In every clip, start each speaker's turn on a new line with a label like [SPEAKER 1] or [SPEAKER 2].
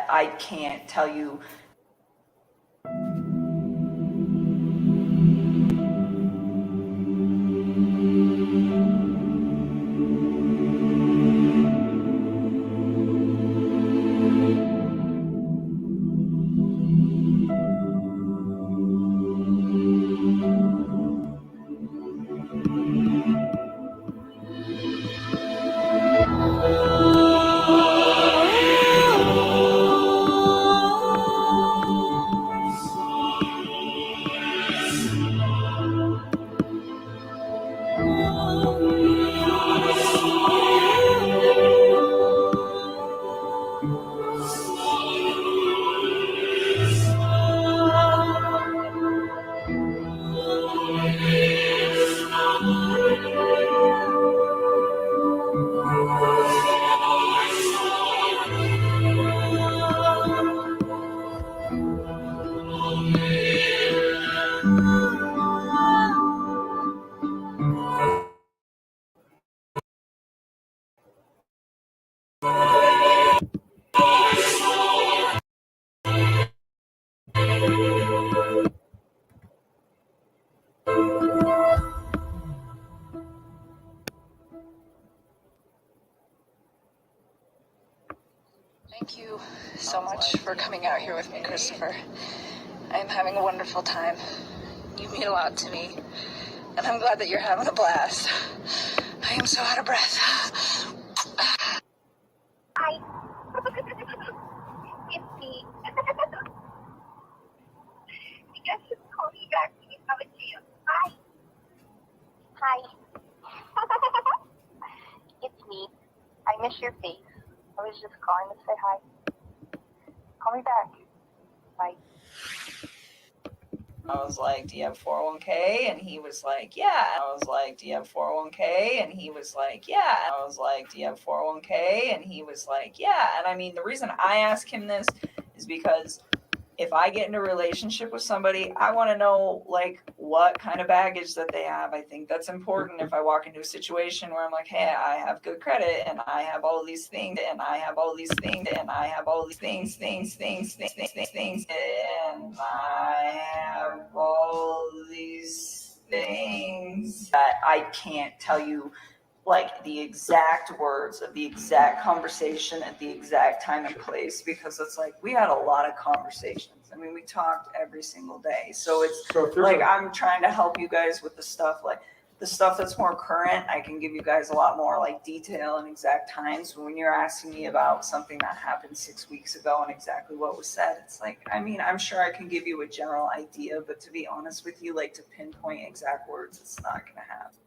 [SPEAKER 1] that I can't tell you.
[SPEAKER 2] Thank you so much for coming out here with me, Christopher. I am having a wonderful time. You mean a lot to me, and I'm glad that you're having a blast. I am so out of breath.
[SPEAKER 3] Hi. It's me. You guys should call me back when you have a chance. Hi. Hi. It's me. I miss your face. I was just calling to say hi. Call me back. Bye.
[SPEAKER 1] I was like, do you have 401k? And he was like, yeah. I was like, do you have 401k? And he was like, yeah. I was like, do you have 401k? And he was like, yeah. And I mean, the reason I ask him this is because if I get in a relationship with somebody, I want to know like what kind of baggage that they have. I think that's important. If I walk into a situation where I'm like, hey, I have good credit and I have all these things and I have all these things and I have all these things, and I have all these things that I can't tell you like the exact words of the exact conversation at the exact time and place, because it's like we had a lot of conversations. I mean, we talked every single day. So it's like I'm trying to help you guys with the stuff, like the stuff that's more current. I can give you guys a lot more like detail and exact times. But when you're asking me about something that happened 6 weeks ago and exactly what was said, it's like, I mean, I'm sure I can give you a general idea, but to be honest with you, like to pinpoint exact words, it's not going to happen.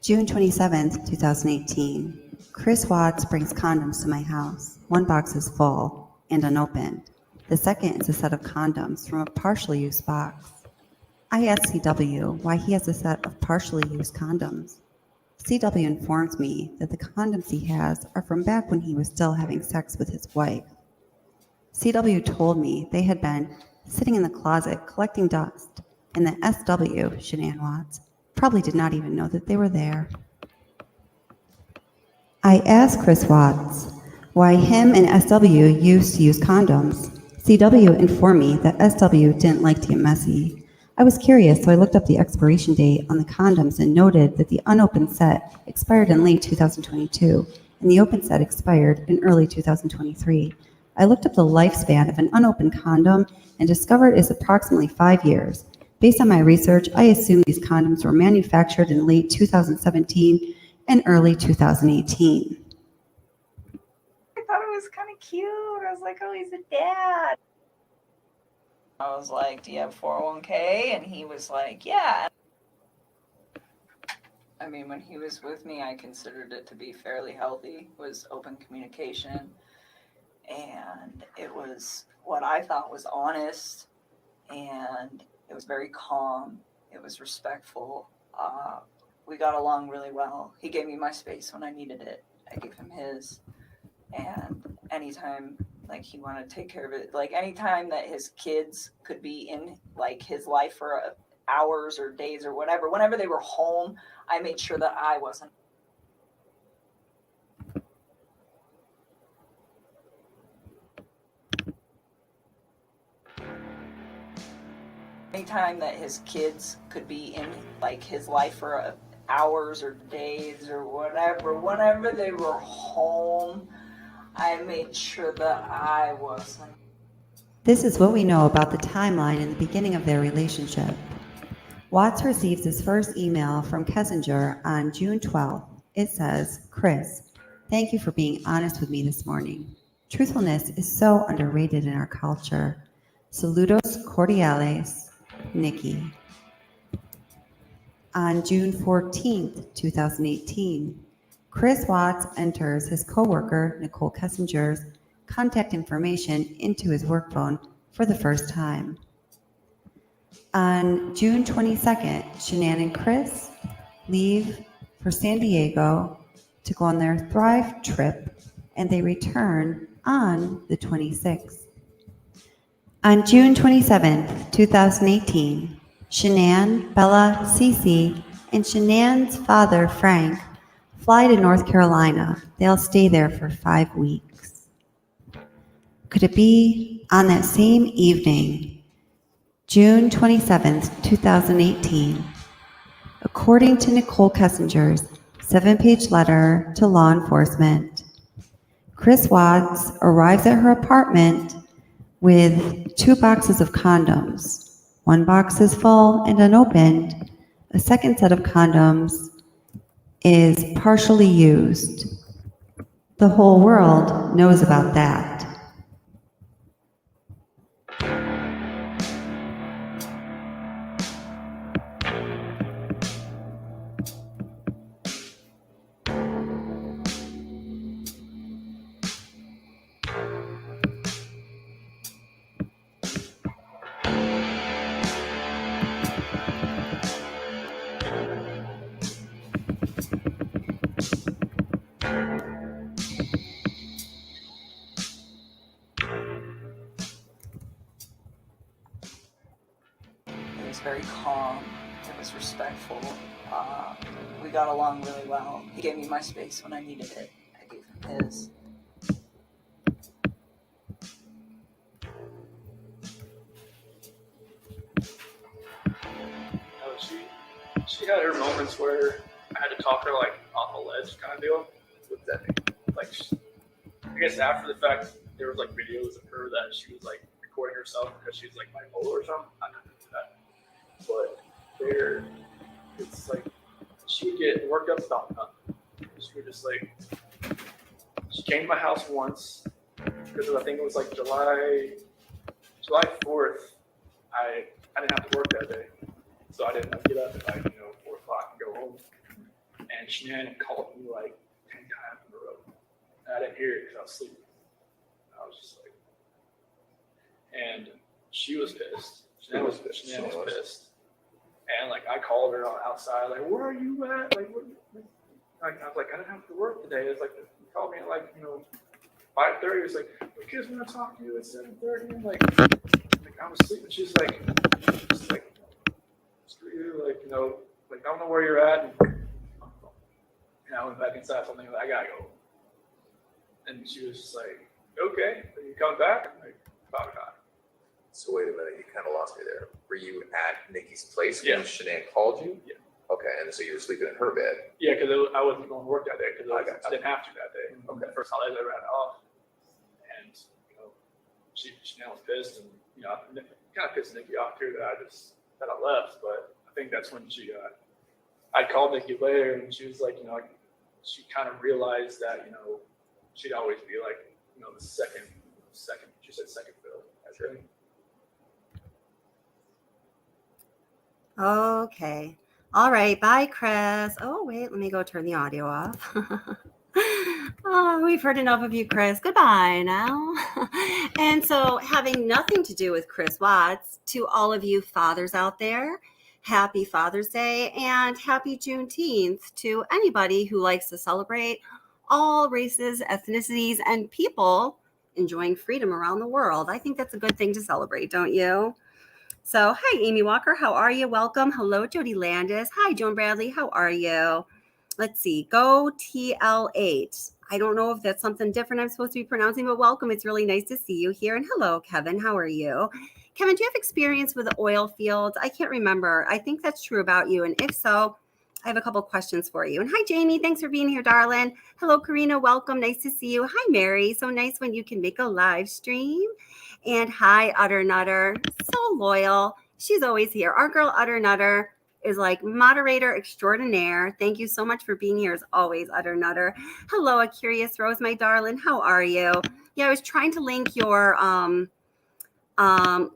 [SPEAKER 4] June 27th, 2018. Chris Watts brings condoms to my house. One box is full and unopened. The second is a set of condoms from a partially used box. I asked CW why he has a set of partially used condoms. CW informs me that the condoms he has are from back when he was still having sex with his wife. CW told me they had been sitting in the closet collecting dust, and that SW, Shanann Watts, probably did not even know that they were there. I asked Chris Watts why him and SW used to use condoms. CW informed me that SW didn't like to get messy. I was curious, so I looked up the expiration date on the condoms and noted that the unopened set expired in late 2022, and the open set expired in early 2023. I looked up the lifespan of an unopened condom and discovered it's approximately 5 years. Based on my research, I assume these condoms were manufactured in late 2017 and early 2018.
[SPEAKER 1] I thought it was kind of cute. I was like, oh, he's a dad. I was like, do you have 401k? And he was like, yeah. I mean, when he was with me, I considered it to be fairly healthy. It was open communication. And it was what I thought was honest. And it was very calm. It was respectful. We got along really well. He gave me my space when I needed it. I gave him his. And anytime like he wanted to take care of it, like anytime that his kids could be in like his life for hours or days or whatever. Whenever they were home, I made sure that I wasn't. Anytime that his kids could be in like his life for hours or days or whatever, whenever they were home, I made sure that I wasn't.
[SPEAKER 4] This is what we know about the timeline in the beginning of their relationship. Watts receives his first email from Kessinger on June 12th. It says, "Chris, thank you for being honest with me this morning. Truthfulness is so underrated in our culture. Saludos cordiales, Nikki." On June 14th, 2018, Chris Watts enters his coworker Nichol Kessinger's contact information into his work phone for the first time. On June 22nd, Shanann and Chris leave for San Diego to go on their Thrive trip, and they return on the 26th. On June 27th, 2018, Shanann, Bella, Cece, and Shanann's father, Frank, fly to North Carolina. They'll stay there for 5 weeks. Could it be on that same evening, June 27th, 2018, according to Nichol Kessinger's 7-page letter to law enforcement, Chris Watts arrives at her apartment with 2 boxes of condoms. 1 box is full and unopened. A second set of condoms is partially used. The whole world knows about that.
[SPEAKER 1] It was very calm. It was respectful. We got along really well. He gave me my space when I needed it. I gave him his.
[SPEAKER 5] She had her moments where I had to talk her like off a ledge kind of deal.
[SPEAKER 6] What's that mean?
[SPEAKER 5] Like, I guess after the fact, there was like videos of her that she was like recording herself because she was like bipolar or something. I don't know that, but there, it's like she would get worked up about nothing. She would just like, she came to my house once because I think it was like July 4th. I didn't have to work that day. So I didn't get up at like, 4 o'clock and go home. And Shanann called me like 10 times in a row. And I didn't hear it because I was sleeping. I was just like, and she was pissed. Shanann was pissed. And like I called her on outside, like, where are you at? Like, what? Like, I was like, I didn't have to work today. It's like, you called me at like, 5:30. It's like, the kids want to talk to you at 7:30. And like I was sleeping. She's like, screw you, like, like I don't know where you're at. And I went back inside, something like, I gotta go. And she was just like, okay, are you coming back? I'm like, probably not.
[SPEAKER 6] So wait a minute, you kind of lost me there. Were you at Nikki's place
[SPEAKER 5] Yeah.
[SPEAKER 6] when Shanann called you?
[SPEAKER 5] Yeah.
[SPEAKER 6] Okay, and so you were sleeping in her bed.
[SPEAKER 5] Yeah, because I wasn't going to work that day because I didn't have to that day.
[SPEAKER 6] Okay.
[SPEAKER 5] The first holiday I ever had off. And, Shanann was pissed, and, kind of pissed Nikki off too that I left, but I think that's when I called Nikki later, and she was like, she kind of realized that, she'd always be like, the second, she said second fill. That's right.
[SPEAKER 7] Okay. All right. Bye, Chris. Oh, wait. Let me go turn the audio off. Oh, we've heard enough of you, Chris. Goodbye now. And so, having nothing to do with Chris Watts, to all of you fathers out there, happy Father's Day and happy Juneteenth to anybody who likes to celebrate all races, ethnicities, and people enjoying freedom around the world. I think that's a good thing to celebrate, don't you? So, hi, Amy Walker. How are you? Welcome. Hello, Jody Landis. Hi, Joan Bradley. How are you? Let's see. Go TL8. I don't know if that's something different I'm supposed to be pronouncing, but welcome. It's really nice to see you here. And hello, Kevin. How are you? Kevin, do you have experience with the oil fields? I can't remember. I think that's true about you. And if so, I have a couple questions for you. And hi, Jamie. Thanks for being here, darling. Hello, Karina. Welcome. Nice to see you. Hi, Mary. So nice when you can make a live stream. And hi, Utter Nutter. So loyal. She's always here. Our girl, Utter Nutter, is like moderator extraordinaire. Thank you so much for being here as always, Utter Nutter. Hello, A Curious Rose, my darling. How are you? Yeah, I was trying to link your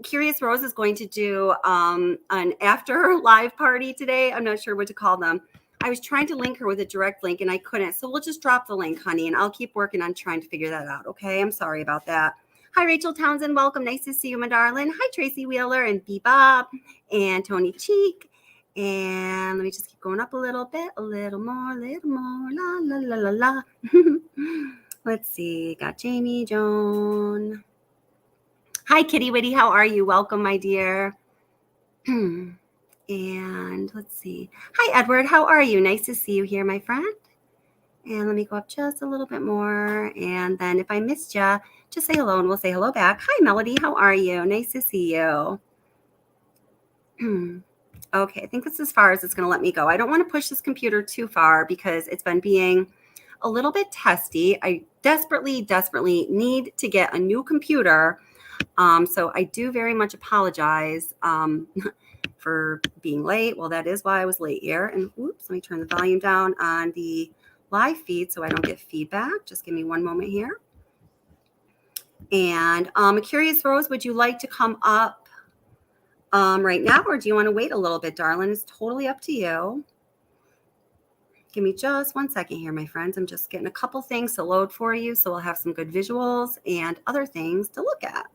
[SPEAKER 7] Curious Rose is going to do an after live party today. I'm not sure what to call them. I was trying to link her with a direct link and I couldn't. So we'll just drop the link, honey, and I'll keep working on trying to figure that out. Okay. I'm sorry about that. Hi, Rachel Townsend. Welcome. Nice to see you, my darling. Hi, Tracy Wheeler and Bebop and Tony Cheek. And let me just keep going up a little bit, a little more, la, la, la, la, la. Let's see. Got Jamie, Joan. Hi, Kitty Witty. How are you? Welcome, my dear. And let's see. Hi, Edward. How are you? Nice to see you here, my friend. And let me go up just a little bit more. And then if I missed you, just say hello and we'll say hello back. Hi, Melody. How are you? Nice to see you. Okay, I think that's as far as it's going to let me go. I don't want to push this computer too far because it's been being a little bit testy. I desperately, desperately need to get a new computer. So I do very much apologize for being late. Well, that is why I was late here. And oops, let me turn the volume down on the live feed so I don't get feedback. Just give me one moment here. And A Curious Rose, would you like to come up right now, or do you want to wait a little bit, darling? It's totally up to you. Give me just 1 second here, my friends. I'm just getting a couple things to load for you so we'll have some good visuals and other things to look at.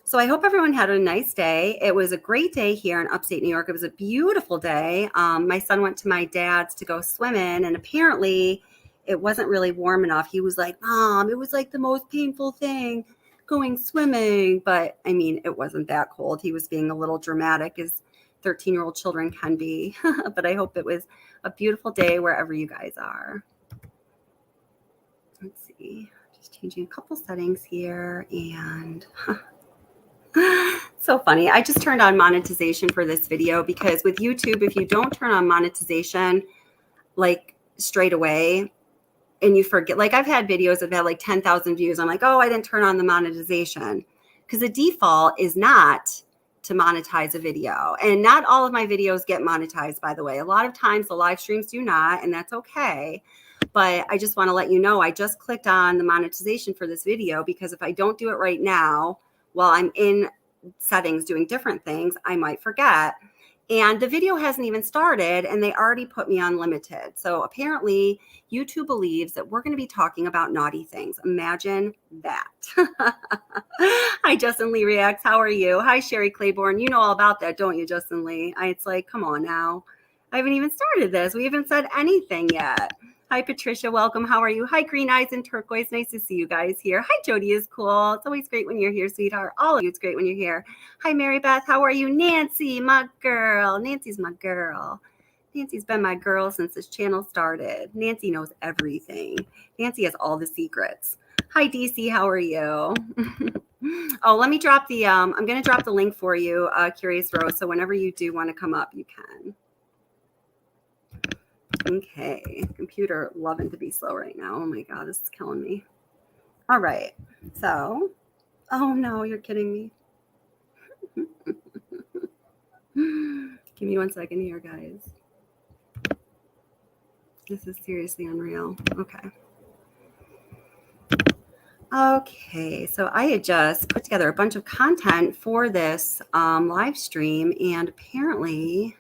[SPEAKER 7] So I hope everyone had a nice day. It was a great day here in upstate New York. It was a beautiful day. My son went to my dad's to go swimming, and apparently it wasn't really warm enough. He was like, Mom, it was like the most painful thing going swimming. But I mean, it wasn't that cold. He was being a little dramatic, as 13-year-old children can be. But I hope it was a beautiful day wherever you guys are. Let's see. Just changing a couple settings here. And so funny. I just turned on monetization for this video because with YouTube, if you don't turn on monetization like straight away and you forget, like I've had videos that have had like 10,000 views. I'm like, oh, I didn't turn on the monetization because the default is not to monetize a video. And not all of my videos get monetized, by the way. A lot of times the live streams do not, and that's okay. But I just want to let you know, I just clicked on the monetization for this video because if I don't do it right now, while I'm in settings doing different things, I might forget. And the video hasn't even started and they already put me on limited. So apparently YouTube believes that we're going to be talking about naughty things. Imagine that. Hi, Justin Lee Reacts. How are you? Hi, Sherry Claiborne. You know all about that, don't you, Justin Lee? It's like, come on now. I haven't even started this. We haven't said anything yet. Hi, Patricia. Welcome. How are you? Hi, Green Eyes and Turquoise. Nice to see you guys here. Hi, Jody is cool. It's always great when you're here, sweetheart. All of you, it's great when you're here. Hi, Mary Beth. How are you? Nancy, my girl. Nancy's my girl. Nancy's been my girl since this channel started. Nancy knows everything. Nancy has all the secrets. Hi, DC. How are you? Oh, let me drop the, I'm going to drop the link for you, Curious Rose. So whenever you do want to come up, you can. Okay, computer loving to be slow right now. Oh my God, this is killing me. All right, so, oh no, you're kidding me. Give me 1 second here, guys. This is seriously unreal. Okay, so I had just put together a bunch of content for this live stream, and apparently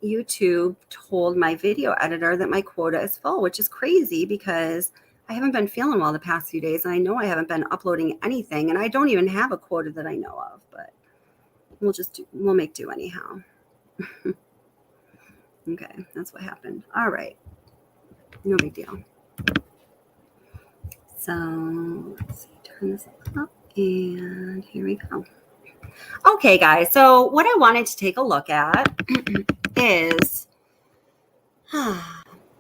[SPEAKER 7] YouTube told my video editor that my quota is full, which is crazy because I haven't been feeling well the past few days. And I know I haven't been uploading anything and I don't even have a quota that I know of, but we'll make do anyhow. Okay, that's what happened. All right, no big deal. So let's see, turn this up and here we go. Okay, guys. So what I wanted to take a look at is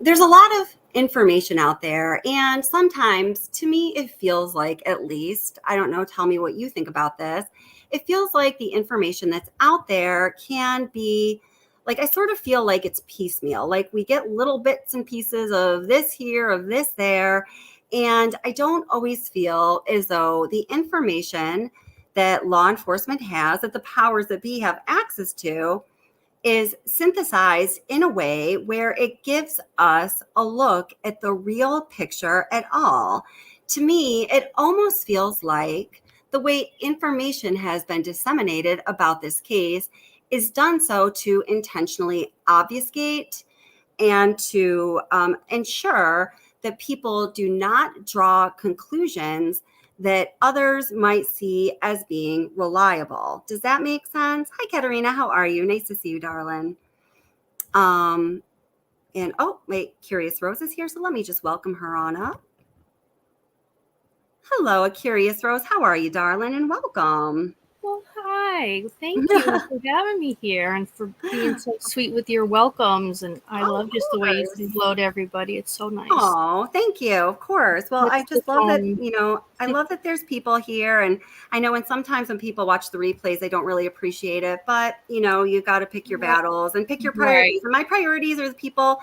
[SPEAKER 7] there's a lot of information out there. And sometimes to me, it feels like, at least, I don't know, tell me what you think about this. It feels like the information that's out there can be like, I sort of feel like it's piecemeal. Like we get little bits and pieces of this here, of this there. And I don't always feel as though the information that law enforcement has, that the powers that be have access to, is synthesized in a way where it gives us a look at the real picture at all. To me, it almost feels like the way information has been disseminated about this case is done so to intentionally obfuscate and to ensure that people do not draw conclusions that others might see as being reliable. Does that make sense? Hi, Katerina. How are you? Nice to see you, darling. And oh, wait, Curious Rose is here. So let me just welcome her on up. Hello, a Curious Rose. How are you, darling? And welcome.
[SPEAKER 8] Well, hi. Thank you for having me here and for being so sweet with your welcomes. And I love just the way you say hello to everybody. It's so nice.
[SPEAKER 7] Oh, thank you. Of course. Well, I
[SPEAKER 8] That's
[SPEAKER 7] just
[SPEAKER 8] the
[SPEAKER 7] love that,
[SPEAKER 8] tone.
[SPEAKER 7] you know, I love that there's people here. And I know when sometimes when people watch the replays, they don't really appreciate it. But, you know, you got to pick your battles and pick your priorities. And my priorities are the people,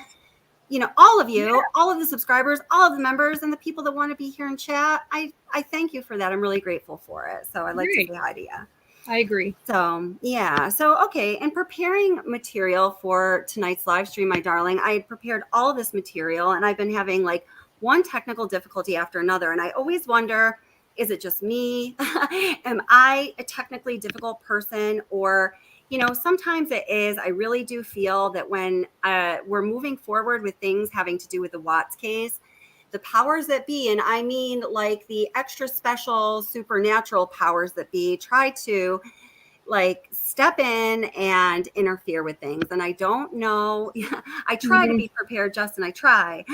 [SPEAKER 7] you know, all of you, all of the subscribers, all of the members, and the people that want to be here and chat. I thank you for that. I'm really grateful for it. So I'd like to say hi to you.
[SPEAKER 8] I agree.
[SPEAKER 7] So, yeah. So, okay. In preparing material for tonight's live stream, my darling, I had prepared all of this material and I've been having like one technical difficulty after another. And I always wonder, is it just me? Am I a technically difficult person? Or, you know, sometimes it is. I really do feel that when we're moving forward with things having to do with the Watts case, the powers that be, and I mean like the extra special supernatural powers that be, try to like step in and interfere with things. And I don't know. I try to be prepared, Justin. I try.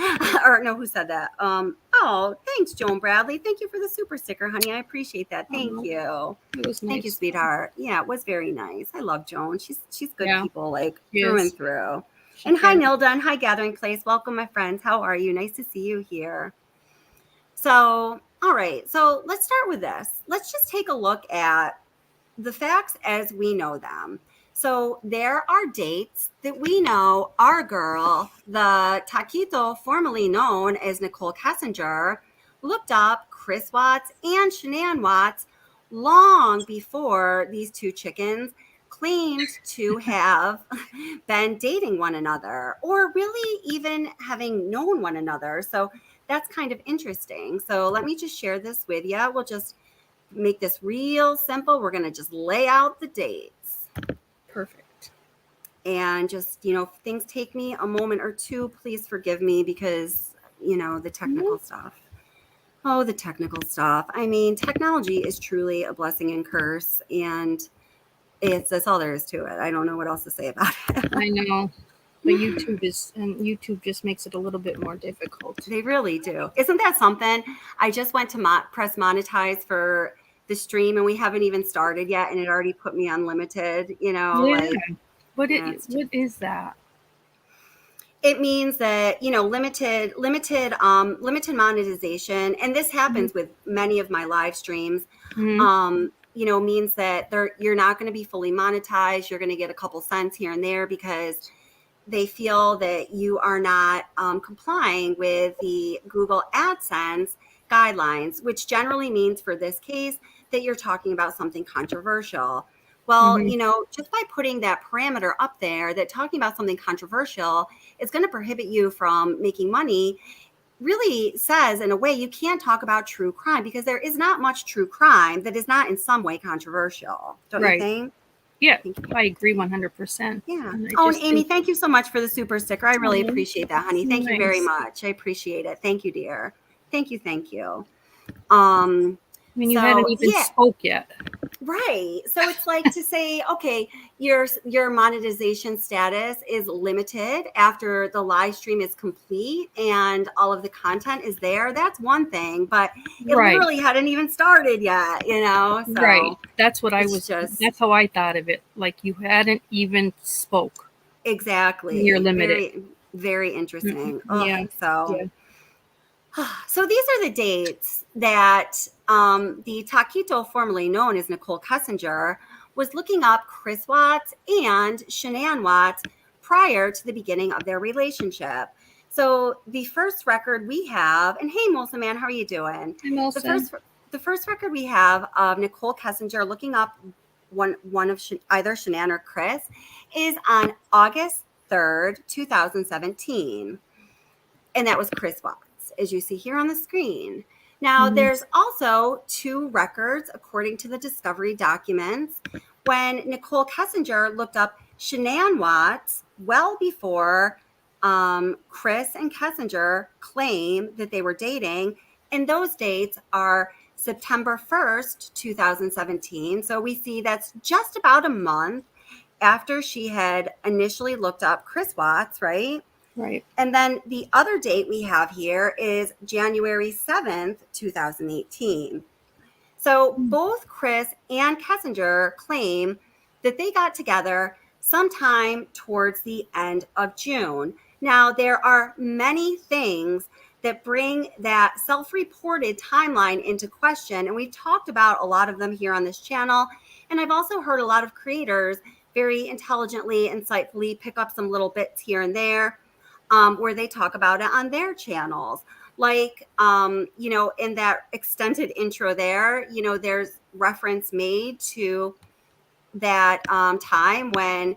[SPEAKER 7] Or no, who said that? Oh, thanks, Joan Bradley. Thank you for the super sticker, honey. I appreciate that. Thank you.
[SPEAKER 8] It was nice.
[SPEAKER 7] Thank you, sweetheart. Yeah, it was very nice. I love Joan. She's good people, like
[SPEAKER 8] She
[SPEAKER 7] through
[SPEAKER 8] is.
[SPEAKER 7] and through. And hi, Nilda, and hi, Gathering Place. Welcome, my friends. How are you? Nice to see you here. So, all right. So let's start with this. Let's just take a look at the facts as we know them. So there are dates that we know our girl, the Taquito, formerly known as Nichol Kessinger, looked up Chris Watts and Shanann Watts long before these two chickens claimed to have been dating one another or really even having known one another. So that's kind of interesting. So let me just share this with you. We'll just make this real simple. We're going to just lay out the dates.
[SPEAKER 8] Perfect.
[SPEAKER 7] And just, you know, if things take me a moment or two, please forgive me because, you know, the technical stuff. Oh, the technical stuff. I mean, technology is truly a blessing and curse. And that's all there is to it. I don't know what else to say about it.
[SPEAKER 8] I know. But YouTube just makes it a little bit more difficult.
[SPEAKER 7] They really do. Isn't that something? I just went to press monetize for the stream and we haven't even started yet and it already put me on limited, you know.
[SPEAKER 8] Yeah.
[SPEAKER 7] Like,
[SPEAKER 8] What is that?
[SPEAKER 7] It means that, you know, limited monetization, and this happens with many of my live streams. You know, means that you're not going to be fully monetized. You're going to get a couple cents here and there because they feel that you are not complying with the Google AdSense guidelines, which generally means for this case that you're talking about something controversial. Well, you know, just by putting that parameter up there that talking about something controversial is going to prohibit you from making money really says in a way you can't talk about true crime because there is not much true crime that is not in some way controversial. Don't you think?
[SPEAKER 8] Yeah, I agree 100%.
[SPEAKER 7] Yeah. Oh, and Amy, thank you so much for the super sticker. I really appreciate that, honey. Thank you very much. I appreciate it. Thank you, dear. Thank you.
[SPEAKER 8] I mean, you hadn't even spoke yet.
[SPEAKER 7] Right. So it's like to say, okay, your monetization status is limited after the live stream is complete and all of the content is there. That's one thing, but it
[SPEAKER 8] Right.
[SPEAKER 7] literally hadn't even started yet, you know? So
[SPEAKER 8] Right. That's what
[SPEAKER 7] it's just
[SPEAKER 8] that's how I thought of it. Like you hadn't even spoke.
[SPEAKER 7] exactly.
[SPEAKER 8] You're limited.
[SPEAKER 7] Very, very interesting.
[SPEAKER 8] Yeah.
[SPEAKER 7] So
[SPEAKER 8] Yeah.
[SPEAKER 7] So these are the dates that the Taquito, formerly known as Nichol Kessinger, was looking up Chris Watts and Shanann Watts prior to the beginning of their relationship. So the first record we have, and hey, Molson Man, how are you doing?
[SPEAKER 8] I'm also
[SPEAKER 7] The first record we have of Nichol Kessinger looking up one of either Shanann or Chris is on August 3rd, 2017. And that was Chris Watts, as you see here on the screen. Now, there's also 2 records, according to the discovery documents, when Nichol Kessinger looked up Shanann Watts well before Chris and Kessinger claim that they were dating. And those dates are September 1st, 2017. So we see that's just about a month after she had initially looked up Chris Watts, right?
[SPEAKER 8] right.
[SPEAKER 7] And then the other date we have here is January 7th, 2018. So both Chris and Kessinger claim that they got together sometime towards the end of June. Now, there are many things that bring that self-reported timeline into question, and we've talked about a lot of them here on this channel. And I've also heard a lot of creators very intelligently, insightfully pick up some little bits here and there where they talk about it on their channels. Like, in that extended intro there, there's reference made to that time when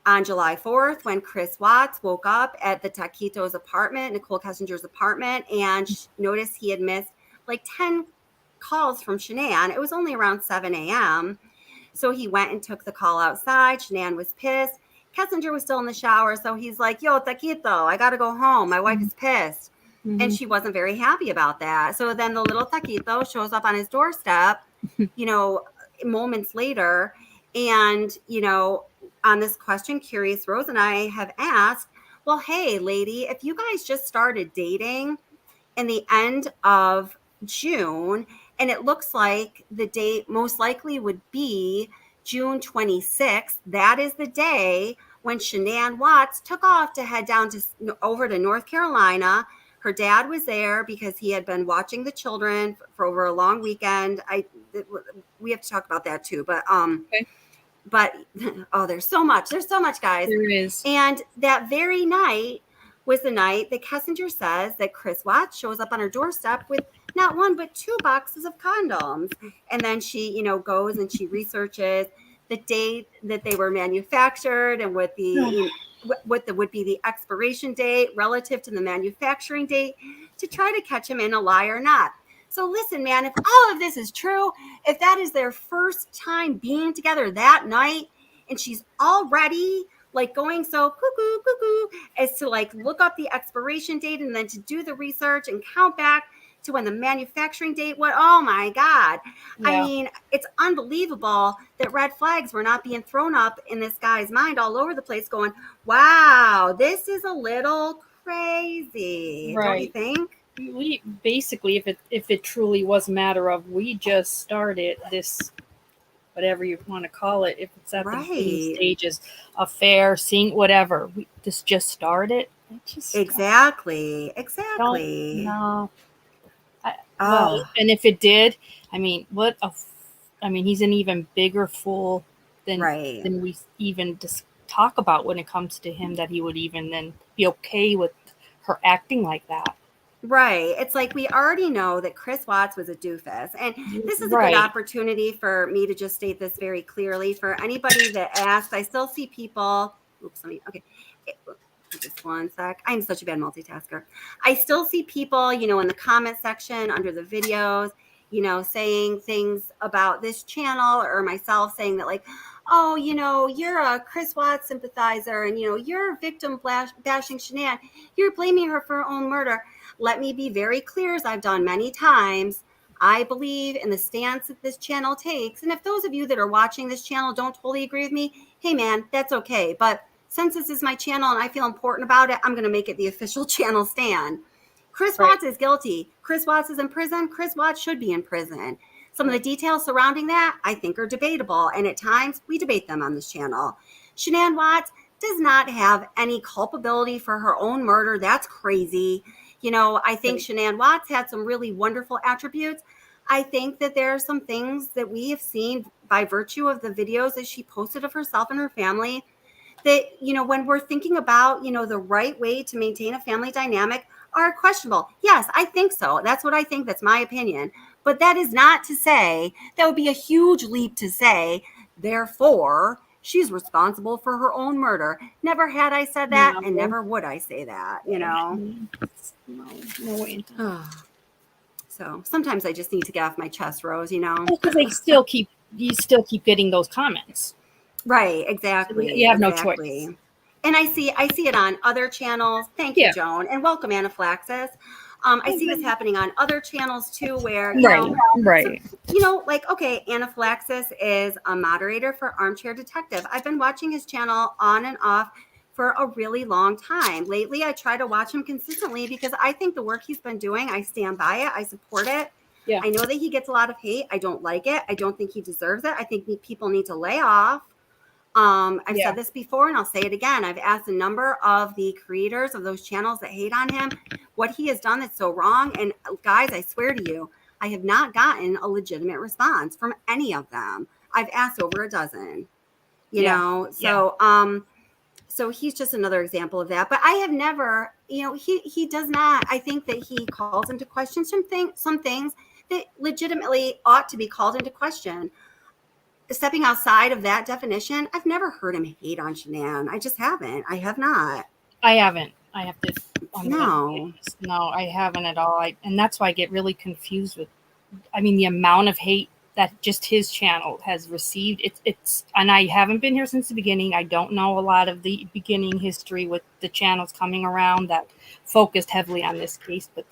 [SPEAKER 7] on July 4th, when Chris Watts woke up at the Taquito's apartment, Nichol Kessinger's apartment, and noticed he had missed like 10 calls from Shanann. It was only around 7 a.m. So he went and took the call outside. Shanann was pissed. Kessinger was still in the shower. So he's like, yo, Taquito, I got to go home. My wife is pissed. And she wasn't very happy about that. So then the little Taquito shows up on his doorstep, moments later. And, on this question, Curious Rose and I have asked, well, hey, lady, if you guys just started dating in the end of June, and it looks like the date most likely would be June 26th. That is the day when Shanann Watts took off to head down over to North Carolina. Her dad was there because he had been watching the children for over a long weekend. We have to talk about that too, but
[SPEAKER 8] Okay.
[SPEAKER 7] but oh, there's so much, guys.
[SPEAKER 8] There is.
[SPEAKER 7] And that very night was the night that Kessinger says that Chris Watts shows up on her doorstep with not 1 but 2 boxes of condoms. And then she, goes and she researches the date that they were manufactured and what would be the expiration date relative to the manufacturing date to try to catch him in a lie or not. So listen, man, if all of this is true, if that is their first time being together that night, and she's already like going so cuckoo as to like look up the expiration date and then to do the research and count back to when the manufacturing date was, oh my God.
[SPEAKER 8] Yeah.
[SPEAKER 7] I mean, it's unbelievable that red flags were not being thrown up in this guy's mind all over the place going, wow, this is a little crazy.
[SPEAKER 8] Right.
[SPEAKER 7] Don't you think?
[SPEAKER 8] We basically, if it truly was a matter of we just started this, whatever you want to call it, if it's at the beginning stages, affair, seeing whatever, this just started.
[SPEAKER 7] Exactly.
[SPEAKER 8] No. Well, and if it did, I mean, he's an even bigger fool than we even just talk about when it comes to him, that he would even then be okay with her acting like that.
[SPEAKER 7] Right. It's like we already know that Chris Watts was a doofus. And this is a good opportunity for me to just state this very clearly for anybody that asks. I still see people. Just one sec. I'm such a bad multitasker. I still see people, in the comment section under the videos, saying things about this channel or myself saying that like, oh, you're a Chris Watts sympathizer and, you're victim bashing Shanann. You're blaming her for her own murder. Let me be very clear, as I've done many times. I believe in the stance that this channel takes. And if those of you that are watching this channel don't totally agree with me, hey man, that's okay. But since this is my channel and I feel important about it, I'm going to make it the official channel stand. Chris Watts is guilty. Chris Watts is in prison. Chris Watts should be in prison. Some of the details surrounding that, I think, are debatable. And at times, we debate them on this channel. Shanann Watts does not have any culpability for her own murder. That's crazy. You know, I think Shanann Watts had some really wonderful attributes. I think that there are some things that we have seen by virtue of the videos that she posted of herself and her family that, you know, when we're thinking about, you know, the right way to maintain a family dynamic are questionable. Yes, I think so. That's what I think. That's my opinion. But that is not to say, that would be a huge leap to say, therefore, she's responsible for her own murder. Never had I said that, and never would I say that, you know?
[SPEAKER 8] No way.
[SPEAKER 7] So sometimes I just need to get off my chest, Rose, you know?
[SPEAKER 8] Because you still keep getting those comments.
[SPEAKER 7] Right, exactly.
[SPEAKER 8] So you have no choice.
[SPEAKER 7] And I see it on other channels. Thank you, Joan, and welcome, Anaphylaxis. I see this happening on other channels too, where you know, so, you know, like okay, Anaphylaxis is a moderator for Armchair Detective. I've been watching his channel on and off for a really long time. Lately, I try to watch him consistently because I think the work he's been doing, I stand by it, I support it. Yeah. I know that he gets a lot of hate. I don't like it. I don't think he deserves it. I think people need to lay off. I've said this before and I'll say it again. I've asked a number of the creators of those channels that hate on him what he has done that's so wrong. And guys, I swear to you, I have not gotten a legitimate response from any of them. I've asked over a dozen, you know, so, so he's just another example of that. But I have never, you know, he does not, I think that he calls into question some things that legitimately ought to be called into question. Stepping outside of that definition, I've never heard him hate on Shanann. I just haven't. I have not.
[SPEAKER 8] I haven't. I have to.
[SPEAKER 7] No,
[SPEAKER 8] I haven't at all. And that's why I get really confused with, I mean, the amount of hate that just his channel has received. It's, and I haven't been here since the beginning. I don't know a lot of the beginning history with the channels coming around that focused heavily on this case, but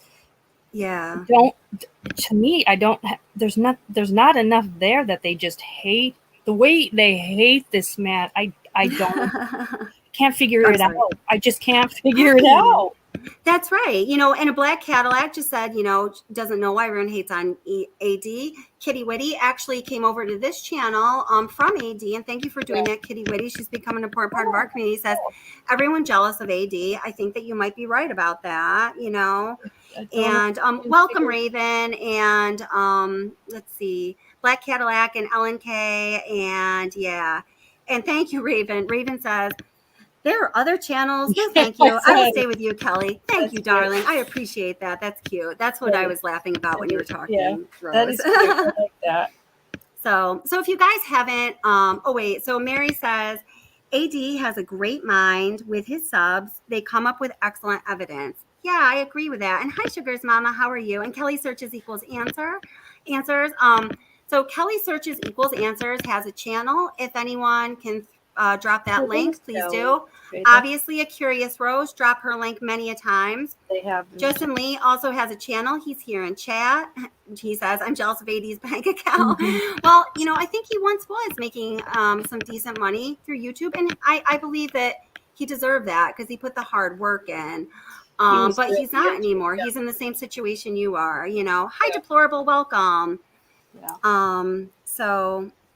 [SPEAKER 8] to me, I don't, there's not enough there that they just hate the way they hate this man. I don't, can't figure it out. I just can't figure it out.
[SPEAKER 7] That's right. You know, and a Black Cadillac just said, you know, doesn't know why everyone hates on AD. Kitty Witty actually came over to this channel from AD, and thank you for doing that, Kitty Witty. She's become an important part of our community. Says everyone jealous of AD. I think that you might be right about that, you know. And welcome, Raven, and let's see, Black Cadillac and LNK, and and thank you, Raven. Raven says, there are other channels. No, thank you. I will stay with you, Kelly. Thank you, darling. I appreciate that. That's cute. That's what I was laughing about when you were talking, Rose.
[SPEAKER 8] That is cute. I like that.
[SPEAKER 7] So if you guys haven't, so Mary says, AD has a great mind with his subs. They come up with excellent evidence. Yeah, I agree with that. And hi, Sugars Mama, how are you? And Kelly searches equals answers. So Kelly searches equals answers has a channel. If anyone can drop that link, please do. Obviously, a Curious Rose, drop her link many a times.
[SPEAKER 8] They have.
[SPEAKER 7] Justin Lee also has a channel. He's here in chat. He says, I'm jealous of AD's bank account. Well, you know, I think he once was making some decent money through YouTube. And I believe that he deserved that because he put the hard work in. But he's not anymore. He's in the same situation you are, you know. Hi, Deplorable, welcome.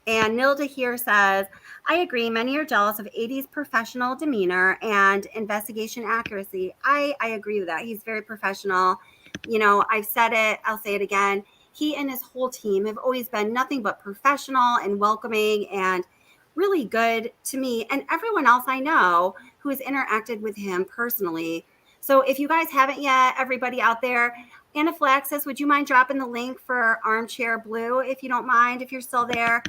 [SPEAKER 7] And Nilda here says, I agree. Many are jealous of AD's professional demeanor and investigation accuracy. I agree with that. He's very professional. You know, I've said it. I'll say it again. He and his whole team have always been nothing but professional and welcoming and really good to me and everyone else I know who has interacted with him personally. So if you guys haven't yet, everybody out there, Anaphylaxis, would you mind dropping the link for Armchair Blue, if you don't mind, if you're still there?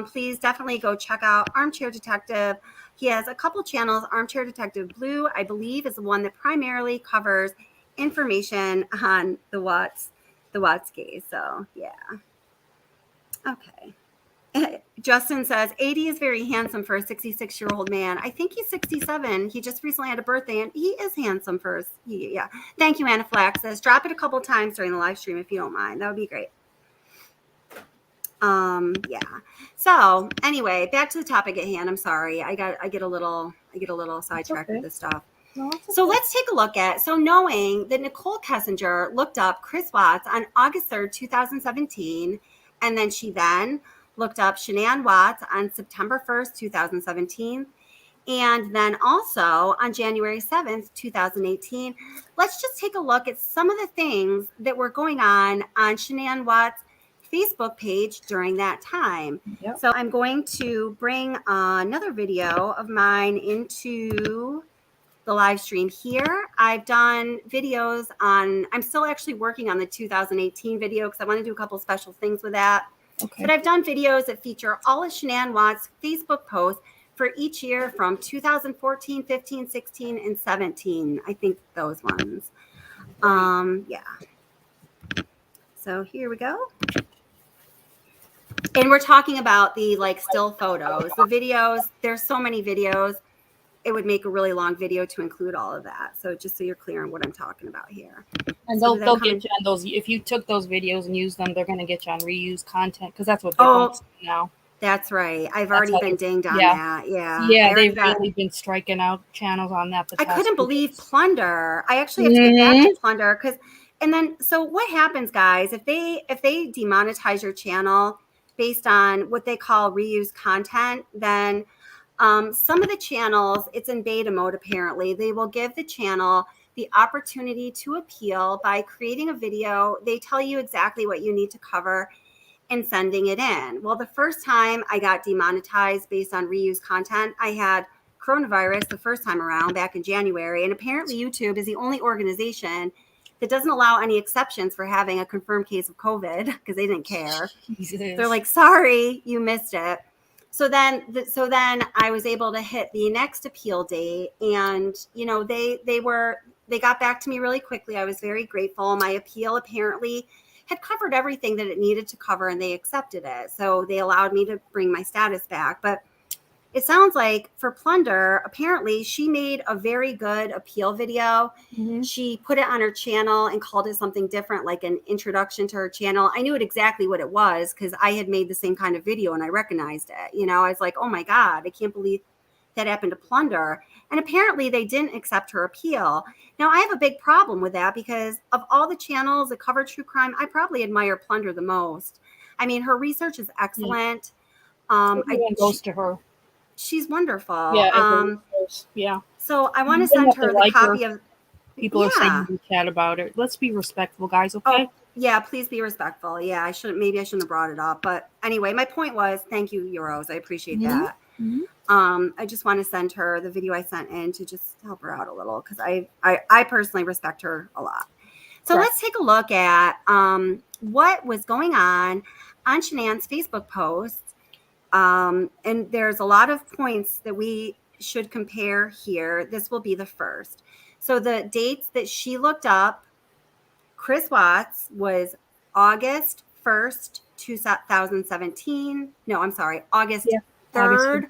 [SPEAKER 7] Please definitely go check out Armchair Detective. He has a couple channels. Armchair Detective Blue, I believe, is the one that primarily covers information on the Watts case. So, yeah. Okay. Justin says, AD is very handsome for a 66-year-old man. I think he's 67. He just recently had a birthday, and he is handsome for Thank you, Anaphylaxis. Drop it a couple times during the live stream if you don't mind. That would be great. Yeah. So anyway, back to the topic at hand. I'm sorry. I get a little sidetracked with this stuff. So let's take a look at, knowing that Nichol Kessinger looked up Chris Watts on August 3rd, 2017, and then she looked up Shanann Watts on September 1st, 2017, and then also on January 7th, 2018, let's just take a look at some of the things that were going on Shanann Watts' Facebook page during that time.
[SPEAKER 8] Yep.
[SPEAKER 7] So I'm going to bring another video of mine into the live stream here. I've done videos on, I'm still actually working on the 2018 video because I want to do a couple special things with that.
[SPEAKER 8] Okay.
[SPEAKER 7] But I've done videos that feature all of Shanann Watts' Facebook posts for each year from 2014, 15, 16, and 17. I think those ones. Yeah. So here we go. And we're talking about the still photos, the videos. There's so many videos. It would make a really long video to include all of that. So just so you're clear on what I'm talking about here.
[SPEAKER 8] And
[SPEAKER 7] So
[SPEAKER 8] they'll get you on those. If you took those videos and used them, they're going to get you on reused content because that's what they're doing now.
[SPEAKER 7] That's right. I've already been dinged on that. Yeah.
[SPEAKER 8] Yeah, they've really been striking out channels on that.
[SPEAKER 7] I couldn't believe Plunder. I actually have to get back to Plunder so what happens, guys, if they demonetize your channel based on what they call reused content, then some of the channels, it's in beta mode apparently, they will give the channel the opportunity to appeal by creating a video. They tell you exactly what you need to cover and sending it in. Well, the first time I got demonetized based on reused content, I had coronavirus the first time around back in January. And apparently YouTube is the only organization that doesn't allow any exceptions for having a confirmed case of COVID because they didn't care.
[SPEAKER 8] Jesus.
[SPEAKER 7] They're like, sorry, you missed it. So then I was able to hit the next appeal date, and they got back to me really quickly. I was very grateful. My appeal apparently had covered everything that it needed to cover, and they accepted it. So they allowed me to bring my status back. But it sounds like for Plunder, apparently she made a very good appeal video. Mm-hmm. She put it on her channel and called it something different, like an introduction to her channel. I knew exactly what it was because I had made the same kind of video and I recognized it. I was like, oh my God, I can't believe that happened to Plunder. And apparently they didn't accept her appeal. Now I have a big problem with that because of all the channels that cover true crime, I probably admire Plunder the most. I mean, her research is excellent.
[SPEAKER 8] Everyone goes to her.
[SPEAKER 7] She's wonderful.
[SPEAKER 8] Yeah.
[SPEAKER 7] So I want to send her the copy of.
[SPEAKER 8] People are saying in the chat about it. Let's be respectful, guys. Okay.
[SPEAKER 7] Oh, yeah, please be respectful. Yeah, maybe I shouldn't have brought it up, but anyway, my point was, thank you, Euros. I appreciate that. Mm-hmm. I just want to send her the video I sent in to just help her out a little because I personally respect her a lot. So let's take a look at what was going on Shanann's Facebook posts. And there's a lot of points that we should compare here. This will be the first. So the dates that she looked up, Chris Watts was August 1st, 2017. No, I'm sorry, August 3rd,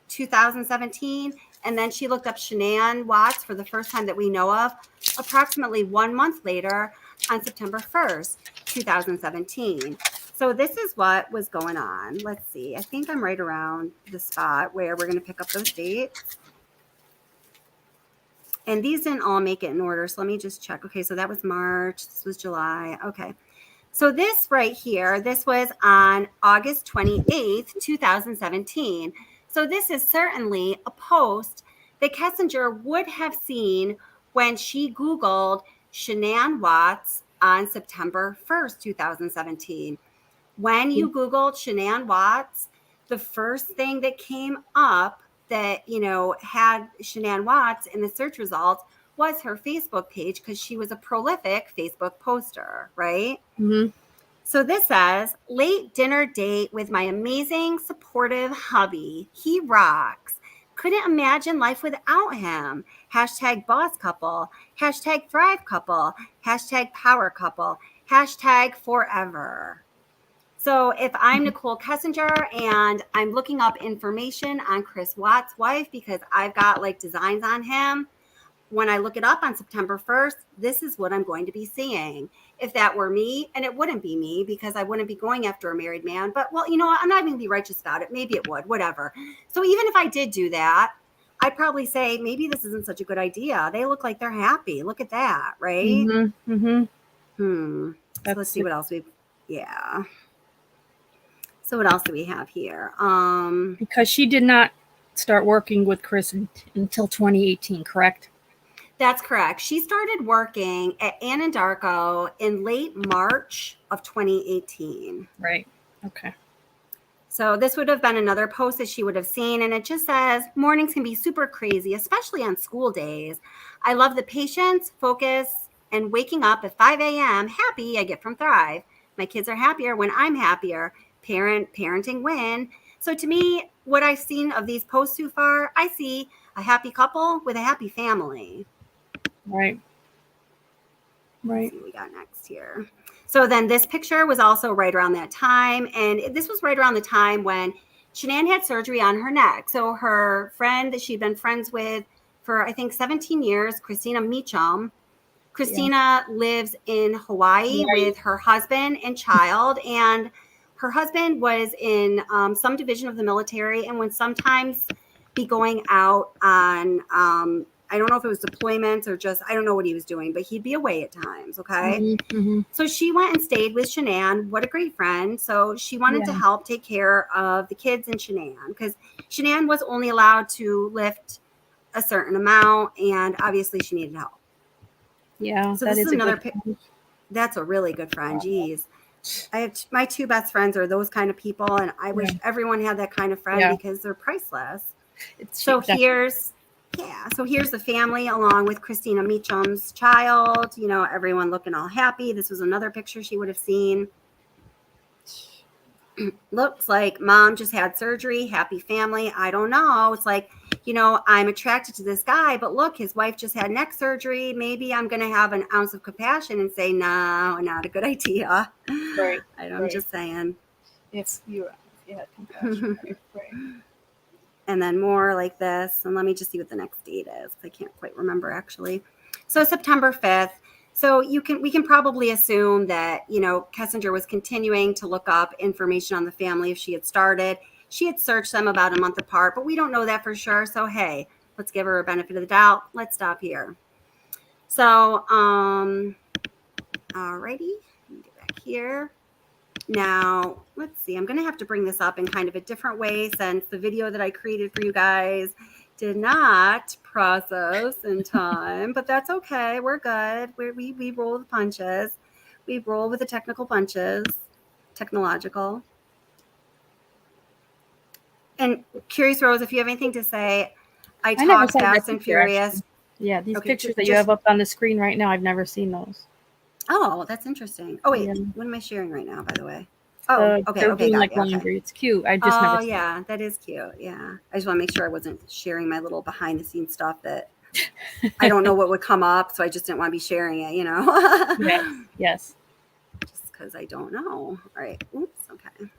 [SPEAKER 7] 2017. And then she looked up Shanann Watts for the first time that we know of, approximately 1 month later on September 1st, 2017. So this is what was going on. Let's see. I think I'm right around the spot where we're going to pick up those dates. And these didn't all make it in order. So let me just check. Okay, so that was March. This was July. Okay. So this right here, this was on August 28th, 2017. So this is certainly a post that Kessinger would have seen when she Googled Shanann Watts on September 1st, 2017. When you Googled Shanann Watts, the first thing that came up that, had Shanann Watts in the search results was her Facebook page because she was a prolific Facebook poster, right? Mm-hmm. So this says, late dinner date with my amazing, supportive hubby. He rocks. Couldn't imagine life without him. Hashtag boss couple. Hashtag thrive couple. Hashtag power couple. Hashtag forever. So if I'm Nichol Kessinger and I'm looking up information on Chris Watts' wife because I've got designs on him, when I look it up on September 1st, this is what I'm going to be seeing. If that were me, and it wouldn't be me because I wouldn't be going after a married man, but well, you know what? I'm not even gonna be righteous about it. Maybe it would, whatever. So even if I did do that, I'd probably say maybe this isn't such a good idea. They look like they're happy. Look at that, right? So let's see what else yeah. So what else do we have here?
[SPEAKER 8] Because she did not start working with Chris until 2018, correct?
[SPEAKER 7] That's correct. She started working at Anadarko in late March of 2018.
[SPEAKER 8] Right. Okay.
[SPEAKER 7] So this would have been another post that she would have seen. And it just says, mornings can be super crazy, especially on school days. I love the patience, focus, and waking up at 5 a.m. happy I get from Thrive. My kids are happier when I'm happier. Parenting win. So to me, what I've seen of these posts so far, I see a happy couple with a happy family.
[SPEAKER 8] Right.
[SPEAKER 7] Let's see what we got next here. So then this picture was also right around that time. And this was right around the time when Shanann had surgery on her neck. So her friend that she'd been friends with for, I think, 17 years, Christina Meacham. Christina lives in Hawaii with her husband and child. And her husband was in some division of the military and would sometimes be going out on, I don't know if it was deployments or just, I don't know what he was doing, but he'd be away at times. Okay. So she went and stayed with Shanann. What a great friend. So she wanted to help take care of the kids and Shanann because Shanann was only allowed to lift a certain amount. And obviously she needed help.
[SPEAKER 8] Yeah.
[SPEAKER 7] So this is another, that's a really good friend. Geez. I have my two best friends are those kind of people. And I wish everyone had that kind of friend because they're priceless. So here's the family along with Christina Meacham's child, you know, everyone looking all happy. This was another picture she would have seen. Looks like mom just had surgery, happy family. I don't know. It's like, you know, I'm attracted to this guy, but look, his wife just had neck surgery. Maybe I'm going to have an ounce of compassion and say, no, not a good idea.
[SPEAKER 8] Right.
[SPEAKER 7] I'm just saying.
[SPEAKER 8] If you had compassion. Right.
[SPEAKER 7] And then more like this. And let me just see what the next date is. I can't quite remember actually. So September 5th. So we can probably assume that, you know, Kessinger was continuing to look up information on the family if she had started. She had searched them about a month apart, but we don't know that for sure. So, hey, let's give her a benefit of the doubt. Let's stop here. So, alrighty, let me get back here. Now, let's see. I'm going to have to bring this up in kind of a different way since the video that I created for you guys did not process in time, but that's okay. We're good. We roll the punches. We roll with the technical punches, technological. And Curious Rose, if you have anything to say, I talk fast and furious.
[SPEAKER 8] Yeah, these pictures that you have up on the screen right now, I've never seen those.
[SPEAKER 7] Oh, that's interesting. Oh, wait, what am I sharing right now, by the way? Oh, okay.
[SPEAKER 8] Like laundry. It's cute. I just never.
[SPEAKER 7] Oh, yeah, that is cute. Yeah, I just want to make sure I wasn't sharing my little behind the scenes stuff that I don't know what would come up, so I just didn't want to be sharing it. You know.
[SPEAKER 8] Yes.
[SPEAKER 7] Just because I don't know. All right. Oops. Okay.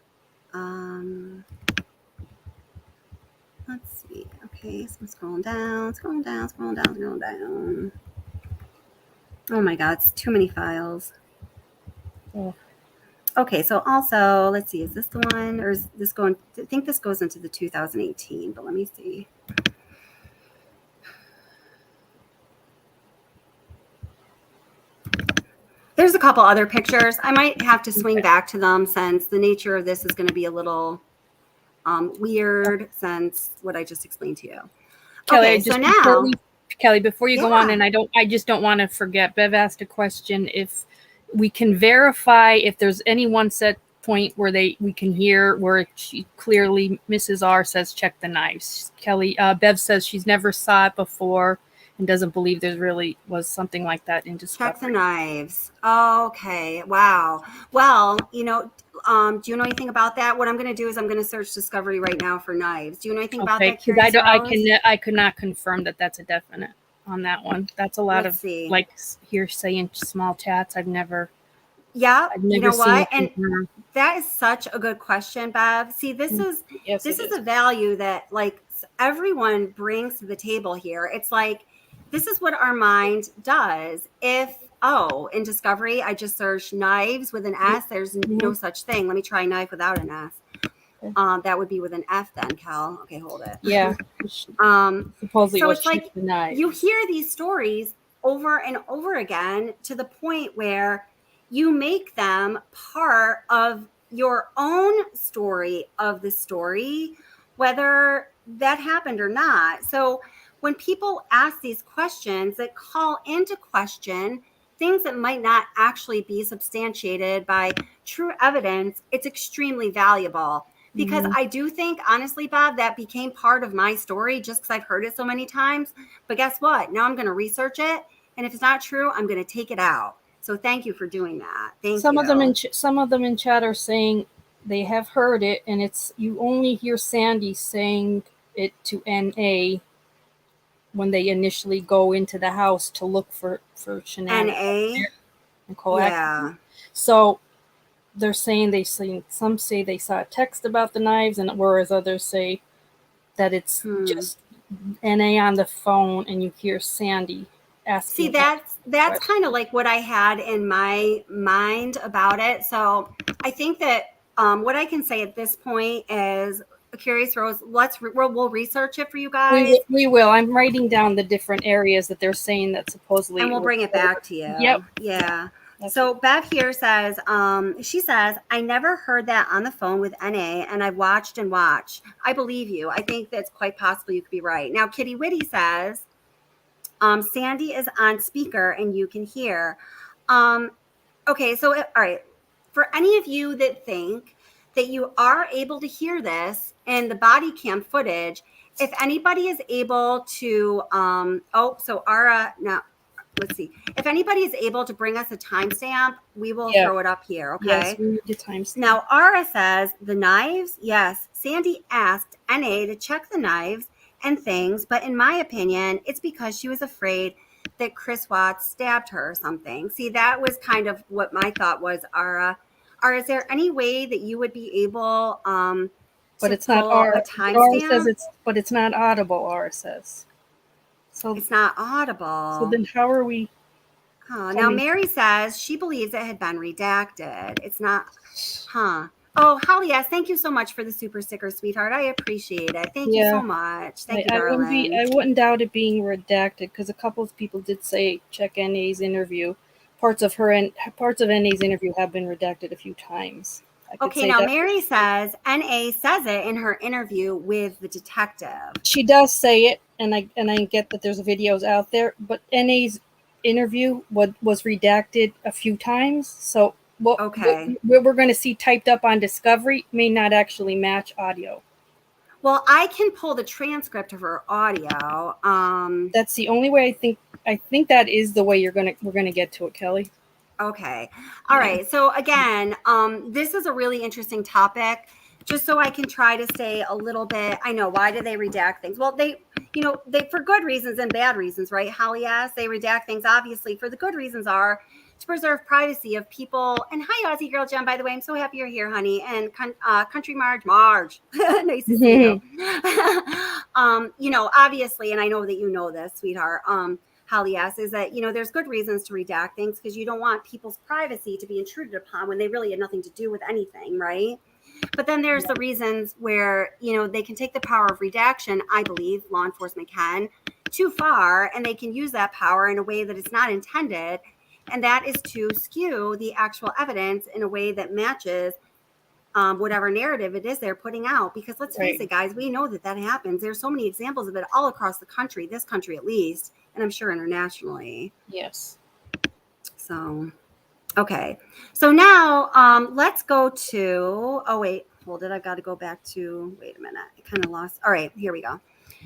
[SPEAKER 7] Let's see. Okay, so I'm scrolling down. Oh my God, it's too many files.
[SPEAKER 8] Oh.
[SPEAKER 7] Okay, so also, let's see, is this the one or is this going, I think this goes into the 2018, but let me see. There's a couple other pictures. I might have to swing back to them since the nature of this is going to be a little weird since what I just explained to you.
[SPEAKER 8] Kelly,
[SPEAKER 7] okay, so now.
[SPEAKER 8] Kelly, before you go on, and I just don't want to forget, Bev asked a question if we can verify if there's any one set point where we can hear where she clearly, Mrs. R says, check the knives. Kelly, Bev says she's never saw it before and doesn't believe there really was something like that in Discovery.
[SPEAKER 7] Check the knives. Okay. Wow. Well, you know, do you know anything about that? What I'm going to do is I'm going to search Discovery right now for knives. Do you know anything about that?
[SPEAKER 8] Because I could not confirm that that's a definite on that one. That's a lot of like hearsay and small chats. I've never.
[SPEAKER 7] Yeah. You know what? And
[SPEAKER 8] her.
[SPEAKER 7] That is such a good question, Bev. See, this is a value that like everyone brings to the table here. It's like this is what our mind does. If, in Discovery, I just searched knives with an S. There's no such thing. Let me try knife without an S. That would be with an F then, Cal. Okay, hold it.
[SPEAKER 8] Yeah.
[SPEAKER 7] Supposedly so it's like you hear these stories over and over again to the point where you make them part of your own story of the story, whether that happened or not. So when people ask these questions that call into question things that might not actually be substantiated by true evidence, it's extremely valuable. Because I do think, honestly, Bob, that became part of my story just because I've heard it so many times. But guess what? Now I'm going to research it. And if it's not true, I'm going to take it out. So thank you for doing that. Thank you.
[SPEAKER 8] Some of them in chat are saying they have heard it, and it's you only hear Sandy saying it to NA when they initially go into the house to look for Shanann.
[SPEAKER 7] NA?
[SPEAKER 8] Nichol Kessinger. So they're saying some say they saw a text about the knives, and whereas others say that it's just NA on the phone and you hear Sandy asking.
[SPEAKER 7] See, that's kind of like what I had in my mind about it. So I think that what I can say at this point is, Curious Rose, we'll research it for you guys.
[SPEAKER 8] We will. I'm writing down the different areas that they're saying that supposedly,
[SPEAKER 7] and we'll bring it back to you.
[SPEAKER 8] Yep.
[SPEAKER 7] Yeah. So Bev here says, she says, I never heard that on the phone with NA, and I watched and watched. I believe you. I think that's quite possible you could be right. Now, Kitty Witty says, Sandy is on speaker and you can hear. Okay, so all right. For any of you that think that you are able to hear this in the body cam footage, if anybody is able to, so Ara, now, let's see. If anybody is able to bring us a timestamp, we will throw it up here, okay?
[SPEAKER 8] Yes, we need the timestamp.
[SPEAKER 7] Now, Ara says, the knives, yes. Sandy asked NA to check the knives and things, but in my opinion, it's because she was afraid that Chris Watts stabbed her or something. See, that was kind of what my thought was, Ara. Ara, is there any way that you would be able
[SPEAKER 8] but it's not
[SPEAKER 7] a timestamp?
[SPEAKER 8] But it's not audible, Ara says. So
[SPEAKER 7] it's not audible.
[SPEAKER 8] So then how are we?
[SPEAKER 7] Now Mary says she believes it had been redacted. It's not, Oh, Holly, yes, thank you so much for the super sticker, sweetheart. I appreciate it. Thank you so much. Thank you, darling.
[SPEAKER 8] I wouldn't doubt it being redacted because a couple of people did say check NA's interview. Parts of NA's interview have been redacted a few times.
[SPEAKER 7] Okay, now Mary says NA says it in her interview with the detective.
[SPEAKER 8] She does say it, and I get that there's videos out there, but NA's interview was redacted a few times. So what we're going to see typed up on Discovery may not actually match audio.
[SPEAKER 7] Well, I can pull the transcript of her audio.
[SPEAKER 8] That's the only way I think that is the way we're gonna get to it, Kelly.
[SPEAKER 7] Okay. All right. So again, this is a really interesting topic. Just so I can try to stay a little bit. I know, why do they redact things? Well, they for good reasons and bad reasons, right? Holly asked, they redact things obviously for the good reasons are to preserve privacy of people. And hi, Aussie Girl Jen, by the way, I'm so happy you're here, honey. And Country Marge, nice to see you. Obviously, and I know that you know this, sweetheart. Holly asks, is that, there's good reasons to redact things because you don't want people's privacy to be intruded upon when they really had nothing to do with anything, right? But then there's the reasons where, they can take the power of redaction, I believe law enforcement can, too far, and they can use that power in a way that it's not intended. And that is to skew the actual evidence in a way that matches whatever narrative it is they're putting out. Because let's face it, guys, we know that happens. There's so many examples of it all across the country, this country at least, and I'm sure internationally.
[SPEAKER 8] Yes.
[SPEAKER 7] So, okay. So now let's go to, hold it. I've got to go back to, wait a minute. I kind of lost. All right, here we go.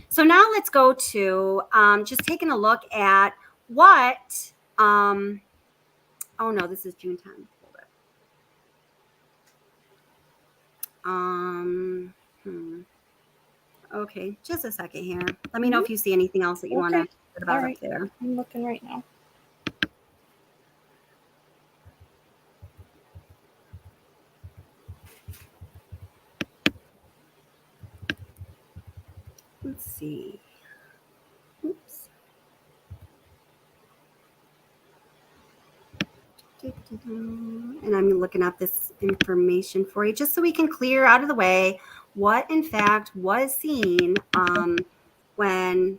[SPEAKER 7] So now let's go to just taking a look at what, oh no, this is June 10th. Hold it. Okay, just a second here. Let me know if you see anything else that you want to put about up there.
[SPEAKER 8] I'm looking right now.
[SPEAKER 7] Let's see. Oops. looking up this information for you just so we can clear out of the way what in fact was seen when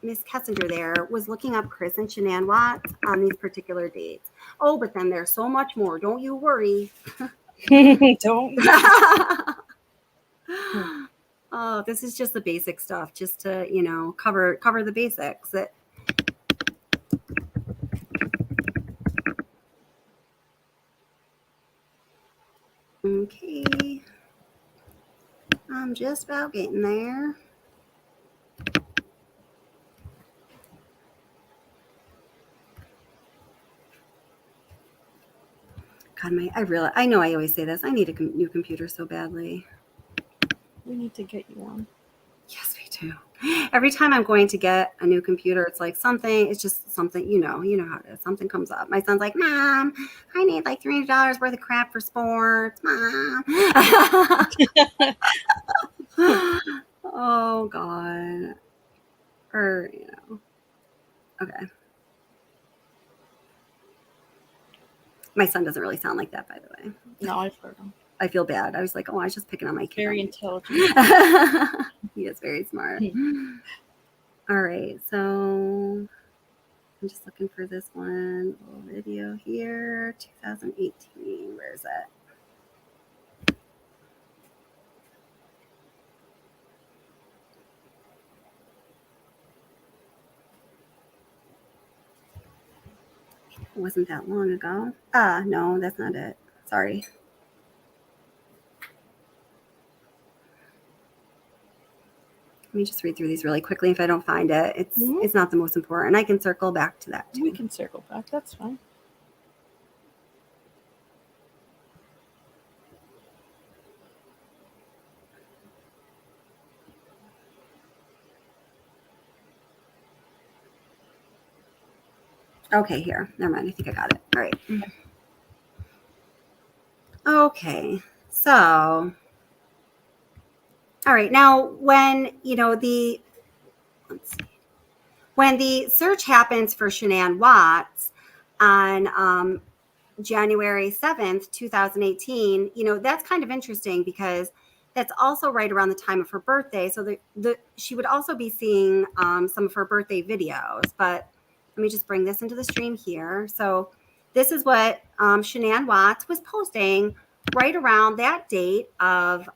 [SPEAKER 7] Miss Kessinger there was looking up Chris and Shanann Watts on these particular dates. Oh, but then there's so much more. Don't you worry.
[SPEAKER 8] Don't.
[SPEAKER 7] Oh, this is just the basic stuff, just to, you know, cover the basics. Okay. I'm just about getting there. God, I know I always say this. I need a new computer so badly.
[SPEAKER 8] We need to get you one.
[SPEAKER 7] Yes, we do. Every time I'm going to get a new computer, it's like something, it's just something, you know how it is. Something comes up. My son's like, Mom, I need like $300 worth of crap for sports, Mom. Oh, God. Or, you know. Okay. My son doesn't really sound like that, by the way.
[SPEAKER 8] No, I've heard him.
[SPEAKER 7] I feel bad. I was like, oh, I was just picking on my kid.
[SPEAKER 8] Very intelligent.
[SPEAKER 7] He is very smart. All right. So I'm just looking for this one little video here. 2018. Where is it? It wasn't that long ago. No, that's not it. Sorry. Let me just read through these really quickly. If I don't find it, it's not the most important. I can circle back to that too.
[SPEAKER 8] We can circle back. That's fine.
[SPEAKER 7] Okay, here. Never mind. I think I got it. All right. Okay. So, all right. Now, when, you know, when the search happens for Shanann Watts on January 7th, 2018, you know, that's kind of interesting because that's also right around the time of her birthday. So she would also be seeing some of her birthday videos. But let me just bring this into the stream here. So this is what Shanann Watts was posting right around that date of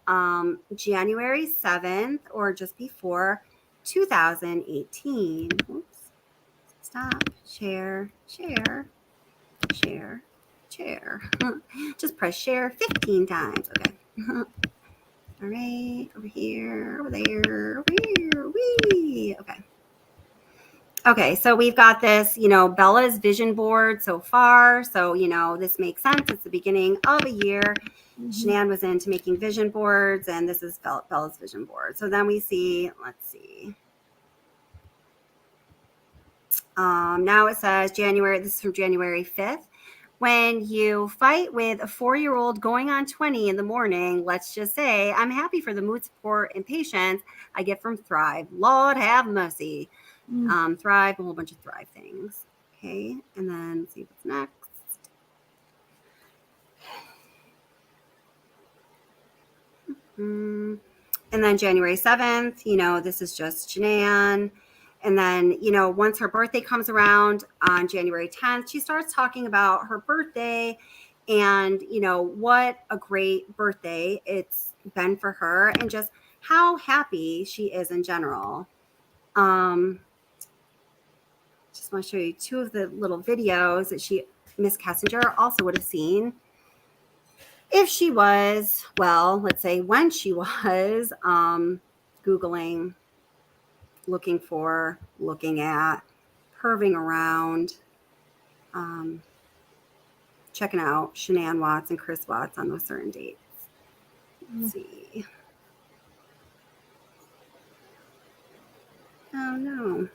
[SPEAKER 7] January 7th or just before 2018. Oops. Stop. Share. Just press share 15 times. Okay. All right. Over here. Over there. Over here. Wee. Okay. Okay. So we've got this, you know, Bella's vision board so far. So, you know, this makes sense. It's the beginning of a year. Shanann was into making vision boards, and this is Bella's vision board. So then we see, let's see. Now it says January, this is from January 5th. When you fight with a 4-year-old going on 20 in the morning, let's just say, I'm happy for the mood support and patience I get from Thrive. Lord have mercy. Thrive, a whole bunch of Thrive things. Okay, and then let's see what's next. And then January 7th, you know, this is just Shanann. And then, you know, once her birthday comes around on January 10th, she starts talking about her birthday and, you know, what a great birthday it's been for her and just how happy she is in general. Just want to show you two of the little videos that Miss Kessinger also would have seen if she was, well, let's say when she was Googling, looking at, perving around, checking out Shanann Watts and Chris Watts on those certain dates. Let's see. Oh, no.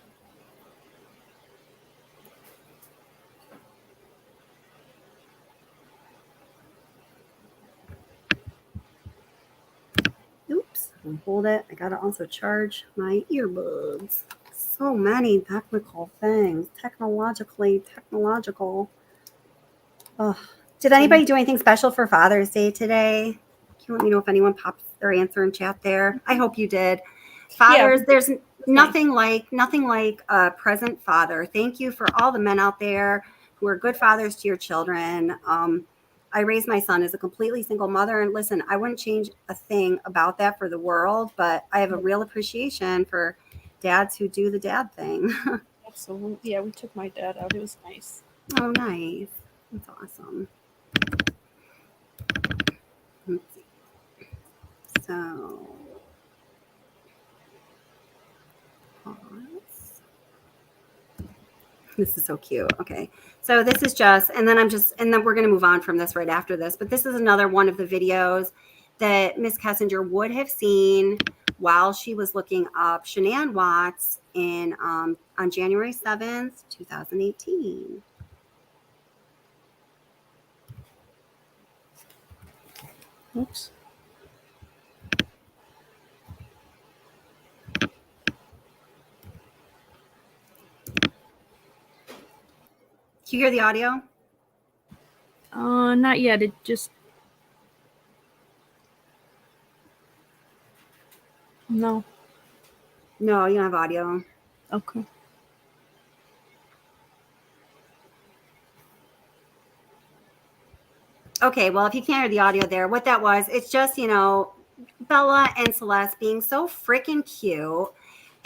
[SPEAKER 7] Oops, I'll hold it. I gotta also charge my earbuds. So many technical things. Technological. Oh, did anybody do anything special for Father's Day today? Can you let me know if anyone popped their answer in chat there? I hope you did. Fathers, there's nothing like a present father. Thank you for all the men out there who are good fathers to your children. I raised my son as a completely single mother, and listen, I wouldn't change a thing about that for the world, but I have a real appreciation for dads who do the dad thing.
[SPEAKER 8] Absolutely. Yeah, we took my dad out. It was nice.
[SPEAKER 7] Oh, nice. That's awesome. Let's see. So, pause. This is so cute. Okay. So this is just, and then we're going to move on from this right after this, but this is another one of the videos that Miss Kessinger would have seen while she was looking up Shanann Watts on January 7th, 2018.
[SPEAKER 8] Oops.
[SPEAKER 7] Do you hear the audio?
[SPEAKER 8] Not yet. It just... No.
[SPEAKER 7] No, you don't have audio.
[SPEAKER 8] Okay.
[SPEAKER 7] Okay, well, if you can't hear the audio there, what that was, it's just, Bella and Celeste being so freaking cute.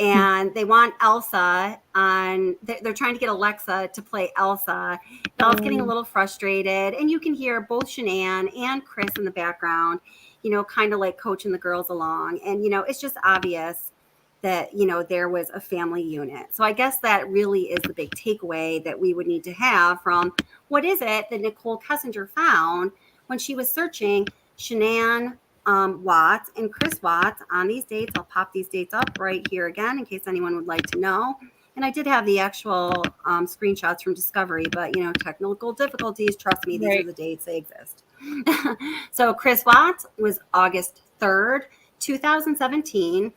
[SPEAKER 7] And they want Elsa they're trying to get Alexa to play Elsa. Bella's getting a little frustrated. And you can hear both Shanann and Chris in the background, kind of like coaching the girls along. And, it's just obvious that, there was a family unit. So I guess that really is the big takeaway that we would need to have from what is it that Nichol Kessinger found when she was searching Shanann Watts and Chris Watts on these dates. I'll pop these dates up right here again in case anyone would like to know. And I did have the actual screenshots from Discovery, but, technical difficulties, trust me, these are the dates, they exist. So Chris Watts was August 3rd, 2017.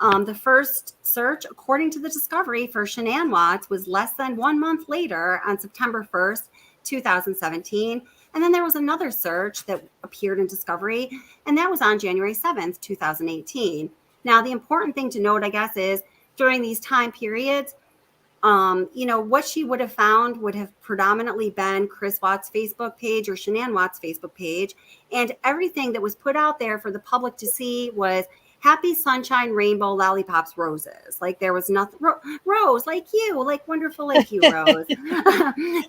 [SPEAKER 7] The first search, according to the Discovery, for Shanann Watts was less than 1 month later on September 1st, 2017. And then there was another search that appeared in Discovery, and that was on January 7th, 2018. Now, the important thing to note, I guess, is during these time periods, what she would have found would have predominantly been Chris Watts' Facebook page or Shanann Watts' Facebook page. And everything that was put out there for the public to see was happy sunshine, rainbow, lollipops, roses. Like there was nothing, Rose, like you, like wonderful, like you, Rose.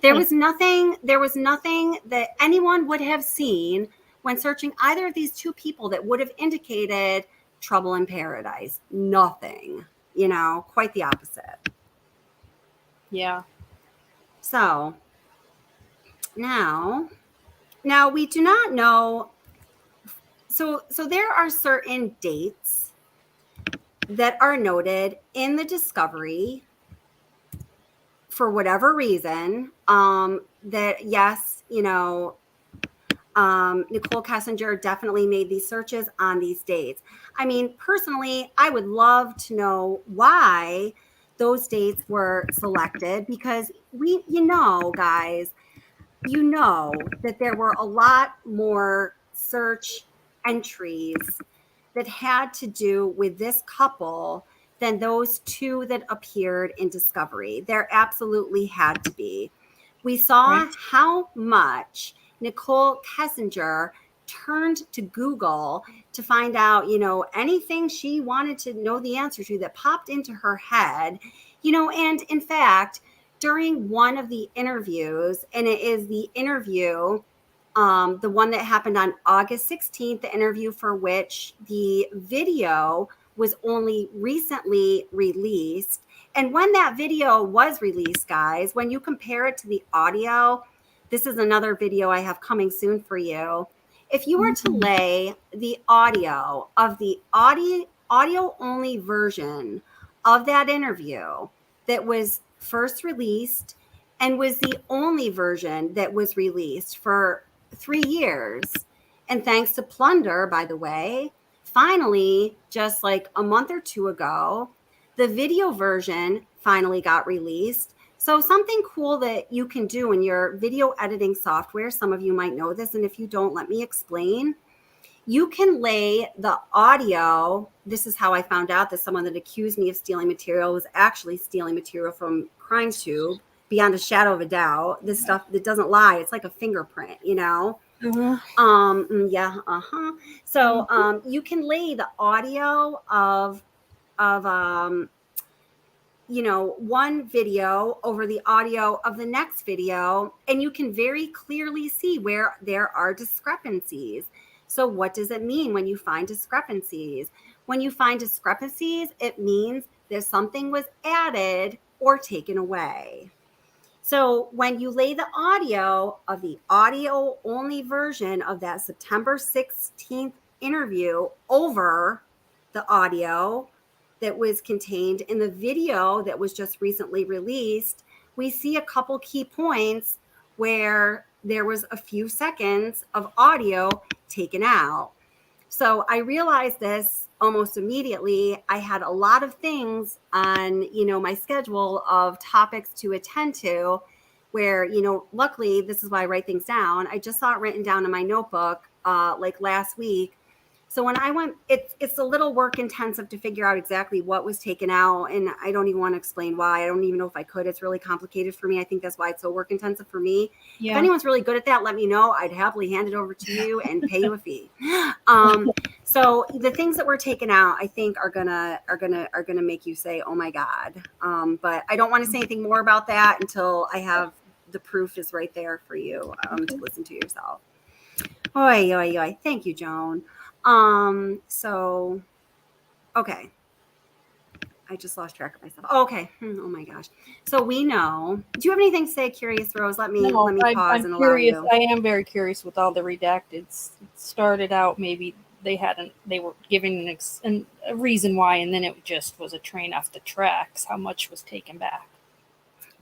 [SPEAKER 7] There was nothing that anyone would have seen when searching either of these two people that would have indicated trouble in paradise. Nothing, quite the opposite.
[SPEAKER 8] Yeah.
[SPEAKER 7] So now we do not know. So there are certain dates that are noted in the Discovery for whatever reason, that yes, Nichol Kessinger definitely made these searches on these dates. I mean, personally, I would love to know why those dates were selected, because guys, that there were a lot more search entries that had to do with this couple than those two that appeared in Discovery. There absolutely had to be. We saw how much Nichol Kessinger turned to Google to find out, anything she wanted to know the answer to that popped into her head, and in fact, during one of the interviews, and it is the interview, the one that happened on August 16th, the interview for which the video was only recently released. And when that video was released, guys, when you compare it to the audio, this is another video I have coming soon for you. If you were to lay the audio of the audio only version of that interview that was first released and was the only version that was released for 3 years, and thanks to Plunder, by the way, finally, just like a month or two ago, the video version finally got released. So something cool that you can do in your video editing software, some of you might know this, and if you don't, let me explain. You can lay the audio. This is how I found out that someone that accused me of stealing material was actually stealing material from CrimeTube, beyond a shadow of a doubt. This stuff that doesn't lie. It's like a fingerprint, you know? So you can lay the audio of one video over the audio of the next video, and you can very clearly see where there are discrepancies. So what does it mean when you find discrepancies? When you find discrepancies, it means that something was added or taken away. So when you lay the audio of the audio only version of that September 16th interview over the audio that was contained in the video that was just recently released, we see a couple key points where there was a few seconds of audio taken out. So I realized this almost immediately. I had a lot of things on, my schedule of topics to attend to where, luckily, this is why I write things down. I just saw it written down in my notebook like last week. So when I went, it's a little work intensive to figure out exactly what was taken out. And I don't even want to explain why. I don't even know if I could. It's really complicated for me. I think that's why it's so work intensive for me. Yeah. If anyone's really good at that, let me know. I'd happily hand it over to you and pay you a fee. So the things that were taken out, I think are gonna make you say, oh my God. But I don't want to say anything more about that until I have the proof is right there for you to listen to yourself. Oy, oy, oy. Thank you, Joan. So, okay. I just lost track of myself. Okay. Oh my gosh. So we know, do you have anything to say, Curious Rose? Let me pause
[SPEAKER 8] I'm
[SPEAKER 7] and allow
[SPEAKER 8] curious.
[SPEAKER 7] you.
[SPEAKER 8] I am very curious with all the redacteds. It started out, maybe they were giving a reason why, and then it just was a train off the tracks. How much was taken back?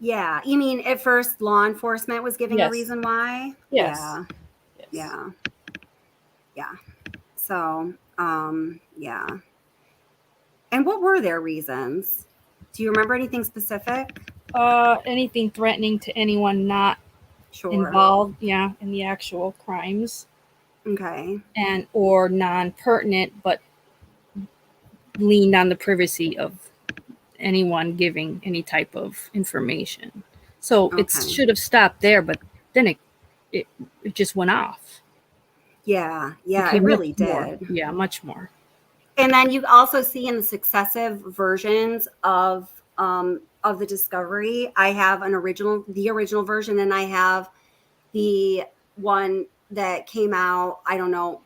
[SPEAKER 7] Yeah. You mean at first law enforcement was giving a reason why?
[SPEAKER 8] Yes.
[SPEAKER 7] Yeah.
[SPEAKER 8] Yes.
[SPEAKER 7] Yeah. Yeah. So, yeah. And what were their reasons? Do you remember anything specific?
[SPEAKER 8] Anything threatening to anyone not involved, in the actual crimes.
[SPEAKER 7] Okay.
[SPEAKER 8] And or non-pertinent, but leaned on the privacy of anyone giving any type of information. So it should have stopped there, but then it just went off.
[SPEAKER 7] Yeah, it really did.
[SPEAKER 8] Yeah, much more.
[SPEAKER 7] And then you also see in the successive versions of the discovery, I have the original version, and I have the one that came out, I don't know,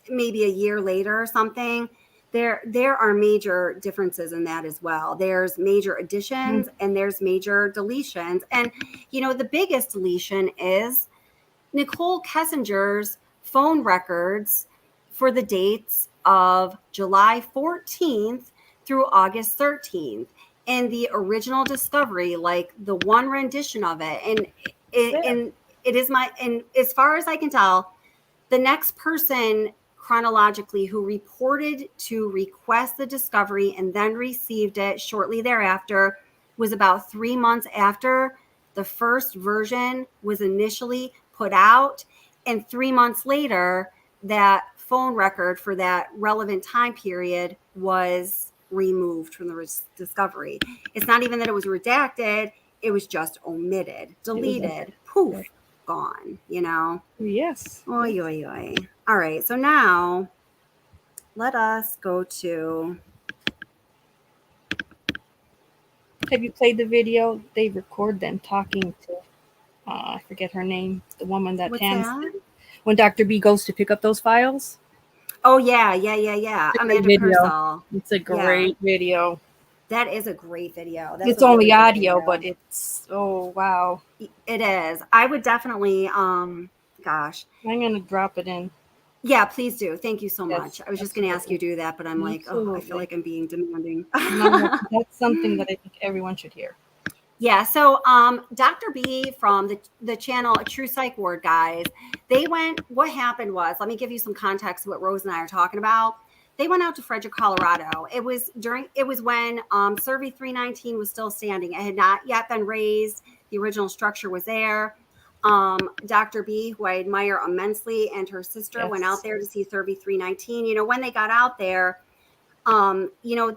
[SPEAKER 7] maybe a year later or something. There are major differences in that as well. There's major additions and there's major deletions. And, the biggest deletion is Nichol Kessinger's phone records for the dates of July 14th through August 13th. And the original discovery, like the one rendition of it. And it is and as far as I can tell, the next person chronologically who reported to request the discovery and then received it shortly thereafter was about 3 months after the first version was initially put out. And 3 months later, that phone record for that relevant time period was removed from the discovery. It's not even that it was redacted. It was just omitted, deleted, poof, gone,
[SPEAKER 8] Yes.
[SPEAKER 7] Oy, oy, oy. All right. So now let us go to.
[SPEAKER 8] Have you played the video? They record them talking to, I forget her name, the woman that when Dr. B goes to pick up those files.
[SPEAKER 7] Oh, yeah. Amanda Purcell.
[SPEAKER 8] It's a great video.
[SPEAKER 7] That is a great video.
[SPEAKER 8] It's only audio, but it's, oh, wow.
[SPEAKER 7] It is. I would definitely, gosh.
[SPEAKER 8] I'm going to drop it in.
[SPEAKER 7] Yeah, please do. Thank you so much. I was just going to ask you to do that, but I'm I feel like I'm being demanding.
[SPEAKER 8] No, that's something that I think everyone should hear.
[SPEAKER 7] Yeah. So Dr. B from the channel True Psych Ward guys, what happened was, let me give you some context of what Rose and I are talking about. they went out to Frederick, Colorado. It was when Survey 319 was still standing. It had not yet been raised. The original structure was there. Dr. B, who I admire immensely, and her sister went out there to see Survey 319. You know, when they got out there, you know,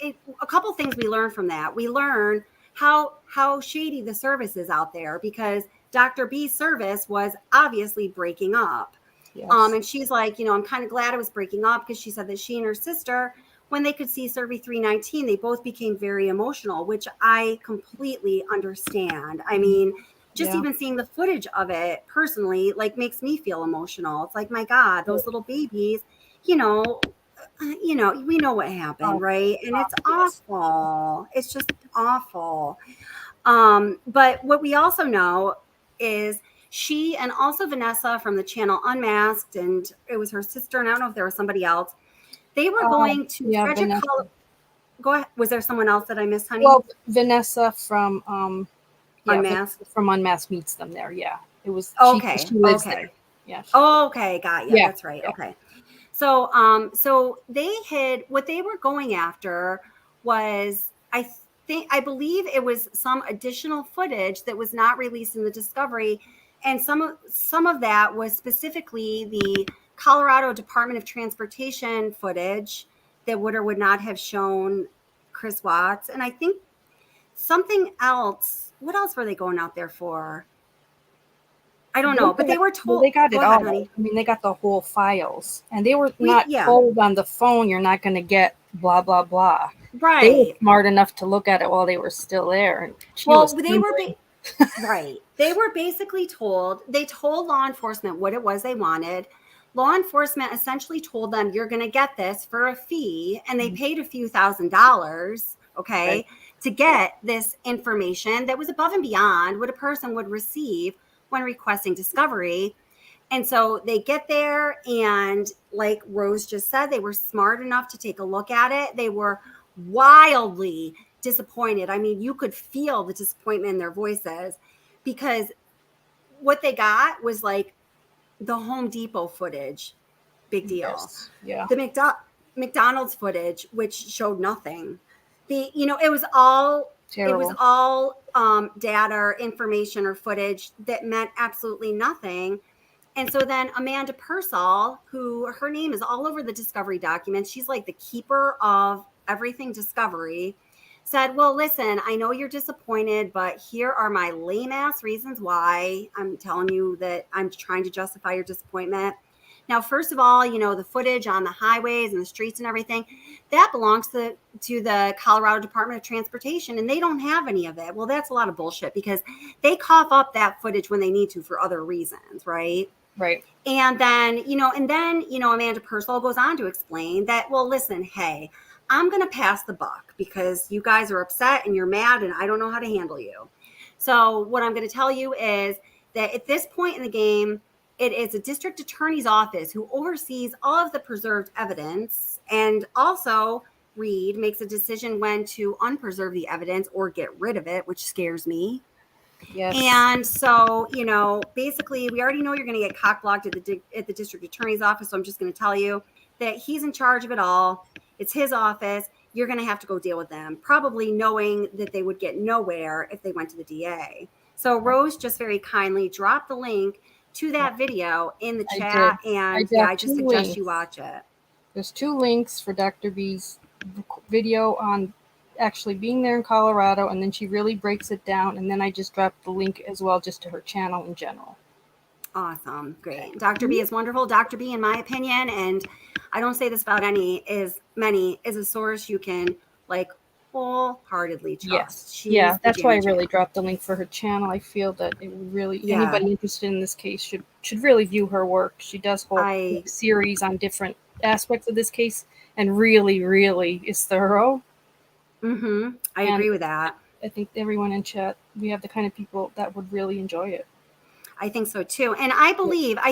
[SPEAKER 7] a couple things we learned from that. We learned how shady the service is out there, because Dr. B's service was obviously breaking up.
[SPEAKER 8] Yes.
[SPEAKER 7] And she's like, you know, I'm kind of glad it was breaking up, because she said that she and her sister, when they could see Survey 319, they both became very emotional, which I completely understand. I mean, just even seeing the footage of it personally, like, makes me feel emotional. It's like, my God, those little babies, you know, we know what happened, right? And it's awful. It's just awful. But what we also know is she, and also Vanessa from the channel Unmasked, and it was her sister, and I don't know if there was somebody else. They were going to Frederick, Colorado. Go ahead. Was there someone else that I missed, honey?
[SPEAKER 8] Well, Vanessa from
[SPEAKER 7] Unmasked.
[SPEAKER 8] From Unmasked meets them there. Yeah, it was.
[SPEAKER 7] Okay.
[SPEAKER 8] She lives there. Yeah.
[SPEAKER 7] Okay. Got you.
[SPEAKER 8] Yeah.
[SPEAKER 7] That's right. Yeah. Okay. So, so they had, what they were going after was, I believe it was some additional footage that was not released in the discovery. And some of that was specifically the Colorado Department of Transportation footage that would or would not have shown Chris Watts. And I think something else. What else were they going out there for? I don't know, but they were told.
[SPEAKER 8] They got it all.
[SPEAKER 7] Honey.
[SPEAKER 8] I mean, they got the whole files, and they were not told on the phone, you're not going to get blah, blah, blah.
[SPEAKER 7] Right.
[SPEAKER 8] They were smart enough to look at it while they were still there. And
[SPEAKER 7] they were right. They were basically told, they told law enforcement what it was they wanted. Law enforcement essentially told them, you're going to get this for a fee. And they paid a few $1,000s, okay, to get this information that was above and beyond what a person would receive when requesting discovery. And so they get there, and like Rose just said, they were smart enough to take a look at it. They were wildly disappointed. I mean, you could feel the disappointment in their voices, because what they got was like the Home Depot footage. Big deal.
[SPEAKER 8] Yes. Yeah.
[SPEAKER 7] The McDonald's footage, which showed nothing. It was all terrible. It was all data or information or footage that meant absolutely nothing. And so then Amanda Pearsall, who her name is all over the Discovery documents, she's like the keeper of everything Discovery, said, well, listen, I know you're disappointed, but here are my lame ass reasons why I'm telling you that I'm trying to justify your disappointment. Now, first of all, the footage on the highways and the streets and everything, that belongs to the Colorado Department of Transportation, and they don't have any of it. Well, that's a lot of bullshit, because they cough up that footage when they need to for other reasons, right?
[SPEAKER 8] Right.
[SPEAKER 7] And then, Amanda Pearsall goes on to explain that, well, listen, hey, I'm going to pass the buck because you guys are upset and you're mad and I don't know how to handle you. So what I'm going to tell you is that at this point in the game, it is a district attorney's office who oversees all of the preserved evidence, and also Reed makes a decision when to unpreserve the evidence or get rid of it, which scares me.
[SPEAKER 8] Yes.
[SPEAKER 7] And so, basically, we already know you're going to get cock-blocked at the district attorney's office. So I'm just going to tell you that he's in charge of it all. It's his office. You're going to have to go deal with them, probably knowing that they would get nowhere if they went to the DA. So Rose just very kindly dropped the link to that video in the chat. And I just suggest you watch it.
[SPEAKER 8] There's 2 links for Dr. B's video on actually being there in Colorado, and then she really breaks it down, and then I just dropped the link as well just to her channel in general.
[SPEAKER 7] Awesome. Great. Dr. B is wonderful. Dr. B, in my opinion, and I don't say this about is a source you can wholeheartedly trust.
[SPEAKER 8] Yes. That's why I really dropped the link for her channel. I feel that it would really, anybody interested in this case should really view her work. She does whole series on different aspects of this case, and really, really is thorough.
[SPEAKER 7] Mm-hmm. I agree with that.
[SPEAKER 8] I think everyone in chat, we have the kind of people that would really enjoy it.
[SPEAKER 7] I think so too. And I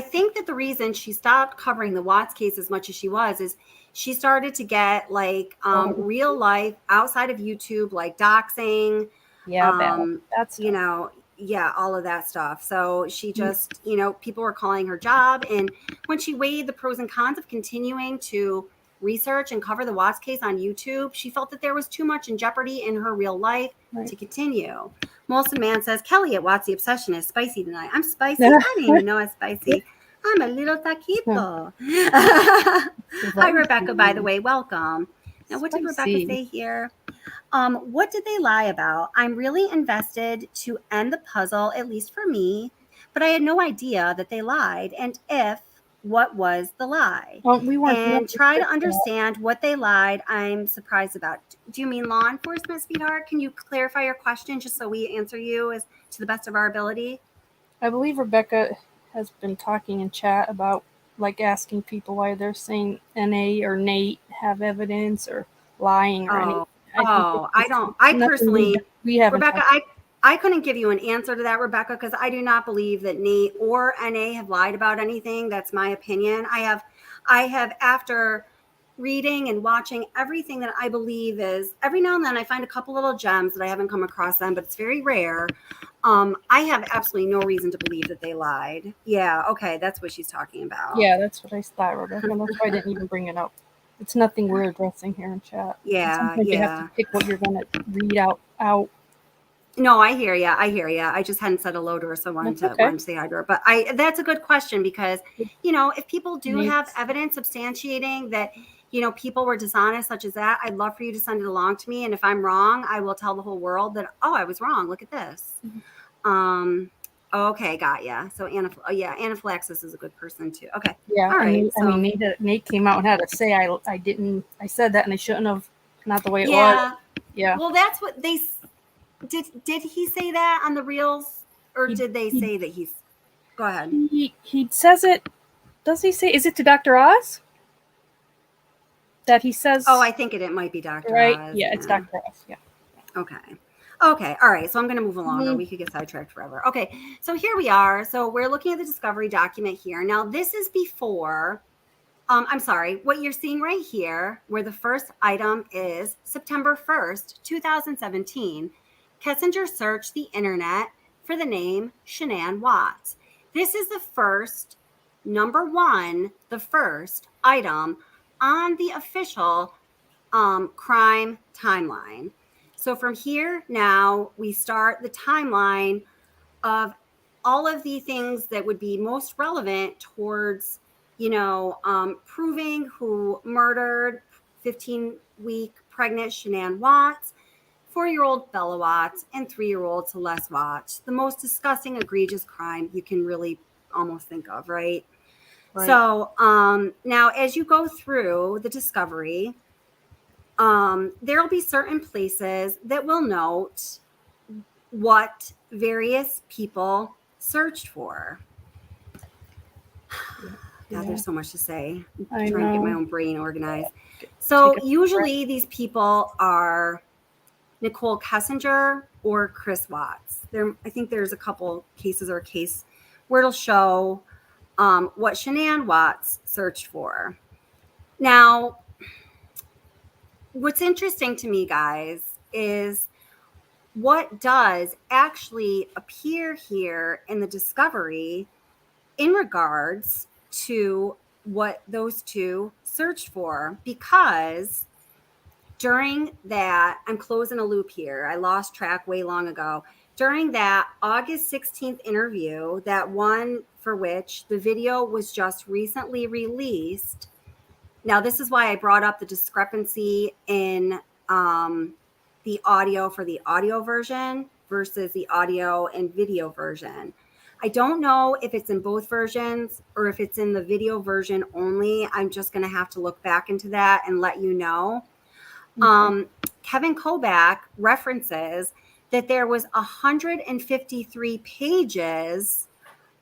[SPEAKER 7] think that the reason she stopped covering the Watts case as much as she was is she started to get real life outside of YouTube, like doxing.
[SPEAKER 8] Yeah. That's
[SPEAKER 7] all of that stuff. So she just, people were calling her job. And when she weighed the pros and cons of continuing to research and cover the Watts case on YouTube. She felt that there was too much in jeopardy in her real life to continue. Molson Man says, Kelly at Watts the Obsession is spicy tonight. I'm spicy. I didn't even know I was spicy. I'm a little taquito. Hi, Rebecca, by the way. Welcome. Now, what did Rebecca say here? What did they lie about? I'm really invested to end the puzzle, at least for me, but I had no idea that they lied. And what was the lie?
[SPEAKER 8] Well, we weren't.
[SPEAKER 7] And try to understand what they lied. I'm surprised about. Do you mean law enforcement, sweetheart? Can you clarify your question just so we answer you as to the best of our ability?
[SPEAKER 8] I believe Rebecca has been talking in chat about like asking people why they're saying NA or Nate have evidence or lying or anything.
[SPEAKER 7] I personally,
[SPEAKER 8] we haven't,
[SPEAKER 7] Rebecca, I couldn't give you an answer to that, Rebecca, because I do not believe that Nate or NA have lied about anything. That's my opinion. I have after reading and watching everything that I believe is, every now and then I find a couple little gems that I haven't come across them, but it's very rare. I have absolutely no reason to believe that they lied. Yeah, okay, that's what she's talking about.
[SPEAKER 8] Yeah, that's what I thought, Rebecca. That's why I didn't even bring it up. It's nothing we're addressing here in chat.
[SPEAKER 7] Yeah,
[SPEAKER 8] you have to pick what you're going to read out.
[SPEAKER 7] No, I hear you. I just hadn't said hello to her, so I wanted to say hi to her. But that's a good question because, if people do have evidence substantiating that, people were dishonest such as that, I'd love for you to send it along to me. And if I'm wrong, I will tell the whole world that, oh, I was wrong. Look at this. Okay, got ya. So anaphylaxis is a good person too. Okay.
[SPEAKER 8] Yeah.
[SPEAKER 7] All right.
[SPEAKER 8] Nate came out and had to say I said that and I shouldn't have. Not the way it was. Yeah.
[SPEAKER 7] Well, that's what they did. He say that on the reels, or did they say that he's? Go ahead.
[SPEAKER 8] He says it. Does he say? Is it to Dr. Oz? That he says.
[SPEAKER 7] Oh, I think it might be Dr.
[SPEAKER 8] Right.
[SPEAKER 7] Oz.
[SPEAKER 8] Yeah, it's Dr. Oz. Yeah.
[SPEAKER 7] Okay. All right. So I'm going to move along, or we could get sidetracked forever. Okay. So here we are. So we're looking at the discovery document here. Now this is before. I'm sorry. What you're seeing right here, where the first item is September 1st, 2017. Kessinger searched the internet for the name Shanann Watts. This is the first item on the official crime timeline. So from here now, we start the timeline of all of the things that would be most relevant towards, proving who murdered 15-week pregnant Shanann Watts, 4-year-old Bella Watts, and 3-year-old Celeste Watts. The most disgusting, egregious crime you can really almost think of, right? So now as you go through the discovery, there'll be certain places that will note what various people searched for. God, there's so much to say. I'm trying to get my own brain organized. So usually these people are Nichol Kessinger or Chris Watts. I think there's a couple cases or a case where it'll show what Shanann Watts searched for. Now, what's interesting to me, guys, is what does actually appear here in the discovery in regards to what those two searched for, because during that, I'm closing a loop here. I lost track way long ago. During that August 16th interview, that one for which the video was just recently released. Now, this is why I brought up the discrepancy in the audio for the audio version versus the audio and video version. I don't know if it's in both versions or if it's in the video version only. I'm just going to have to look back into that and let you know. Okay. Kevin Kobach references that there was 153 pages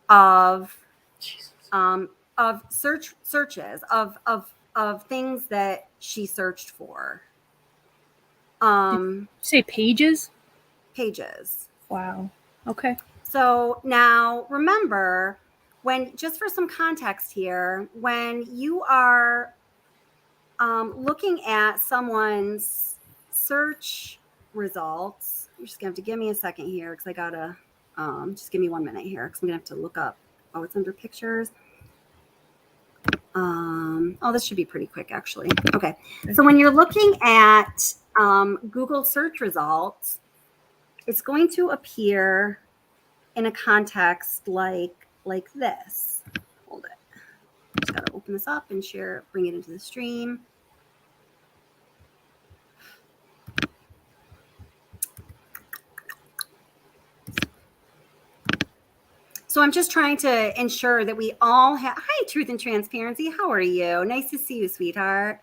[SPEAKER 7] of searches of things that she searched for.
[SPEAKER 8] Did you say pages?
[SPEAKER 7] Pages.
[SPEAKER 8] Wow. Okay.
[SPEAKER 7] So now remember, just for some context here, when you are looking at someone's search results, you're just gonna have to give me a second here because I gotta just give me 1 minute here because I'm gonna have to look up. Oh, it's under pictures. This should be pretty quick, actually. Okay. So when you're looking at Google search results, it's going to appear in a context like this. Hold it. Just got to open this up and share, bring it into the stream. So I'm just trying to ensure that we all have, hi, Truth and Transparency. How are you? Nice to see you, sweetheart.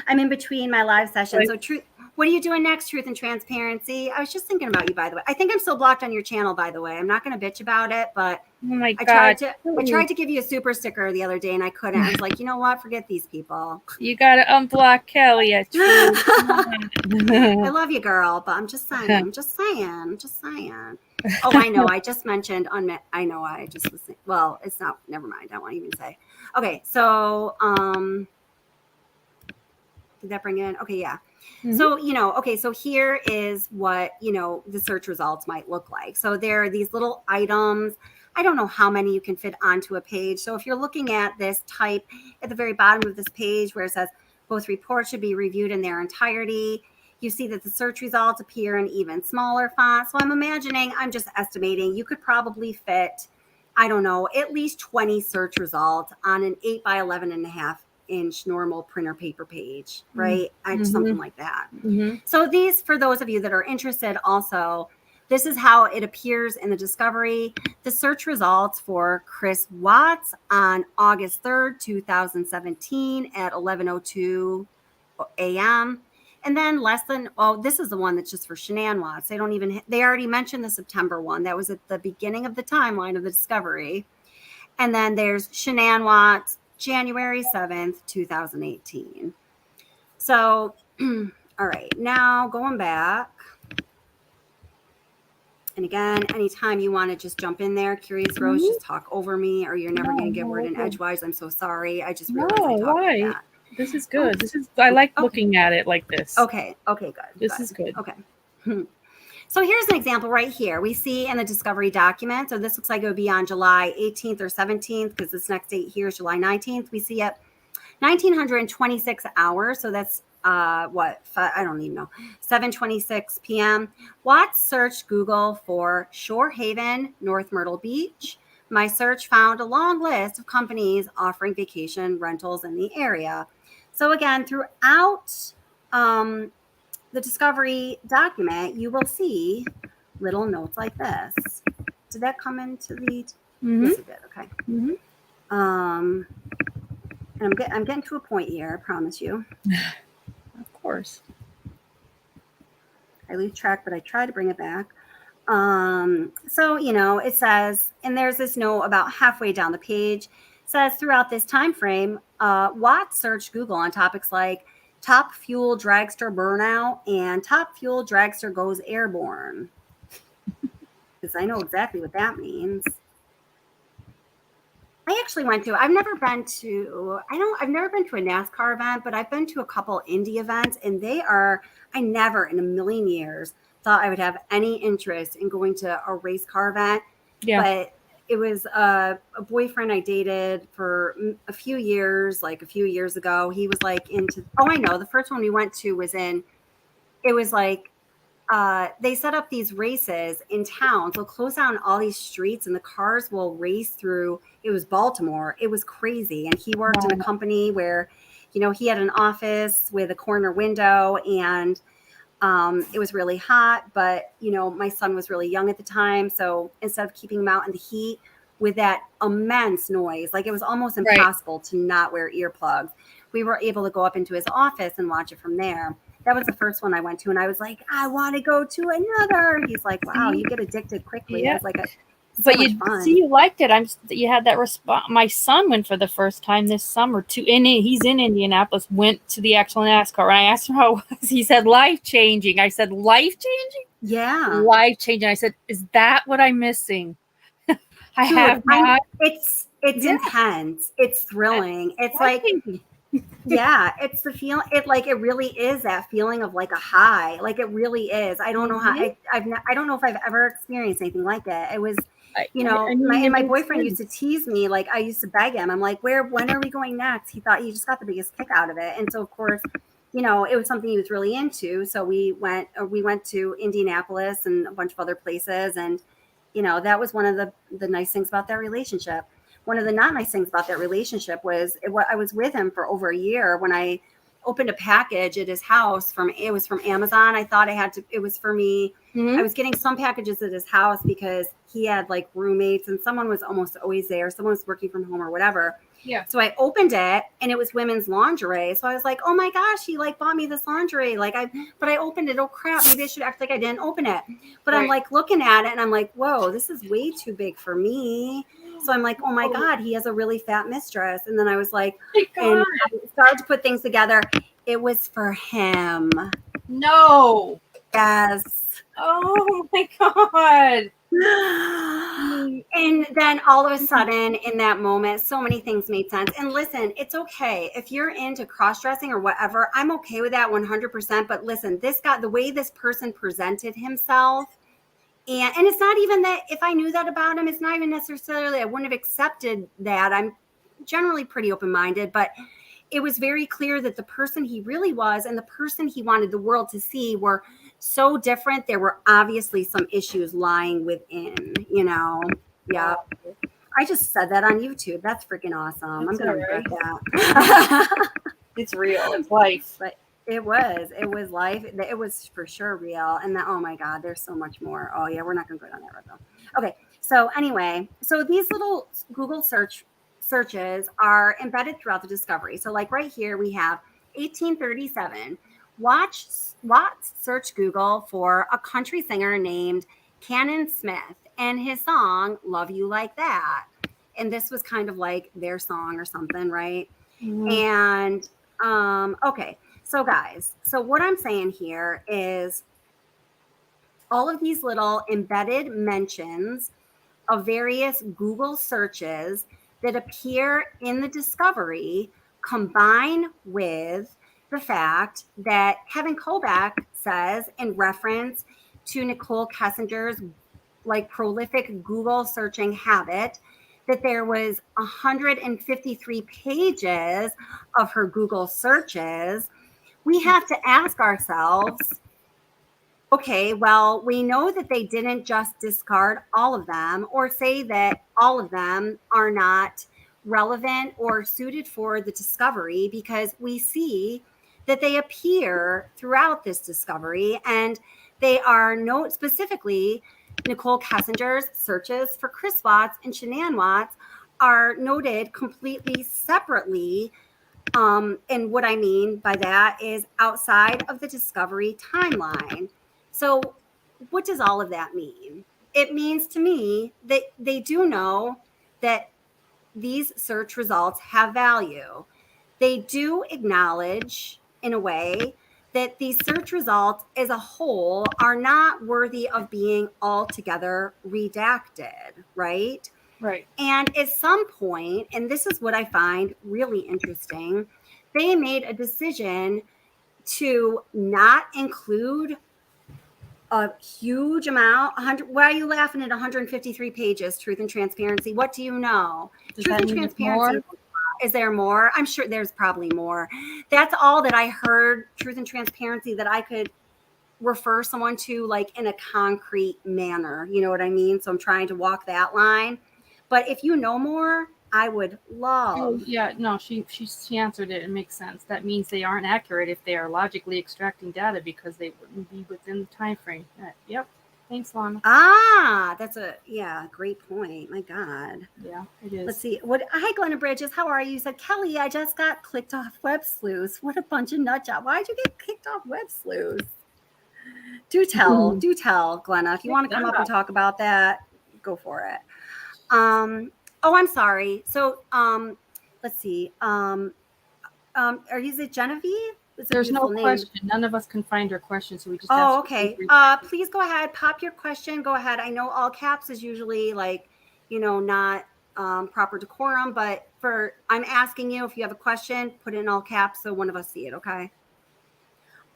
[SPEAKER 7] I'm in between my live session. So Truth, what are you doing next, Truth and Transparency? I was just thinking about you, by the way. I think I'm still blocked on your channel, by the way. I'm not going to bitch about it, but
[SPEAKER 8] oh my God.
[SPEAKER 7] I tried to give you a super sticker the other day and I couldn't. I was like, you know what? Forget these people.
[SPEAKER 8] You got to unblock Kelly.
[SPEAKER 7] I love you, girl, but I'm just saying. Oh, I know. I just mentioned I know. I just was. Well, it's not. Never mind. I won't even say. Okay. So, did that bring it in? Okay. Yeah. Mm-hmm. So, okay. So here is what, the search results might look like. So there are these little items. I don't know how many you can fit onto a page. So if you're looking at this, type at the very bottom of this page where it says both reports should be reviewed in their entirety. You see that the search results appear in even smaller font. So I'm just estimating you could probably fit, I don't know, at least 20 search results on an 8 by 11.5 inch normal printer paper page, right? Mm-hmm. Something like that. Mm-hmm. So these, for those of you that are interested also, this is how it appears in the discovery. The search results for Chris Watts on August 3rd, 2017 at 11:02 a.m. And then this is the one that's just for Shanann Watts. They already mentioned the September one. That was at the beginning of the timeline of the discovery. And then there's Shanann Watts, January 7th, 2018. So, all right, now going back. And again, anytime you want to just jump in there, Curious Rose, just talk over me, or you're never going to get word in edgewise. I'm so sorry. I just realized I talked like that.
[SPEAKER 8] This is good. I like looking at it like this.
[SPEAKER 7] Okay, good.
[SPEAKER 8] This is good.
[SPEAKER 7] Okay. So here's an example right here. We see in the discovery document. So this looks like it would be on July 18th or 17th, because this next date here is July 19th. We see it 1,926 hours. So that's I don't even know, 7:26 p.m. Watts searched Google for Shore Haven, North Myrtle Beach. My search found a long list of companies offering vacation rentals in the area. So again, throughout the discovery document, you will see little notes like this. Did that come into the? Mm-hmm. Yes, it did. Okay. Mm-hmm. And I'm getting to a point here. I promise you.
[SPEAKER 8] Of course.
[SPEAKER 7] I lose track, but I try to bring it back. So, it says, and there's this note about halfway down the page, says throughout this time frame, Watts searched Google on topics like top fuel dragster burnout and top fuel dragster goes airborne. Because I know exactly what that means. I actually I've never been to a NASCAR event, but I've been to a couple Indy events, and I never in a million years thought I would have any interest in going to a race car event. Yeah. But it was a boyfriend I dated for a few years ago. He was like the first one we went to was they set up these races in town. So close down all these streets and the cars will race through. It was Baltimore. It was crazy. And he worked in a company where, he had an office with a corner window, and it was really hot. But, my son was really young at the time. So instead of keeping him out in the heat with that immense noise, like it was almost impossible to not wear earplugs, we were able to go up into his office and watch it from there. That was the first one I went to, and I was like, I want to go to another. He's like, wow, you get addicted quickly. Yeah. I was like,
[SPEAKER 8] you liked it. You had that response. My son went for the first time this summer he's in Indianapolis, went to the actual NASCAR. And I asked him how it was. He said, life-changing. I said, life-changing?
[SPEAKER 7] Yeah.
[SPEAKER 8] Life-changing. I said, is that what I'm missing?
[SPEAKER 7] It's intense. It's thrilling. It's like, yeah, it's the feeling. It really is that feeling of like a high. Like it really is. I don't know how. I don't know if I've ever experienced anything like it. My boyfriend used to tease me. Like, I used to beg him. I'm like, when are we going next? He thought he just got the biggest kick out of it. And so, of course, it was something he was really into. So we went to Indianapolis and a bunch of other places. And, that was one of the nice things about that relationship. One of the not nice things about that relationship was I was with him for over a year when I opened a package at his house it was from Amazon. I thought it was for me.
[SPEAKER 8] Mm-hmm.
[SPEAKER 7] I was getting some packages at his house because he had like roommates and someone was almost always there. Someone was working from home or whatever.
[SPEAKER 8] Yeah.
[SPEAKER 7] So I opened it and it was women's lingerie. So I was like, oh my gosh, he like bought me this lingerie. But I opened it. Oh crap. Maybe I should act like I didn't open it. But I'm like looking at it and I'm like, whoa, this is way too big for me. So I'm like, oh my God, he has a really fat mistress. And then I was like, and I started to put things together. It was for him.
[SPEAKER 8] No.
[SPEAKER 7] Yes.
[SPEAKER 8] Oh my God.
[SPEAKER 7] And then all of a sudden in that moment, so many things made sense. And listen, it's okay. If you're into cross-dressing or whatever, I'm okay with that 100%. But listen, the way this person presented himself, and it's not even that if I knew that about him, it's not even necessarily I wouldn't have accepted that. I'm generally pretty open-minded, but it was very clear that the person he really was and the person he wanted the world to see were so different. There were obviously some issues lying within, Yeah. I just said that on YouTube. That's freaking awesome. I'm going to regret that.
[SPEAKER 8] It's real. It's life.
[SPEAKER 7] But it was life. It was for sure real. And oh my God, there's so much more. Oh yeah, we're not going to go down that road though. Okay. So anyway, these little Google searches are embedded throughout the discovery. So like right here, we have 1837. Watts searched Google for a country singer named Cannon Smith and his song, Love You Like That. And this was kind of like their song or something, right? Mm-hmm. And okay. So guys, what I'm saying here is all of these little embedded mentions of various Google searches that appear in the discovery combine with the fact that Kevin Kobach says in reference to Nichol Kessinger's prolific Google searching habit that there was 153 pages of her Google searches. We have to ask ourselves, okay, well, we know that they didn't just discard all of them or say that all of them are not relevant or suited for the discovery, because we see that they appear throughout this discovery, and they are specifically Nichol Kessinger's searches for Chris Watts and Shanann Watts are noted completely separately. And what I mean by that is outside of the discovery timeline. So what does all of that mean? It means to me that they do know that these search results have value. They do acknowledge, in a way, that these search results as a whole are not worthy of being altogether redacted, right?
[SPEAKER 8] Right.
[SPEAKER 7] And at some point, and this is what I find really interesting, they made a decision to not include a huge amount. Why are you laughing at 153 pages? Truth and transparency. What do you know? Truth and transparency. Is there more? I'm sure there's probably more. That's all that I heard. Truth and transparency that I could refer someone to in a concrete manner. You know what I mean? So I'm trying to walk that line. But if you know more, I would love.
[SPEAKER 8] Oh, yeah, no, she answered it. It makes sense. That means they aren't accurate if they are logically extracting data because they wouldn't be within the time frame. Yep. Thanks, Lana.
[SPEAKER 7] That's great point. My God.
[SPEAKER 8] Yeah, it is.
[SPEAKER 7] Let's see. Hi, Glenna Bridges. How are you? You said, Kelly, I just got clicked off Web Sleuth. What a bunch of nut job. Why'd you get kicked off Web Sleuth? Do tell, Glenna. If you want to come up and talk about that, go for it. I'm sorry. So, let's see. Are you Genevieve?
[SPEAKER 8] There's no question. None of us can find her question, so we just.
[SPEAKER 7] Oh, okay. Please go ahead. Pop your question. Go ahead. I know all caps is usually not proper decorum, but I'm asking you if you have a question, put it in all caps so one of us see it. Okay.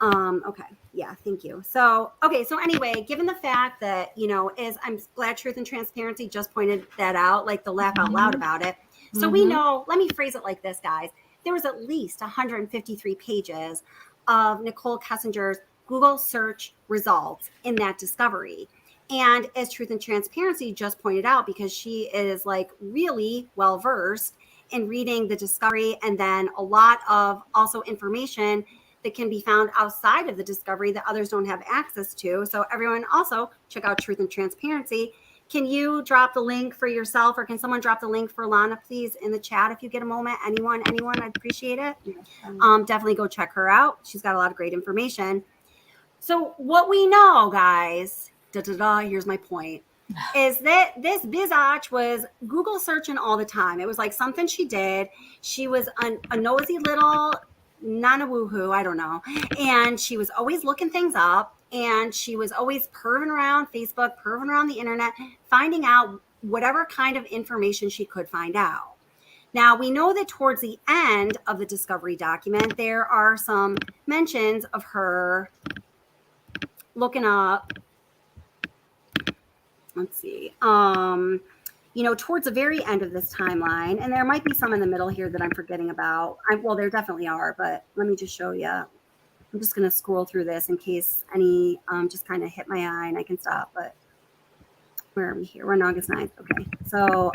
[SPEAKER 7] Okay. Yeah. Thank you. So, okay. So anyway, given the fact that, I'm glad Truth and Transparency just pointed that out, like the laugh out loud about it. So we know, let me phrase it like this, guys. There was at least 153 pages of Nichol Kessinger's Google search results in that discovery. And as Truth and Transparency just pointed out, because she is like really well versed in reading the discovery, and then a lot of also information that can be found outside of the discovery that others don't have access to. So everyone also check out Truth and Transparency. Can you drop the link for yourself, or can someone drop the link for Lana, please, in the chat if you get a moment? Anyone, I'd appreciate it. Definitely go check her out. She's got a lot of great information. So what we know, guys, here's my point, is that this Bizach was Google searching all the time. It was like something she did. She was a nosy little nana woohoo, I don't know. And she was always looking things up, and she was always perving around Facebook, perving around the internet, finding out whatever kind of information she could find out. Now, we know that towards the end of the discovery document, there are some mentions of her looking up, let's see, towards the very end of this timeline, and there might be some in the middle here that I'm forgetting about. Well, there definitely are, but let me just show you. I'm just going to scroll through this in case any just kind of hit my eye and I can stop. But where are we here? We're on August 9th. Okay. So,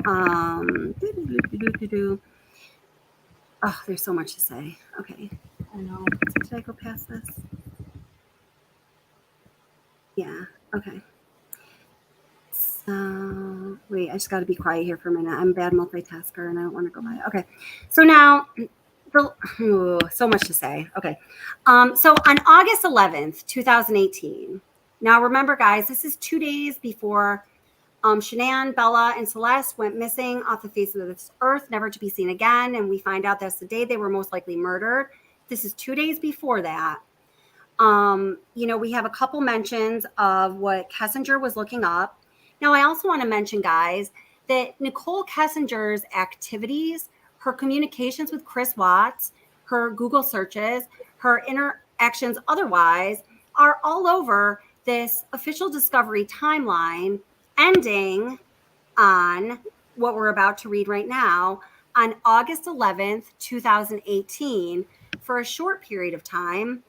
[SPEAKER 7] oh, there's so much to say. Okay.
[SPEAKER 8] I know.
[SPEAKER 7] Did I go past this? Yeah. Okay. So, wait, I just got to be quiet here for a minute. I'm a bad multitasker and I don't want to go by it. Okay. So now, so much to say. Okay. So on August 11th, 2018, now remember, guys, this is 2 days before Shanann, Bella, and Celeste went missing off the face of this earth, never to be seen again. And we find out that's the day they were most likely murdered. This is 2 days before that. We have a couple mentions of what Kessinger was looking up. Now, I also want to mention, guys, that Nichol Kessinger's activities, her communications with Chris Watts, her Google searches, her interactions otherwise, are all over this official discovery timeline, ending on what we're about to read right now, on August 11th, 2018, for a short period of time.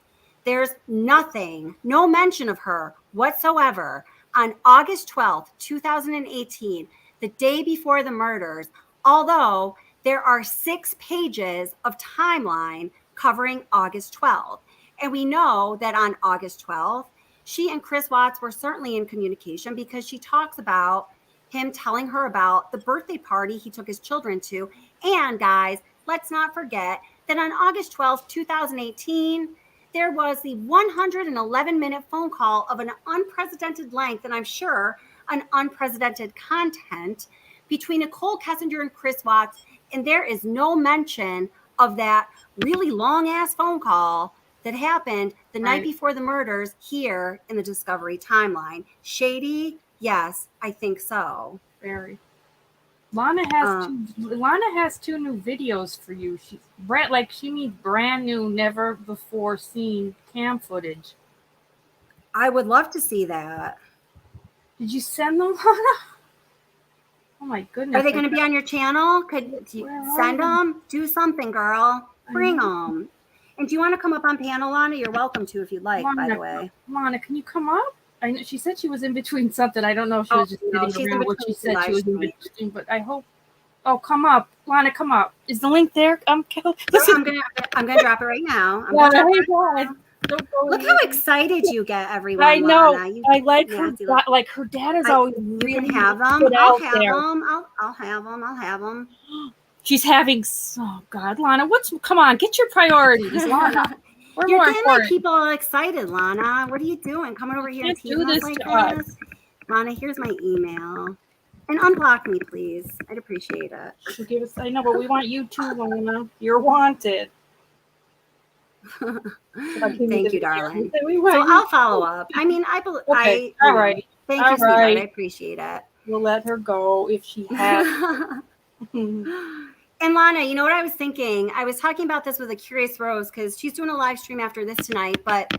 [SPEAKER 7] There's nothing, no mention of her whatsoever on August 12th, 2018, the day before the murders, although there are 6 pages of timeline covering August 12th. And we know that on August 12th, she and Chris Watts were certainly in communication, because she talks about him telling her about the birthday party he took his children to. And guys, let's not forget that on August 12th, 2018, there was the 111-minute phone call of an unprecedented length, and I'm sure an unprecedented content, between Nichol Kessinger and Chris Watts. And there is no mention of that really long-ass phone call that happened the night before the murders here in the Discovery timeline. Shady? Yes, I think so.
[SPEAKER 8] Very. Lana has 2 new videos for you. She needs brand new, never before seen cam footage.
[SPEAKER 7] I would love to see that.
[SPEAKER 8] Did you send them, Lana? Oh my goodness.
[SPEAKER 7] Are they going to be on your channel? Could you send them? Do something, girl. Bring them. And do you want to come up on panel, Lana? You're welcome to if you'd like,
[SPEAKER 8] Lana,
[SPEAKER 7] by the way.
[SPEAKER 8] Lana, can you come up? I know she said she was in between something. I don't know if she was just sitting around what she said she was in between, but I hope. Oh, come up, Lana, come up. Is the link there? I'm gonna
[SPEAKER 7] drop it right now. Look how excited you get, everyone.
[SPEAKER 8] I know.
[SPEAKER 7] Lana.
[SPEAKER 8] I like her. Like her dad is always.
[SPEAKER 7] You can have them. I'll have them.
[SPEAKER 8] She's having. Oh God, Lana, come on, get your priorities, Lana.
[SPEAKER 7] You're getting my people excited, Lana. What are you doing? Coming over here and teasing us like this? Lana, here's my email. And unblock me, please. I'd appreciate it.
[SPEAKER 8] I know, but we want you too, Lana. You're wanted.
[SPEAKER 7] Thank you, darling. So I'll follow up. I mean,
[SPEAKER 8] okay. All right.
[SPEAKER 7] Thank you, sweetheart. I appreciate it.
[SPEAKER 8] We'll let her go if she has.
[SPEAKER 7] And Lana, you know what I was thinking? I was talking about this with a Curious Rose because she's doing a live stream after this tonight. But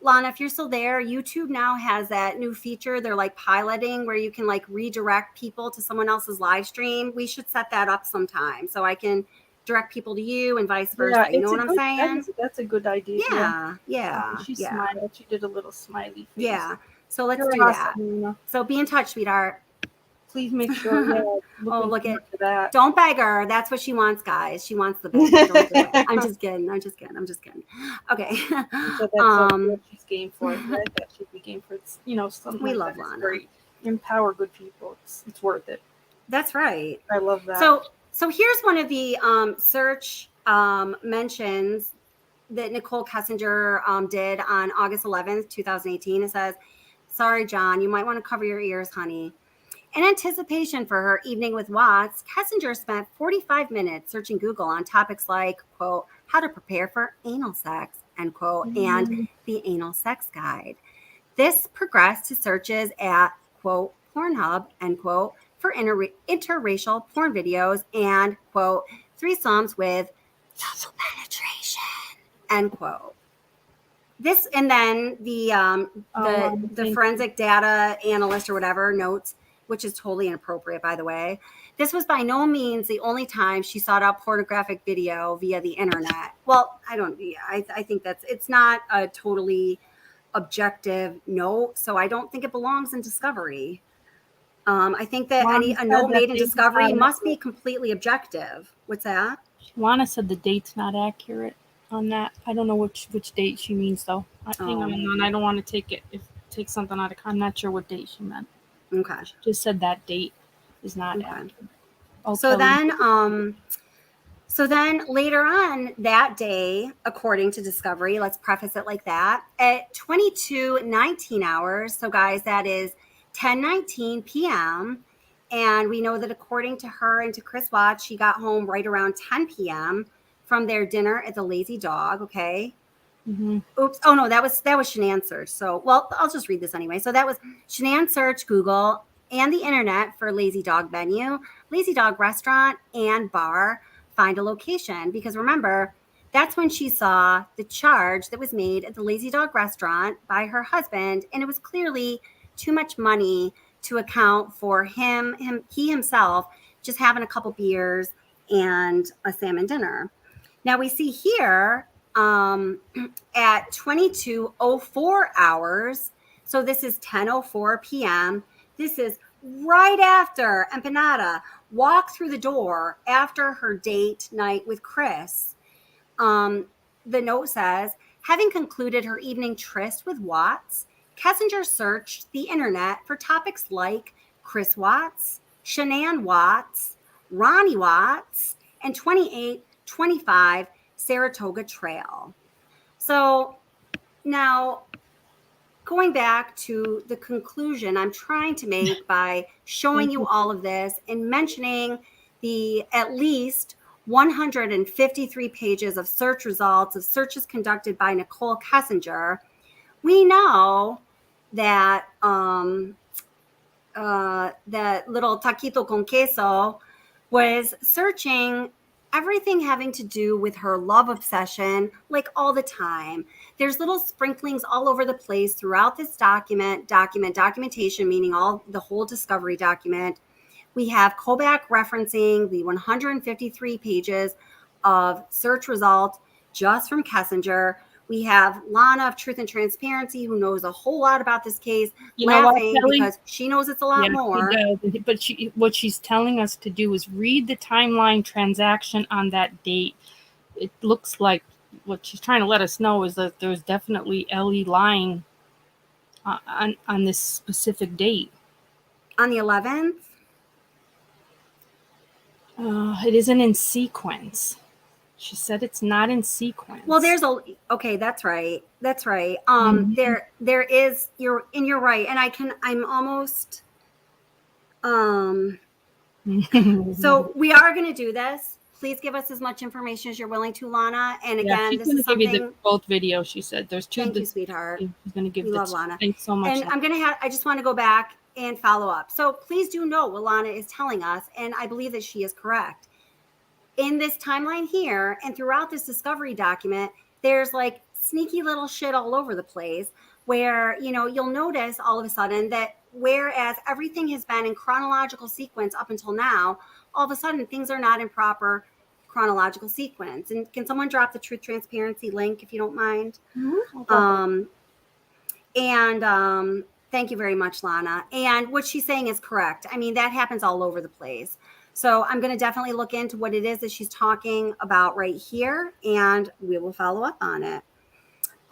[SPEAKER 7] Lana, if you're still there, YouTube now has that new feature they're like piloting where you can like redirect people to someone else's live stream. We should set that up sometime so I can direct people to you and vice versa. You know what I'm saying?
[SPEAKER 8] That's a good idea.
[SPEAKER 7] Yeah.
[SPEAKER 8] She smiled. She did a little smiley face.
[SPEAKER 7] Yeah. So let's
[SPEAKER 8] You're
[SPEAKER 7] do
[SPEAKER 8] awesome,
[SPEAKER 7] that.
[SPEAKER 8] Luna.
[SPEAKER 7] So be in touch, sweetheart.
[SPEAKER 8] Please make sure. Yeah,
[SPEAKER 7] Look at
[SPEAKER 8] that.
[SPEAKER 7] Don't beg her. That's what she wants, guys. She wants the beg. Don't do it. I'm just kidding. Okay.
[SPEAKER 8] So that's what she's game for. Right? That should be game for. It's, something
[SPEAKER 7] we
[SPEAKER 8] like
[SPEAKER 7] love Lana.
[SPEAKER 8] Great. Empower good people. It's worth it.
[SPEAKER 7] That's right.
[SPEAKER 8] I love that.
[SPEAKER 7] So here's one of the search mentions that Nichol Kessinger did on August 11th, 2018. It says, "Sorry, John, you might want to cover your ears, honey." In anticipation for her evening with Watts, Kessinger spent 45 minutes searching Google on topics like, quote, how to prepare for anal sex, end quote, and the anal sex guide. This progressed to searches at, quote, Pornhub, end quote, for interracial porn videos and, quote, threesomes with double penetration, end quote. This, and then the forensic data analyst or whatever notes, which is totally inappropriate, by the way, this was by no means the only time she sought out pornographic video via the internet. Well, I think it's not a totally objective note, so I don't think it belongs in discovery. I think that a note made in discovery must be completely objective. What's that?
[SPEAKER 8] Lana said the date's not accurate on that. I don't know which date she means though. Hang on, I don't want to take something out of. I'm not sure what date she meant.
[SPEAKER 7] Okay.
[SPEAKER 8] She just said that date is not accurate.
[SPEAKER 7] So then later on that day, according to Discovery, let's preface it like that, at 22:19 hours, so guys, that is 10:19 p.m., and we know that according to her and to Chris Watts, she got home right around 10 p.m. from their dinner at the Lazy Dog, okay?
[SPEAKER 8] Mm-hmm.
[SPEAKER 7] Oops. Oh, no, that was Shanann search. So, well, I'll just read this anyway. So that was Shanann search Google and the internet for Lazy Dog venue, Lazy Dog restaurant, and bar. Find a location. Because remember, that's when she saw the charge that was made at the Lazy Dog restaurant by her husband. And it was clearly too much money to account for he himself just having a couple beers and a salmon dinner. Now we see here at 22:04 hours, so this is 10:04 p.m. This is right after Empanada walked through the door after her date night with Chris. The note says, having concluded her evening tryst with Watts, Kessinger searched the internet for topics like Chris Watts, Shanann Watts, Ronnie Watts, and 2825 Saratoga Trail. So now going back to the conclusion I'm trying to make by showing you all of this and mentioning the at least 153 pages of search results of searches conducted by Nichol Kessinger, we know that that little taquito con queso was searching everything having to do with her love obsession, like all the time. There's little sprinklings all over the place throughout this documentation, meaning the whole discovery document. We have Kobach referencing the 153 pages of search results just from Kessinger. We have Lana of Truth and Transparency, who knows a whole lot about this case, laughing because she knows it's a lot more.
[SPEAKER 8] But what she's telling us to do is read the timeline transaction on that date. It looks like what she's trying to let us know is that there's definitely Ellie lying on this specific date.
[SPEAKER 7] On the 11th?
[SPEAKER 8] It isn't in sequence. She said it's not in sequence.
[SPEAKER 7] Well, okay, that's right. That's right. There is, you're right. And I'm almost, so we are going to do this. Please give us as much information as you're willing to, Lana. And again,
[SPEAKER 8] she's going to give you both videos. She said there's two.
[SPEAKER 7] Thank you, sweetheart.
[SPEAKER 8] She's going to give.
[SPEAKER 7] We love Lana.
[SPEAKER 8] Thanks so much.
[SPEAKER 7] And I just want to go back and follow up. So please do know what Lana is telling us, and I believe that she is correct. in this timeline here and throughout this discovery document, there's like sneaky little shit all over the place where, you know, you'll notice all of a sudden that whereas everything has been in chronological sequence up until now, all of a sudden things are not in proper chronological sequence. And can someone drop the truth transparency link if you don't mind? Thank you very much, Lana. And what she's saying is correct. I mean, that happens all over the place. So I'm going to definitely look into what it is that she's talking about right here, and we will follow up on it.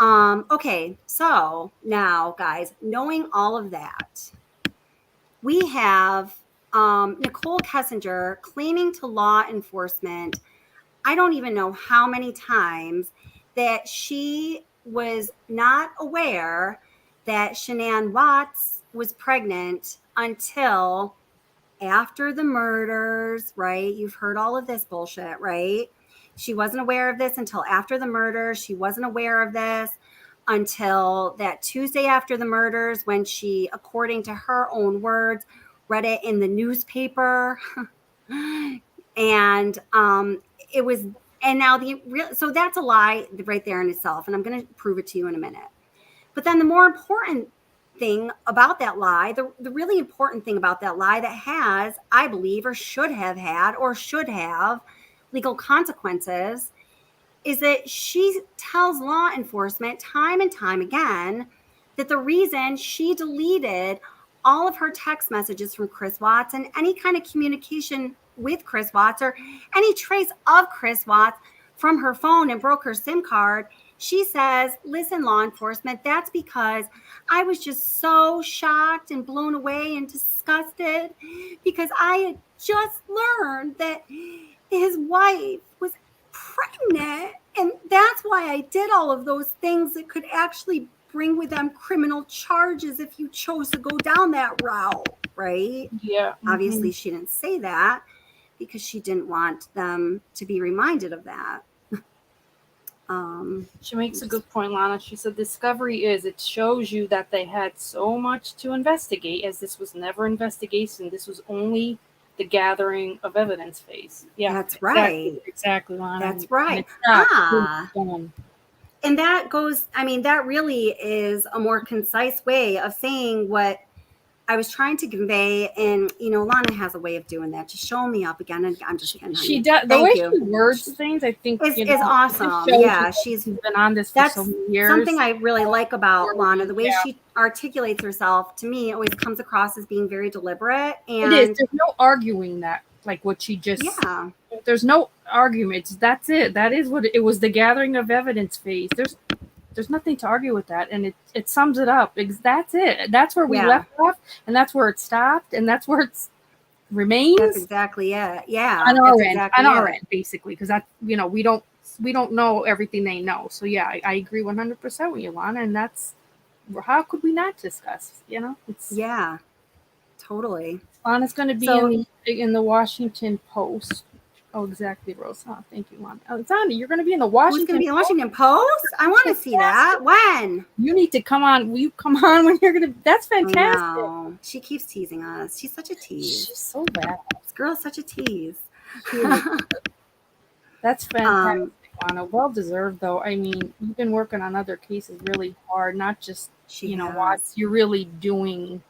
[SPEAKER 7] Okay, so now, guys, knowing all of that, we have Nichol Kessinger claiming to law enforcement, I don't even know how many times, that she was not aware that Shanann Watts was pregnant until after the murders, right? You've heard all of this bullshit, right? She wasn't aware of this until after the murders. She wasn't aware of this until that Tuesday after the murders when she, according to her own words, read it in the newspaper. And it was, and now so that's a lie right there in itself. And I'm going to prove it to you in a minute. But then the more important thing about that lie, the really important thing about that lie that has, I believe, or should have legal consequences, is that she tells law enforcement time and time again that the reason she deleted all of her text messages from Chris Watts and any kind of communication with Chris Watts or any trace of Chris Watts from her phone and broke her SIM card, she says, listen, law enforcement, that's because I was just so shocked and blown away and disgusted because I had just learned that his wife was pregnant. And that's why I did all of those things that could actually bring with them criminal charges if you chose to go down that route, right?
[SPEAKER 8] Yeah.
[SPEAKER 7] Obviously, she didn't say that because she didn't want them to be reminded of that.
[SPEAKER 8] She makes a good point, Lana. She said discovery it shows you that they had so much to investigate, as this was never investigation. This was only the gathering of evidence phase. Yeah,
[SPEAKER 7] that's right.
[SPEAKER 8] Exactly, Lana.
[SPEAKER 7] That's right. And that goes, I mean, that really is a more concise way of saying what I was trying to convey. And, you know, Lana has a way of doing that, just showing me up again. And I'm just kidding.
[SPEAKER 8] She does. The way she words things, I think,
[SPEAKER 7] is awesome. Yeah, she's
[SPEAKER 8] been on this for so many years.
[SPEAKER 7] Something I really like about Lana. The way she articulates herself, to me, always comes across as being very deliberate. And
[SPEAKER 8] it is. There's no arguing that, like what she just. Yeah. There's no arguments. That's it. That is what it was. The gathering of evidence phase. There's nothing to argue with that, and it sums it up. That's it. That's where we left off, and that's where it stopped, and that's where it remains.
[SPEAKER 7] That's exactly it. Yeah,
[SPEAKER 8] on our end, basically, because that, you know, we don't know everything they know. So yeah, I agree 100% with you, Lana, and that's how could we not discuss? You know,
[SPEAKER 7] yeah, totally.
[SPEAKER 8] Lana's going to be in the Washington Post. Oh, exactly, Rose. Oh, thank you, Lana. Alexander, you're going to be in the Washington
[SPEAKER 7] Post? Going to be in the Washington Post? I want to see that. When?
[SPEAKER 8] You need to come on. Will you come on when you're going to? That's fantastic.
[SPEAKER 7] I know. She keeps teasing us. She's such a tease.
[SPEAKER 8] She's so bad.
[SPEAKER 7] This girl's such a tease.
[SPEAKER 8] That's fantastic, Lana. Well deserved, though. I mean, you've been working on other cases really hard, not just, Watts. You're really doing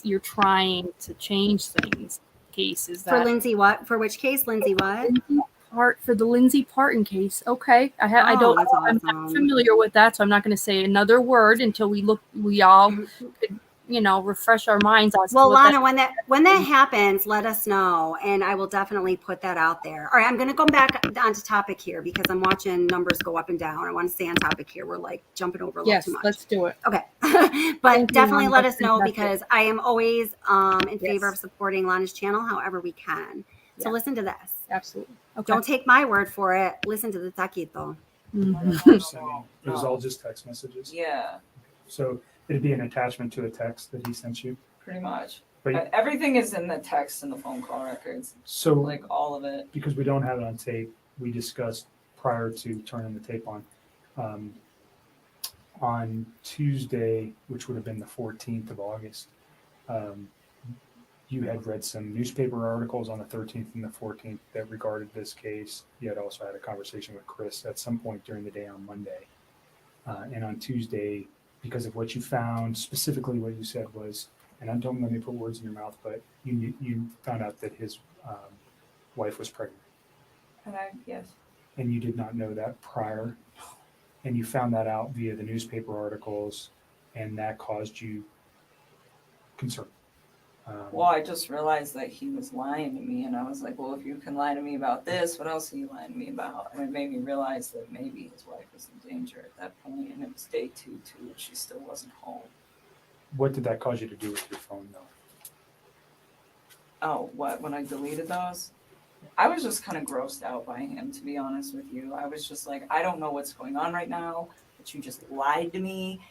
[SPEAKER 8] you're trying to change things. Cases
[SPEAKER 7] for Lindsay what? For which case, Lindsay what?
[SPEAKER 8] For the Lindsay Parton case. Okay, I'm not familiar with that, so I'm not going to say another word until we all could, refresh our minds.
[SPEAKER 7] Well, Lana, when that happens, let us know, and I will definitely put that out there. All right, I'm going to go back onto topic here because I'm watching numbers go up and down. I want to stay on topic here. We're like jumping over a little too much.
[SPEAKER 8] Yes, let's do it.
[SPEAKER 7] Okay, but definitely let us know because I am always in favor of supporting Lana's channel however we can. So listen to this.
[SPEAKER 8] Absolutely. Okay.
[SPEAKER 7] Don't take my word for it. Listen to the taquito.
[SPEAKER 9] It was all just text messages.
[SPEAKER 1] Yeah.
[SPEAKER 9] So it'd be an attachment to a text that he sent you.
[SPEAKER 1] Pretty much.
[SPEAKER 9] But
[SPEAKER 1] everything is in the text and the phone call records.
[SPEAKER 9] So
[SPEAKER 1] like all of it.
[SPEAKER 9] Because we don't have it on tape, we discussed prior to turning the tape on Tuesday, which would have been the 14th of August. You had read some newspaper articles on the 13th and the 14th that regarded this case. You had also had a conversation with Chris at some point during the day on Monday. And on Tuesday, because of what you found, specifically what you said was, and don't let me put words in your mouth, but you found out that his wife was pregnant.
[SPEAKER 1] Yes.
[SPEAKER 9] And you did not know that prior. And you found that out via the newspaper articles, and that caused you concern.
[SPEAKER 1] Well, I just realized that he was lying to me, and I was like, well, if you can lie to me about this, what else are you lying to me about? And it made me realize that maybe his wife was in danger at that point, and it was day two, and she still wasn't home.
[SPEAKER 9] What did that cause you to do with your phone, though?
[SPEAKER 1] Oh, what? When I deleted those? I was just kind of grossed out by him, to be honest with you. I was just like, I don't know what's going on right now, but you just lied to me,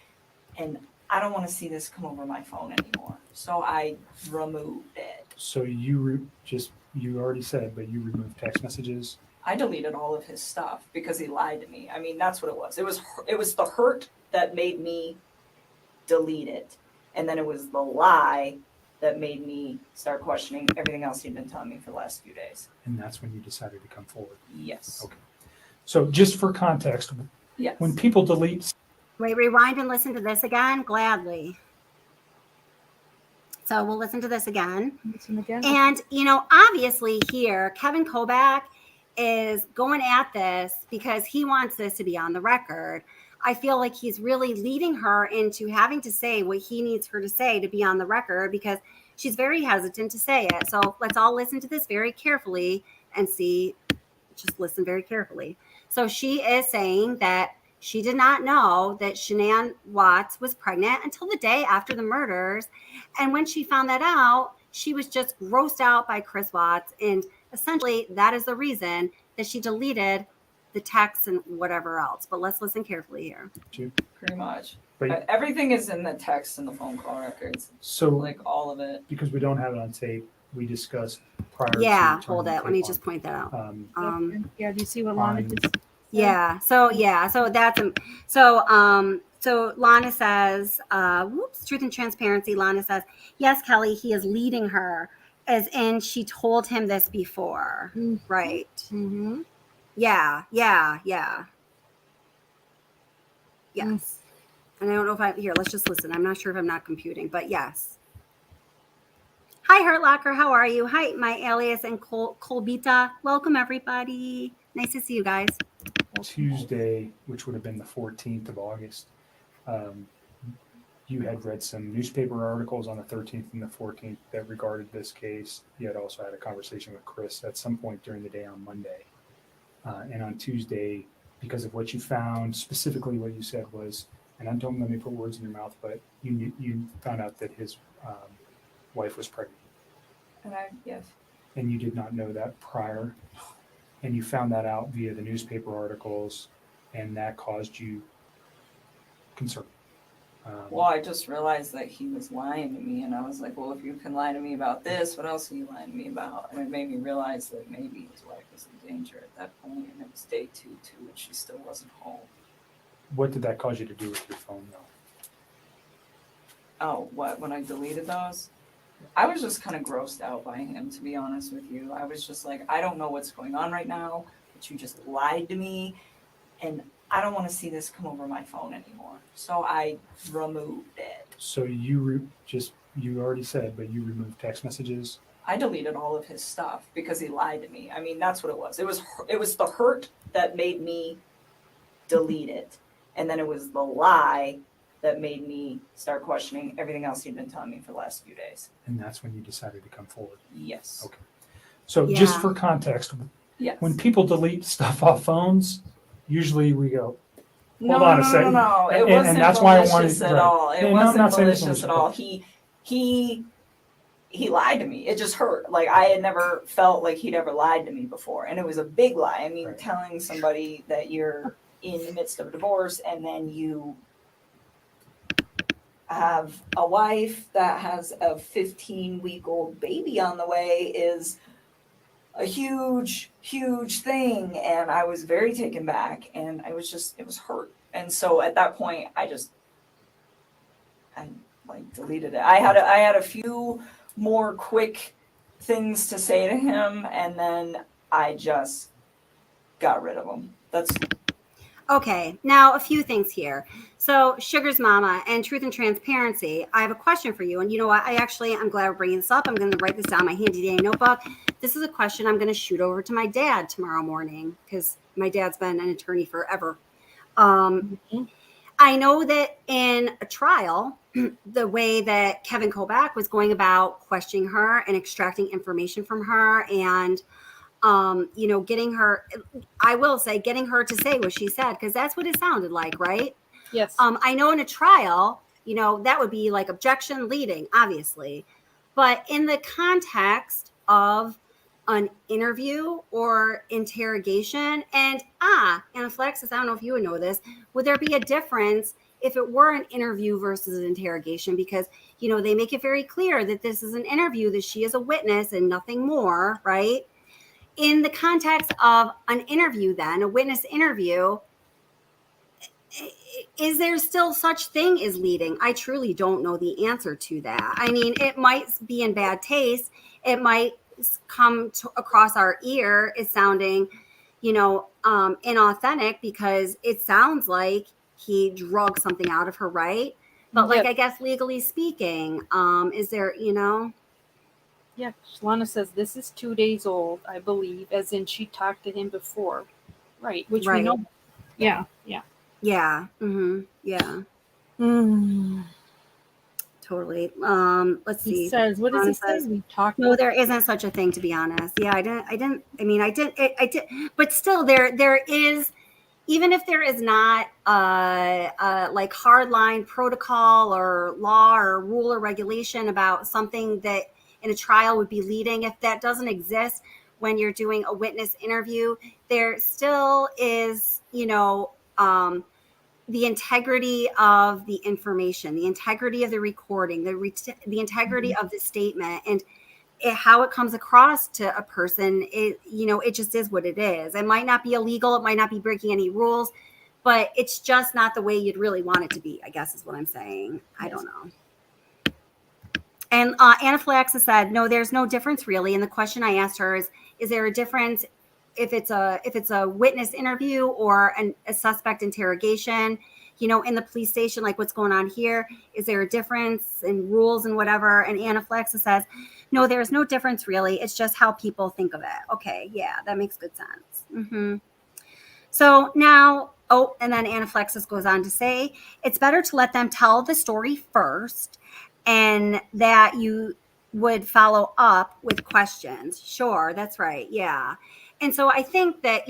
[SPEAKER 1] and I don't want to see this come over my phone anymore. So I removed it.
[SPEAKER 9] So you already said, but you removed text messages.
[SPEAKER 1] I deleted all of his stuff because he lied to me. I mean, that's what it was. It was the hurt that made me delete it, and then it was the lie that made me start questioning everything else he'd been telling me for the last few days.
[SPEAKER 9] And that's when you decided to come forward.
[SPEAKER 1] Yes.
[SPEAKER 9] Okay. So just for context,
[SPEAKER 1] Yes.
[SPEAKER 9] when people delete.
[SPEAKER 7] Wait, rewind and listen to this again? Gladly. So we'll listen to this again.
[SPEAKER 8] Listen again.
[SPEAKER 7] And, obviously here, Kevin Kovac is going at this because he wants this to be on the record. I feel like he's really leading her into having to say what he needs her to say to be on the record because she's very hesitant to say it. So let's all listen to this very carefully and see, just listen very carefully. So she is saying that she did not know that Shanann Watts was pregnant until the day after the murders. And when she found that out, she was just grossed out by Chris Watts. And essentially, that is the reason that she deleted the text and whatever else. But let's listen carefully here.
[SPEAKER 1] Pretty much.
[SPEAKER 9] But
[SPEAKER 1] everything is in the text and the phone call records.
[SPEAKER 9] So,
[SPEAKER 1] like all of it.
[SPEAKER 9] Because we don't have it on tape, we discussed prior to.
[SPEAKER 7] Yeah, hold it. Let me just point that out.
[SPEAKER 8] Do you see what Lana just said?
[SPEAKER 7] Yeah. So that's so Lana says, truth and transparency. Lana says, yes, Kelly, he is leading her, as in she told him this before.
[SPEAKER 8] Mm-hmm.
[SPEAKER 7] Right.
[SPEAKER 8] Mm-hmm.
[SPEAKER 7] Yeah. Yes. And I don't know if here, let's just listen. I'm not sure if I'm not computing, but yes. Hi, Hurt Locker. How are you? Hi, my alias and Colbita. Welcome, everybody. Nice to see you guys.
[SPEAKER 9] Tuesday, which would have been the 14th of August, you had read some newspaper articles on the 13th and the 14th that regarded this case. You had also had a conversation with Chris at some point during the day on Monday. And on Tuesday, because of what you found, specifically what you said was, and don't let me put words in your mouth, but you found out that his wife was pregnant.
[SPEAKER 1] Yes.
[SPEAKER 9] And you did not know that prior. And you found that out via the newspaper articles, and that caused you concern.
[SPEAKER 1] Well, I just realized that he was lying to me, and I was like, well, if you can lie to me about this, what else are you lying to me about? And it made me realize that maybe his wife was in danger at that point, and it was day two, and she still wasn't home.
[SPEAKER 9] What did that cause you to do with your phone, though?
[SPEAKER 1] Oh, what? When I deleted those? I was just kind of grossed out by him, to be honest with you. I was just like, I don't know what's going on right now, but you just lied to me, and I don't want to see this come over my phone anymore. So I removed it.
[SPEAKER 9] So you already said, but you removed text messages.
[SPEAKER 1] I deleted all of his stuff because he lied to me. I mean, that's what it was. It was the hurt that made me delete it, and then it was the lie that made me start questioning everything else he'd been telling me for the last few days.
[SPEAKER 9] And that's when you decided to come forward.
[SPEAKER 1] Yes.
[SPEAKER 9] Okay. So just for context,
[SPEAKER 1] yes.
[SPEAKER 9] When people delete stuff off phones, usually we go,
[SPEAKER 1] No,
[SPEAKER 9] hold on a second.
[SPEAKER 1] No. It wasn't
[SPEAKER 9] that's why I
[SPEAKER 1] malicious
[SPEAKER 9] wanted,
[SPEAKER 1] at all. It wasn't malicious at all. He lied to me. It just hurt. Like, I had never felt like he'd ever lied to me before. And it was a big lie. I mean, telling somebody that you're in the midst of a divorce and then you have a wife that has a 15-week-old baby on the way is a huge thing. And I was very taken back, and it was hurt. And so at that point, I deleted it. I had a few more quick things to say to him, and then I just got rid of him. That's
[SPEAKER 7] okay. Now, a few things here. So, Sugar's Mama and Truth and Transparency, I have a question for you. And you know what? I'm glad we're bringing this up. I'm going to write this down in my handy dandy notebook. This is a question I'm going to shoot over to my dad tomorrow morning because my dad's been an attorney forever. I know that in a trial, the way that Kevin Kobach was going about questioning her and extracting information from her and getting her, I will say, getting her to say what she said, because that's what it sounded like, right?
[SPEAKER 8] Yes.
[SPEAKER 7] I know in a trial, that would be like objection leading, obviously. But in the context of an interview or interrogation, and anaphylaxis, I don't know if you would know this, would there be a difference if it were an interview versus an interrogation? Because, they make it very clear that this is an interview, that she is a witness and nothing more, right? In the context of an interview, then a witness interview, is there still such thing as leading? I truly don't know the answer to that. I mean, it might be in bad taste. It might come across our ear as sounding, inauthentic, because it sounds like he drug something out of her, right? But I guess legally speaking, is there,
[SPEAKER 8] Yeah, Shalana says this is 2 days old, I believe, as in she talked to him before. Right, which we know. Yeah.
[SPEAKER 7] Yeah. Mm-hmm. Yeah. Totally. Let's see.
[SPEAKER 8] He says, what does he say? We talked.
[SPEAKER 7] No, there isn't such a thing, to be honest. Yeah, I did. But still, there is, even if there is not like hardline protocol or law or rule or regulation about something that in a trial would be leading, if that doesn't exist when you're doing a witness interview, there still is, the integrity of the information, the integrity of the recording, the integrity of the statement, and how it comes across to a person. It just is what it is. It might not be illegal. It might not be breaking any rules, but it's just not the way you'd really want it to be, I guess is what I'm saying. I don't know. And Anaphylaxis said, no, there's no difference really. And the question I asked her is there a difference if it's a witness interview or a suspect interrogation, in the police station, like what's going on here? Is there a difference in rules and whatever? And Anaphylaxis says, no, there's no difference really. It's just how people think of it. Okay, yeah, that makes good sense. Mm-hmm. So now, and then Anaphylaxis goes on to say, it's better to let them tell the story first, and that you would follow up with questions. Sure, that's right. Yeah. And so I think that,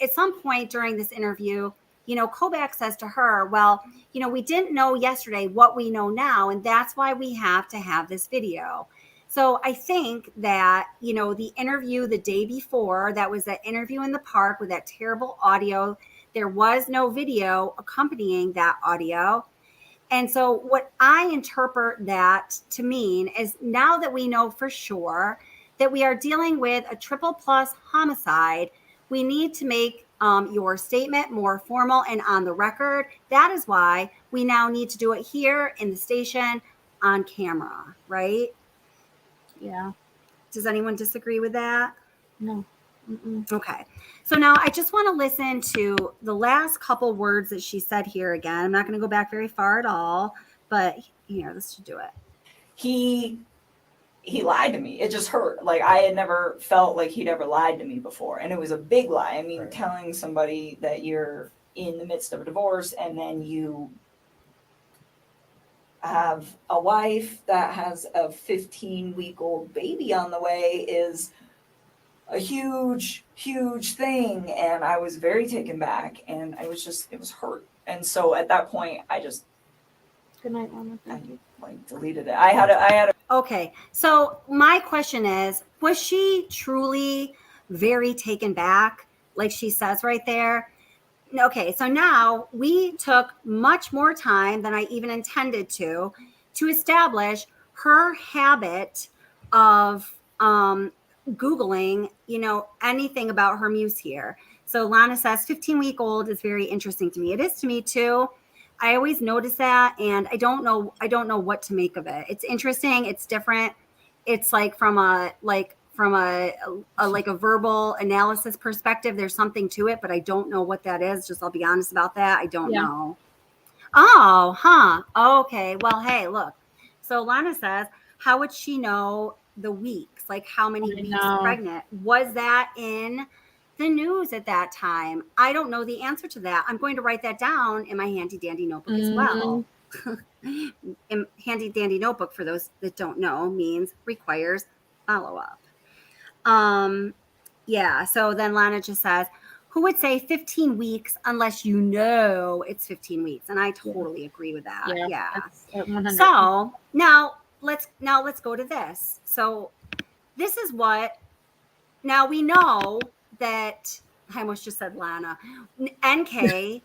[SPEAKER 7] at some point during this interview, Kobach says to her, well, we didn't know yesterday what we know now, and that's why we have to have this video. So I think that, the interview the day before, that was that interview in the park with that terrible audio, there was no video accompanying that audio. And so what I interpret that to mean is, now that we know for sure that we are dealing with a triple plus homicide, we need to make your statement more formal and on the record. That is why we now need to do it here in the station on camera, right?
[SPEAKER 8] Yeah.
[SPEAKER 7] Does anyone disagree with that?
[SPEAKER 8] No.
[SPEAKER 7] Mm-mm. Okay. So now I just want to listen to the last couple words that she said here again. I'm not going to go back very far at all, but here, this should do it.
[SPEAKER 1] He lied to me. It just hurt. Like, I had never felt like he'd ever lied to me before. And it was a big lie. I mean,
[SPEAKER 9] Right.
[SPEAKER 1] Telling somebody that you're in the midst of a divorce and then you have a wife that has a 15-week-old baby on the way is a huge, huge thing. And I was very taken back, and it was hurt. And so at that point, I just,
[SPEAKER 8] Good night, Mama. Thank you.
[SPEAKER 1] Deleted it. I had a
[SPEAKER 7] Okay. So my question is, was she truly very taken back, like she says right there? Okay. So now we took much more time than I even intended to establish her habit of Googling, anything about her muse here. So Lana says 15-week-old is very interesting to me. It is to me too. I always notice that, and I don't know what to make of it. It's interesting. It's different. it's like from a verbal analysis perspective, there's something to it, but I don't know what that is. I'll be honest about that. I don't know. Oh, huh. Okay. Well, hey, look. So Lana says, how would she know the weeks? Like how many weeks pregnant? Was that in the news at that time? I don't know the answer to that. I'm going to write that down in my handy dandy notebook as well. Handy dandy notebook, for those that don't know, means requires follow-up. Yeah. So then Lana just says, who would say 15 weeks unless you know it's 15 weeks? And I totally agree with that. Yeah. So now let's go to this. So this is what, now we know that, I almost just said Lana, NK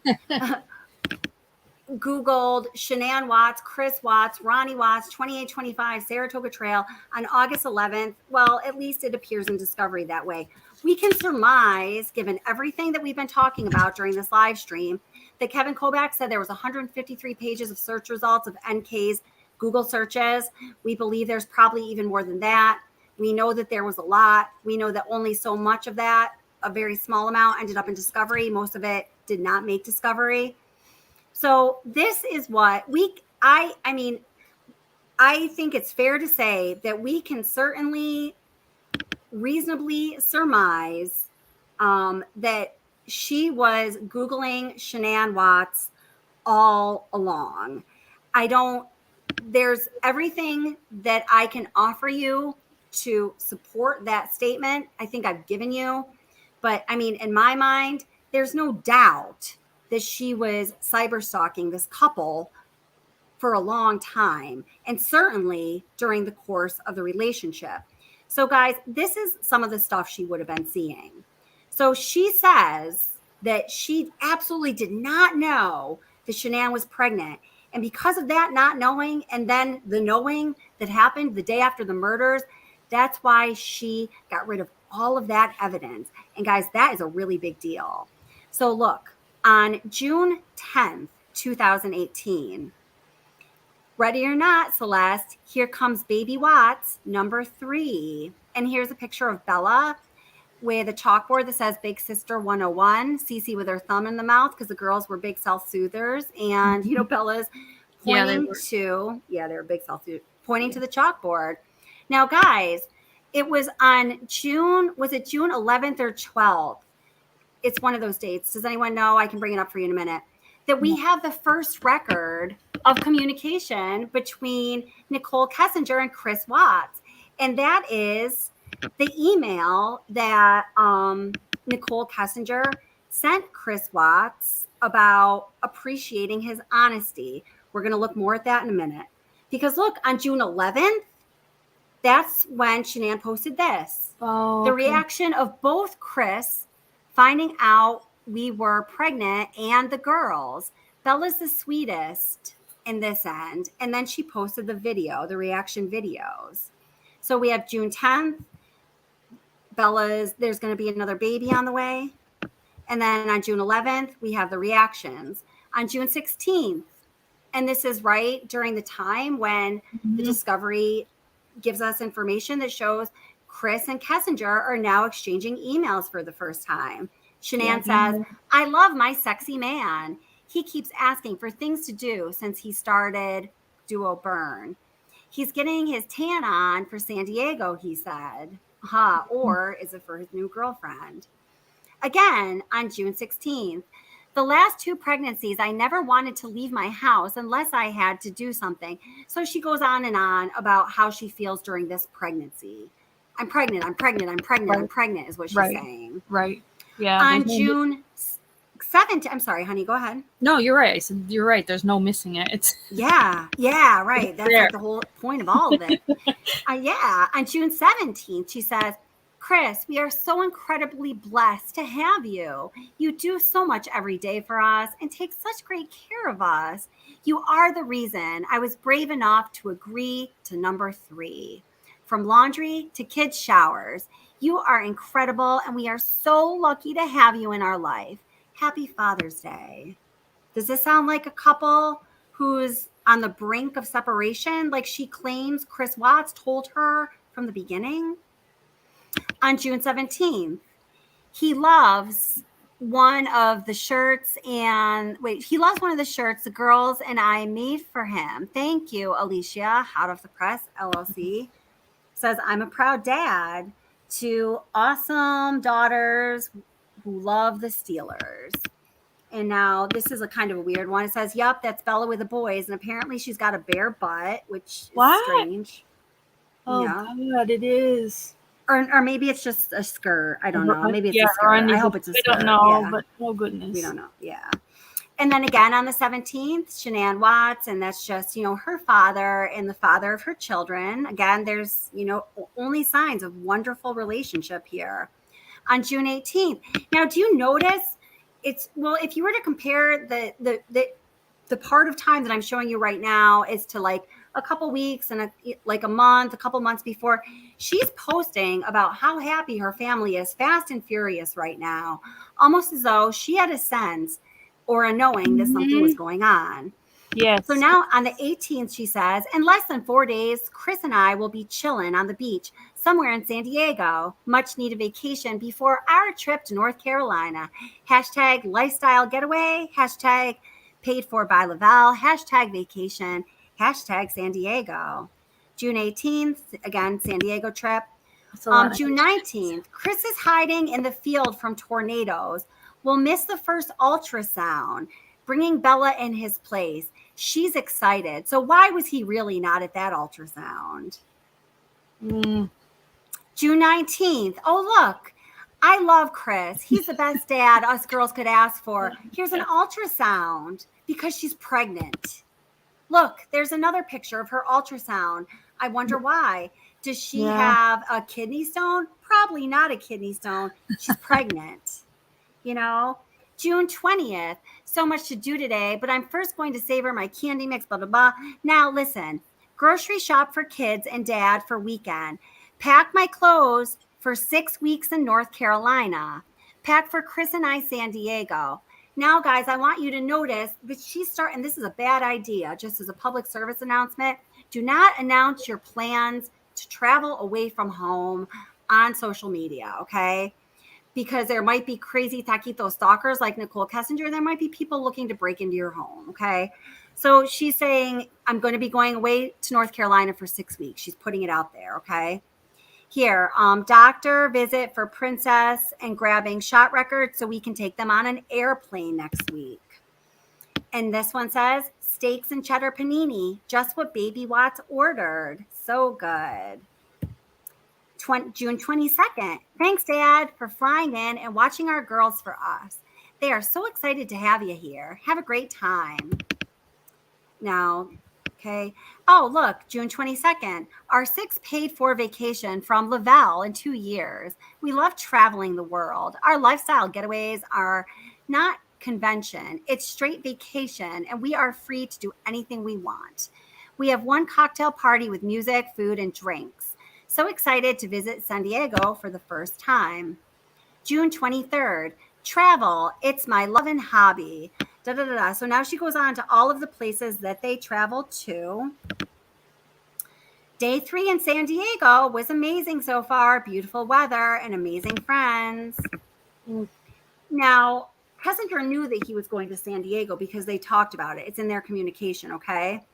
[SPEAKER 7] Googled Shanann Watts, Chris Watts, Ronnie Watts, 2825 Saratoga Trail on August 11th. Well, at least it appears in Discovery that way. We can surmise, given everything that we've been talking about during this live stream, that Kevin Kovac said there was 153 pages of search results of NK's Google searches. We believe there's probably even more than that. We know that there was a lot. We know that only so much of that, a very small amount, ended up in Discovery. Most of it did not make Discovery. So this is what I think it's fair to say that we can certainly reasonably surmise that she was Googling Shanann Watts all along. There's everything that I can offer you to support that statement. I think I've given you, but I mean, in my mind, there's no doubt that she was cyber stalking this couple for a long time, and certainly during the course of the relationship. So guys, this is some of the stuff she would have been seeing. So she says that she absolutely did not know that Shanann was pregnant. And because of that not knowing, and then the knowing that happened the day after the murders, that's why she got rid of all of that evidence. And guys, that is a really big deal. So look, on June 10th, 2018, ready or not, Celeste, here comes baby Watts, number 3. And here's a picture of Bella with a chalkboard that says Big Sister 101, Cece with her thumb in the mouth, because the girls were big self-soothers. And, you know, Bella's pointing they're big self-soothers, pointing to the chalkboard. Now, guys, it was on June 11th or 12th? It's one of those dates. Does anyone know? I can bring it up for you in a minute. That we have the first record of communication between Nichol Kessinger and Chris Watts. And that is the email that Nichol Kessinger sent Chris Watts about appreciating his honesty. We're going to look more at that in a minute. Because look, on June 11th, that's when Shanann posted this. The reaction of both Chris finding out we were pregnant and the girls. Bella's the sweetest in this end. And then she posted the video, the reaction videos. So we have June 10th. There's going to be another baby on the way. And then on June 11th, we have the reactions. On June 16th, and this is right during the time when the Discovery gives us information that shows Chris and Kessinger are now exchanging emails for the first time. Shanann says, I love my sexy man. He keeps asking for things to do since he started Duo Burn. He's getting his tan on for San Diego, he said. Or is it for his new girlfriend? Again, on June 16th, the last 2 pregnancies, I never wanted to leave my house unless I had to do something. So she goes on and on about how she feels during this pregnancy. I'm pregnant is what she's saying.
[SPEAKER 8] Right. Yeah.
[SPEAKER 7] On June 7th, I'm sorry, honey, go ahead.
[SPEAKER 8] No, you're right. I said, you're right. There's no missing it. It's
[SPEAKER 7] yeah, right. That's like the whole point of all of it. On June 17th, she says, Chris, we are so incredibly blessed to have you. You do so much every day for us and take such great care of us. You are the reason I was brave enough to agree to number 3. From laundry to kids' showers, you are incredible, and we are so lucky to have you in our life. Happy Father's Day. Does this sound like a couple who's on the brink of separation? Like she claims Chris Watts told her from the beginning. On June 17th, he loves one of the shirts the girls and I made for him. Thank you, Alicia, Hot Off the Press, LLC. Says, I'm a proud dad to awesome daughters who love the Steelers. And now this is a kind of a weird one. It says, yep, that's Bella with the boys. And apparently she's got a bare butt, which is strange.
[SPEAKER 8] Oh, God, it is.
[SPEAKER 7] Or maybe it's just a skirt. I don't know. Maybe it's a skirt. I hope it's a skirt.
[SPEAKER 8] I don't know, but oh goodness.
[SPEAKER 7] We don't know. Yeah. And then again on the 17th, Shanann Watts, and that's just, her father and the father of her children. Again, there's, only signs of wonderful relationship here. On June 18th. Now, do you notice if you were to compare the part of time that I'm showing you right now is to like a couple weeks and a month, a couple months before, she's posting about how happy her family is, fast and furious right now, almost as though she had a sense or a knowing that something was going on.
[SPEAKER 8] Yes.
[SPEAKER 7] So now on the 18th, she says, in less than 4 days, Chris and I will be chilling on the beach somewhere in San Diego. Much needed vacation before our trip to North Carolina. Hashtag lifestyle getaway. Hashtag paid for by Lavelle. Hashtag vacation. Hashtag San Diego. June 18th, again, San Diego trip. June 19th, Chris is hiding in the field from tornadoes. Will miss the first ultrasound, bringing Bella in his place. She's excited. So why was he really not at that ultrasound? June 19th. Oh, look. I love Chris. He's the best dad us girls could ask for. Here's an ultrasound because she's pregnant. Look, there's another picture of her ultrasound. I wonder why. Does she have a kidney stone? Probably not a kidney stone. She's pregnant. June 20th. So much to do today, but I'm first going to savor my candy mix, blah, blah, blah. Now, listen. Grocery shop for kids and dad for weekend. Pack my clothes for 6 weeks in North Carolina. Pack for Chris and I, San Diego. Now, guys, I want you to notice that and this is a bad idea, just as a public service announcement. Do not announce your plans to travel away from home on social media, okay? Because there might be crazy taquito stalkers like Nichol Kessinger. There might be people looking to break into your home, okay? So she's saying, I'm going to be going away to North Carolina for 6 weeks. She's putting it out there, okay? Here, doctor visit for Princess and grabbing shot records so we can take them on an airplane next week. And this one says, steaks and cheddar panini, just what Baby Watts ordered. So good. June 22nd. Thanks, Dad, for flying in and watching our girls for us. They are so excited to have you here. Have a great time. Now, okay. Oh, look, June 22nd. Our 6th paid-for vacation from Lavelle in 2 years. We love traveling the world. Our lifestyle getaways are not convention. It's straight vacation, and we are free to do anything we want. We have one cocktail party with music, food, and drinks. So excited to visit San Diego for the first time. June 23rd, travel. It's my love and hobby. Da, da, da, da. So now she goes on to all of the places that they travel to. Day 3 in San Diego was amazing so far. Beautiful weather and amazing friends. Now, Kessinger knew that he was going to San Diego because they talked about it. It's in their communication, okay?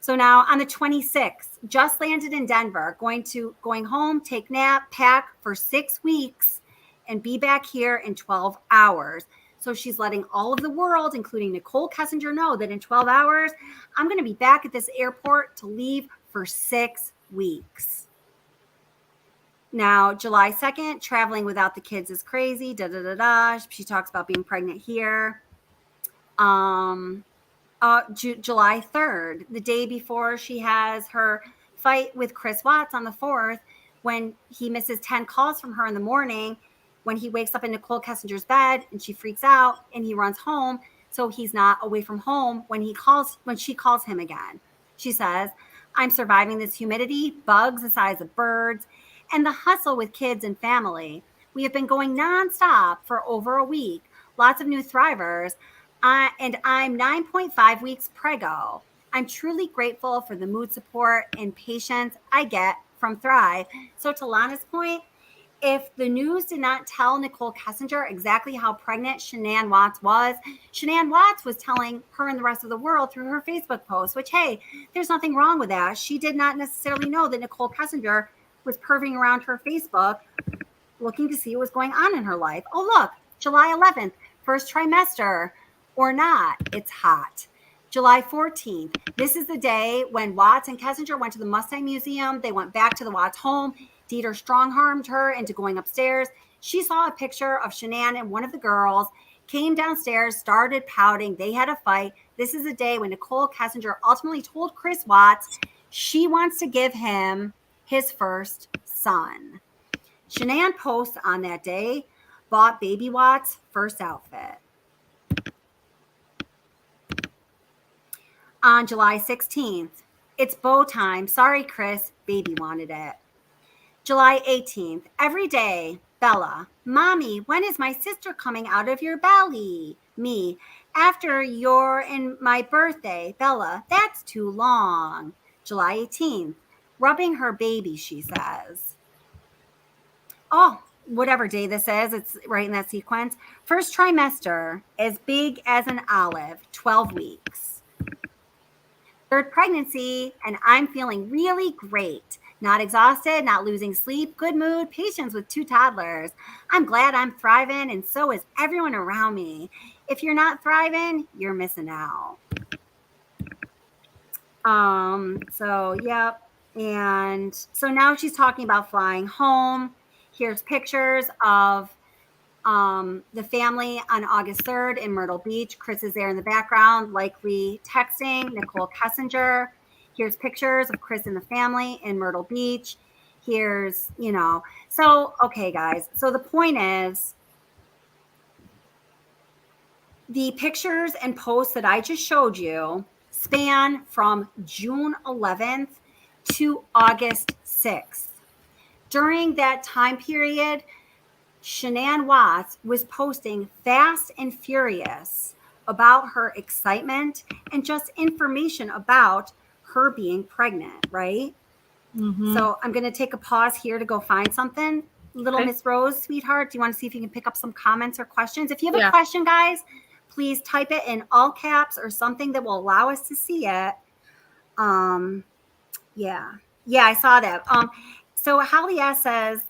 [SPEAKER 7] So now on the 26th, just landed in Denver, going home, take nap, pack for 6 weeks, and be back here in 12 hours. So she's letting all of the world, including Nichol Kessinger, know that in 12 hours, I'm going to be back at this airport to leave for 6 weeks. Now, July 2nd, traveling without the kids is crazy. Da da da da. She talks about being pregnant here. July 3rd, the day before she has her fight with Chris Watts on the 4th, when he misses 10 calls from her in the morning, when he wakes up in Nichol Kessinger's bed and she freaks out and he runs home. So he's not away from home when she calls him again. She says, I'm surviving this humidity, bugs the size of birds, and the hustle with kids and family. We have been going nonstop for over a week. Lots of new thrivers. And I'm 9.5 weeks preggo. I'm truly grateful for the mood support and patience I get from from Thrive. So to Lana's point, if the news did not tell Nichol Kessinger exactly how pregnant Shanann Watts was, Shanann Watts was telling her and the rest of the world through her Facebook post, which, hey, there's nothing wrong with that. She did not necessarily know that Nichol Kessinger was perving around her Facebook looking to see what was going on in her life. Oh, look, July 11th, first trimester or not, it's hot. July 14th, this is the day when Watts and Kessinger went to the Mustang Museum. They went back to the Watts home. Dieter strong-armed her into going upstairs. She saw a picture of Shanann and one of the girls, came downstairs, started pouting. They had a fight. This is the day when Nichol Kessinger ultimately told Chris Watts she wants to give him his first son. Shanann posts on that day, bought baby Watts' first outfit. On July 16th, it's bow time. Sorry, Chris, baby wanted it. July 18th, every day, Bella, Mommy, when is my sister coming out of your belly? Me, after your and my birthday. Bella, that's too long. July 18th, rubbing her baby, she says. Oh, whatever day this is, it's right in that sequence. First trimester, as big as an olive, 12 weeks. Third pregnancy, and I'm feeling really great. Not exhausted, not losing sleep, good mood, patience with 2 toddlers. I'm glad I'm thriving, and so is everyone around me. If you're not thriving, you're missing out. So, yep. And so now she's talking about flying home. Here's pictures of the family on August 3rd in Myrtle Beach. Chris is there in the background, likely texting Nichol Kessinger. Here's pictures of Chris and the family in Myrtle Beach. Here's, so, okay, guys. So the point is, the pictures and posts that I just showed you span from June 11th to August 6th. During that time period, Shanann Watts was posting fast and furious about her excitement and just information about her being pregnant, right? Mm-hmm. So I'm going to take a pause here to go find something. Little Miss Rose, sweetheart, do you want to see if you can pick up some comments or questions? If you have a question, guys, please type it in all caps or something that will allow us to see it. Yeah, I saw that. So Holly S says,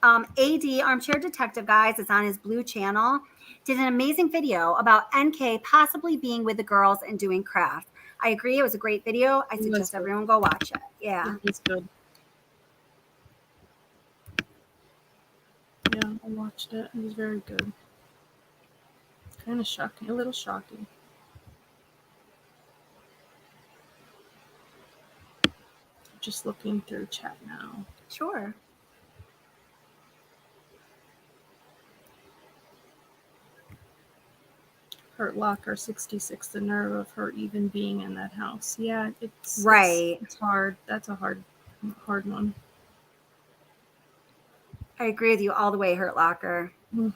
[SPEAKER 7] AD, Armchair Detective, guys, is on his Blue channel, did an amazing video about NK possibly being with the girls and doing craft. I agree. It was a great video. I suggest everyone go watch it. Yeah.
[SPEAKER 8] It's good. Yeah, I watched it. It was very good. Kind of shocking. A little shocking. Just looking through chat now.
[SPEAKER 7] Sure.
[SPEAKER 8] Hurt Locker 66, the nerve of her even being in that house. Yeah, it's
[SPEAKER 7] right.
[SPEAKER 8] It's hard. That's a hard one.
[SPEAKER 7] I agree with you all the way, Hurt Locker. Mm.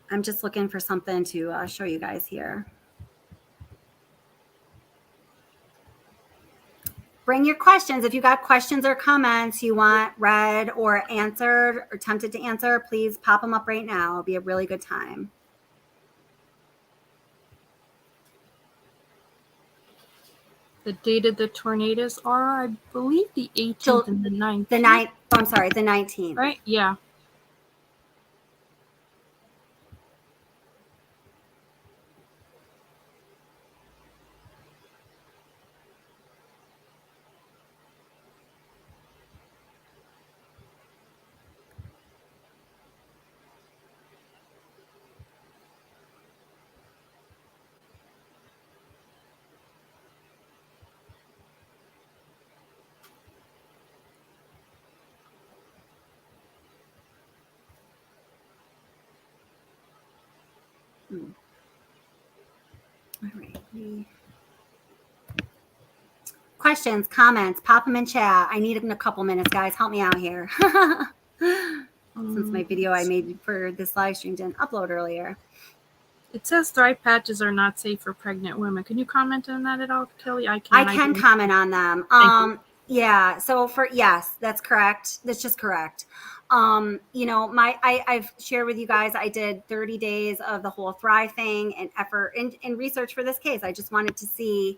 [SPEAKER 7] I'm just looking for something to show you guys here. Bring your questions. If you got questions or comments you want read or answered or attempted to answer, please pop them up right now. It'll be a really good time.
[SPEAKER 8] The date of the tornadoes are, I believe, the 18th and the 19th.
[SPEAKER 7] The 19th.
[SPEAKER 8] Right? Yeah.
[SPEAKER 7] All right. Questions, comments, pop them in chat. I need a couple minutes, guys. Help me out here. Since my video I made for this live stream didn't upload earlier.
[SPEAKER 8] It says dry patches are not safe for pregnant women. Can you comment on that at all, Kelly?
[SPEAKER 7] I can comment on them. Yeah. So yes, that's correct. That's just correct. I've shared with you guys, I did 30 days of the whole Thrive thing and effort and research for this case. I just wanted to see,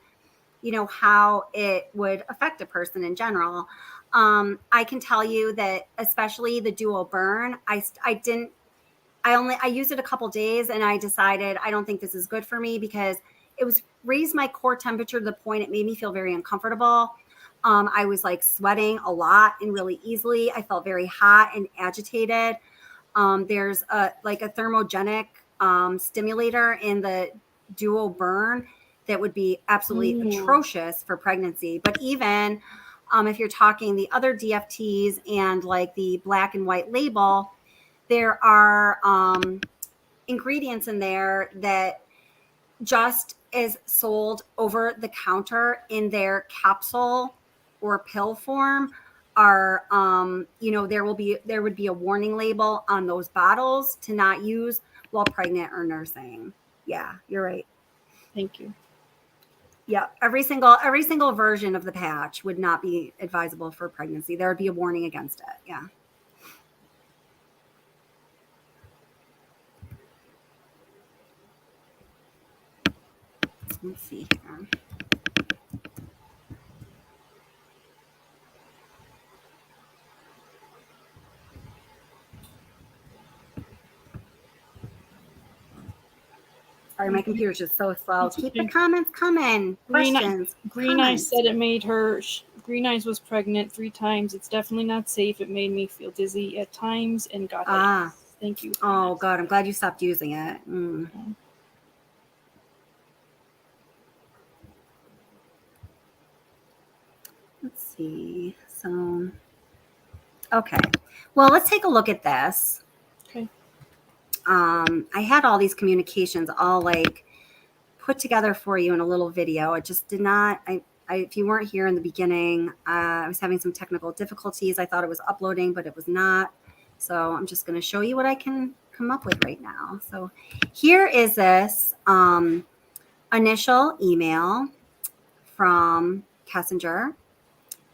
[SPEAKER 7] how it would affect a person in general. I can tell you that especially the dual burn, I used it a couple days and I decided I don't think this is good for me because it was raised my core temperature to the point it made me feel very uncomfortable. I was like sweating a lot and really easily. I felt very hot and agitated. There's a thermogenic stimulator in the dual burn that would be absolutely atrocious for pregnancy. But even if you're talking the other DFTs and like the black and white label, there are ingredients in there that just is sold over the counter in their capsule or pill form are there would be a warning label on those bottles to not use while pregnant or nursing. Yeah, you're right.
[SPEAKER 8] Thank you.
[SPEAKER 7] Yeah, every single version of the patch would not be advisable for pregnancy. There would be a warning against it. Yeah. Let's see here. Sorry, my computer's just so slow. Keep the comments coming. Questions.
[SPEAKER 8] Green Eyes said it made her. Green Eyes was pregnant 3 times. It's definitely not safe. It made me feel dizzy at times and got headaches. Thank you.
[SPEAKER 7] Oh, God. I'm glad you stopped using it. Let's see. So, okay. Well, let's take a look at this.
[SPEAKER 8] Okay.
[SPEAKER 7] I had all these communications all like put together for you in a little video. It just did not. If you weren't here in the beginning, I was having some technical difficulties. I thought it was uploading, but it was not. So I'm just going to show you what I can come up with right now. So here is this initial email from Kessinger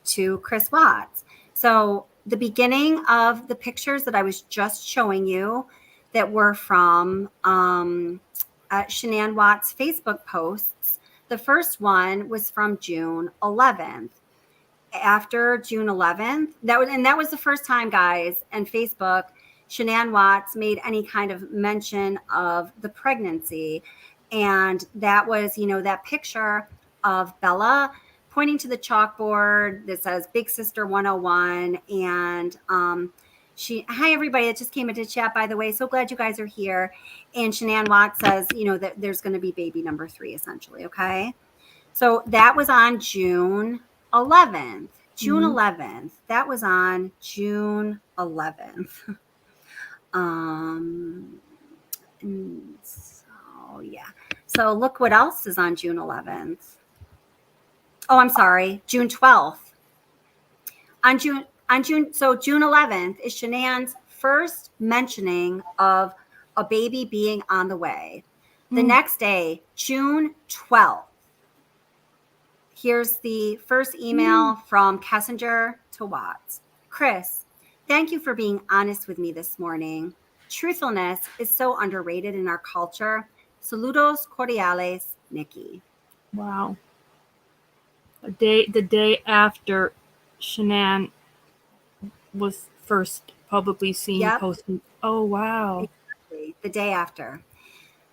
[SPEAKER 7] to Chris Watts. So the beginning of the pictures that I was just showing you that were from Shanann Watts' Facebook posts. The first one was from June 11th. After June 11th, that was the first time, guys, and Facebook, Shanann Watts made any kind of mention of the pregnancy. And that was, that picture of Bella pointing to the chalkboard that says Big Sister 101. And hi, everybody that just came into chat, by the way. So glad you guys are here. And Shanann Watts says, that there's going to be baby number 3, essentially. Okay. So that was on June 11th. June 11th. That was on June 11th. So yeah. So look what else is on June 11th. Oh, I'm sorry. June 12th. So June 11th is Shanann's first mentioning of a baby being on the way. The next day, June 12th. Here's the first email from Kessinger to Watts. Chris, thank you for being honest with me this morning. Truthfulness is so underrated in our culture. Saludos cordiales, Nikki.
[SPEAKER 8] Wow. The day after Shanann was first publicly seen posting. Oh, wow.
[SPEAKER 7] Exactly. The day after.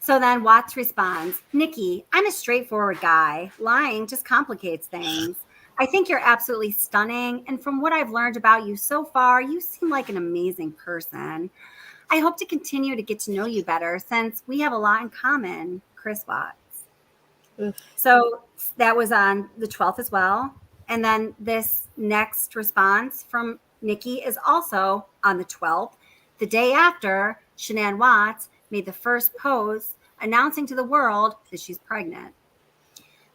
[SPEAKER 7] So then Watts responds, Nikki, I'm a straightforward guy. Lying just complicates things. I think you're absolutely stunning. And from what I've learned about you so far, you seem like an amazing person. I hope to continue to get to know you better since we have a lot in common, Chris Watts. So that was on the 12th as well. And then this next response from Nikki is also on the 12th, the day after Shanann Watts made the first post announcing to the world that she's pregnant.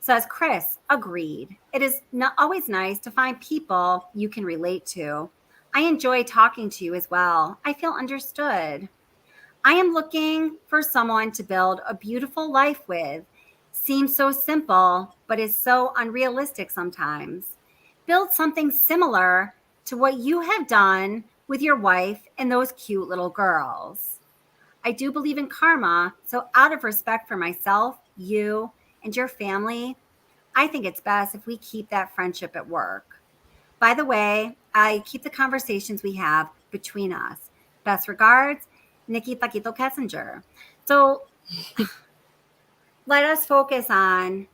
[SPEAKER 7] Says Chris, agreed. It is not always nice to find people you can relate to. I enjoy talking to you as well. I feel understood. I am looking for someone to build a beautiful life with. Seems so simple, but is so unrealistic sometimes. Build something similar to what you have done with your wife and those cute little girls. I do believe in karma, so out of respect for myself, you, and your family, I think it's best if we keep that friendship at work. By the way, I keep the conversations we have between us. Best regards, Nichol Kessinger. So let us focus on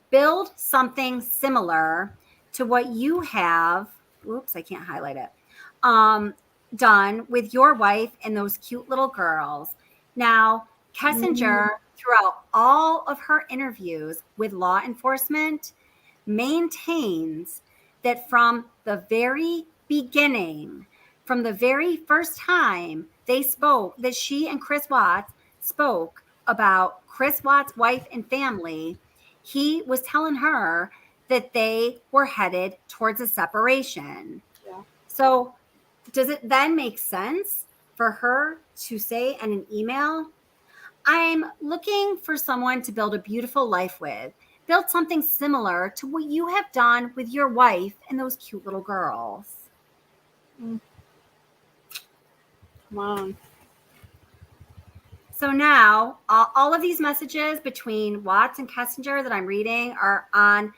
[SPEAKER 7] build something similar to what you have. Oops, I can't highlight it. Done with your wife and those cute little girls. Now, Kessinger, throughout all of her interviews with law enforcement, maintains that from the very beginning, from the very first time they spoke, that she and Chris Watts spoke about Chris Watts' wife and family, he was telling her that they were headed towards a separation.
[SPEAKER 8] Yeah.
[SPEAKER 7] So does it then make sense for her to say in an email, I'm looking for someone to build a beautiful life with. Build something similar to what you have done with your wife and those cute little girls.
[SPEAKER 8] Come on.
[SPEAKER 7] So now all of these messages between Watts and Kessinger that I'm reading are on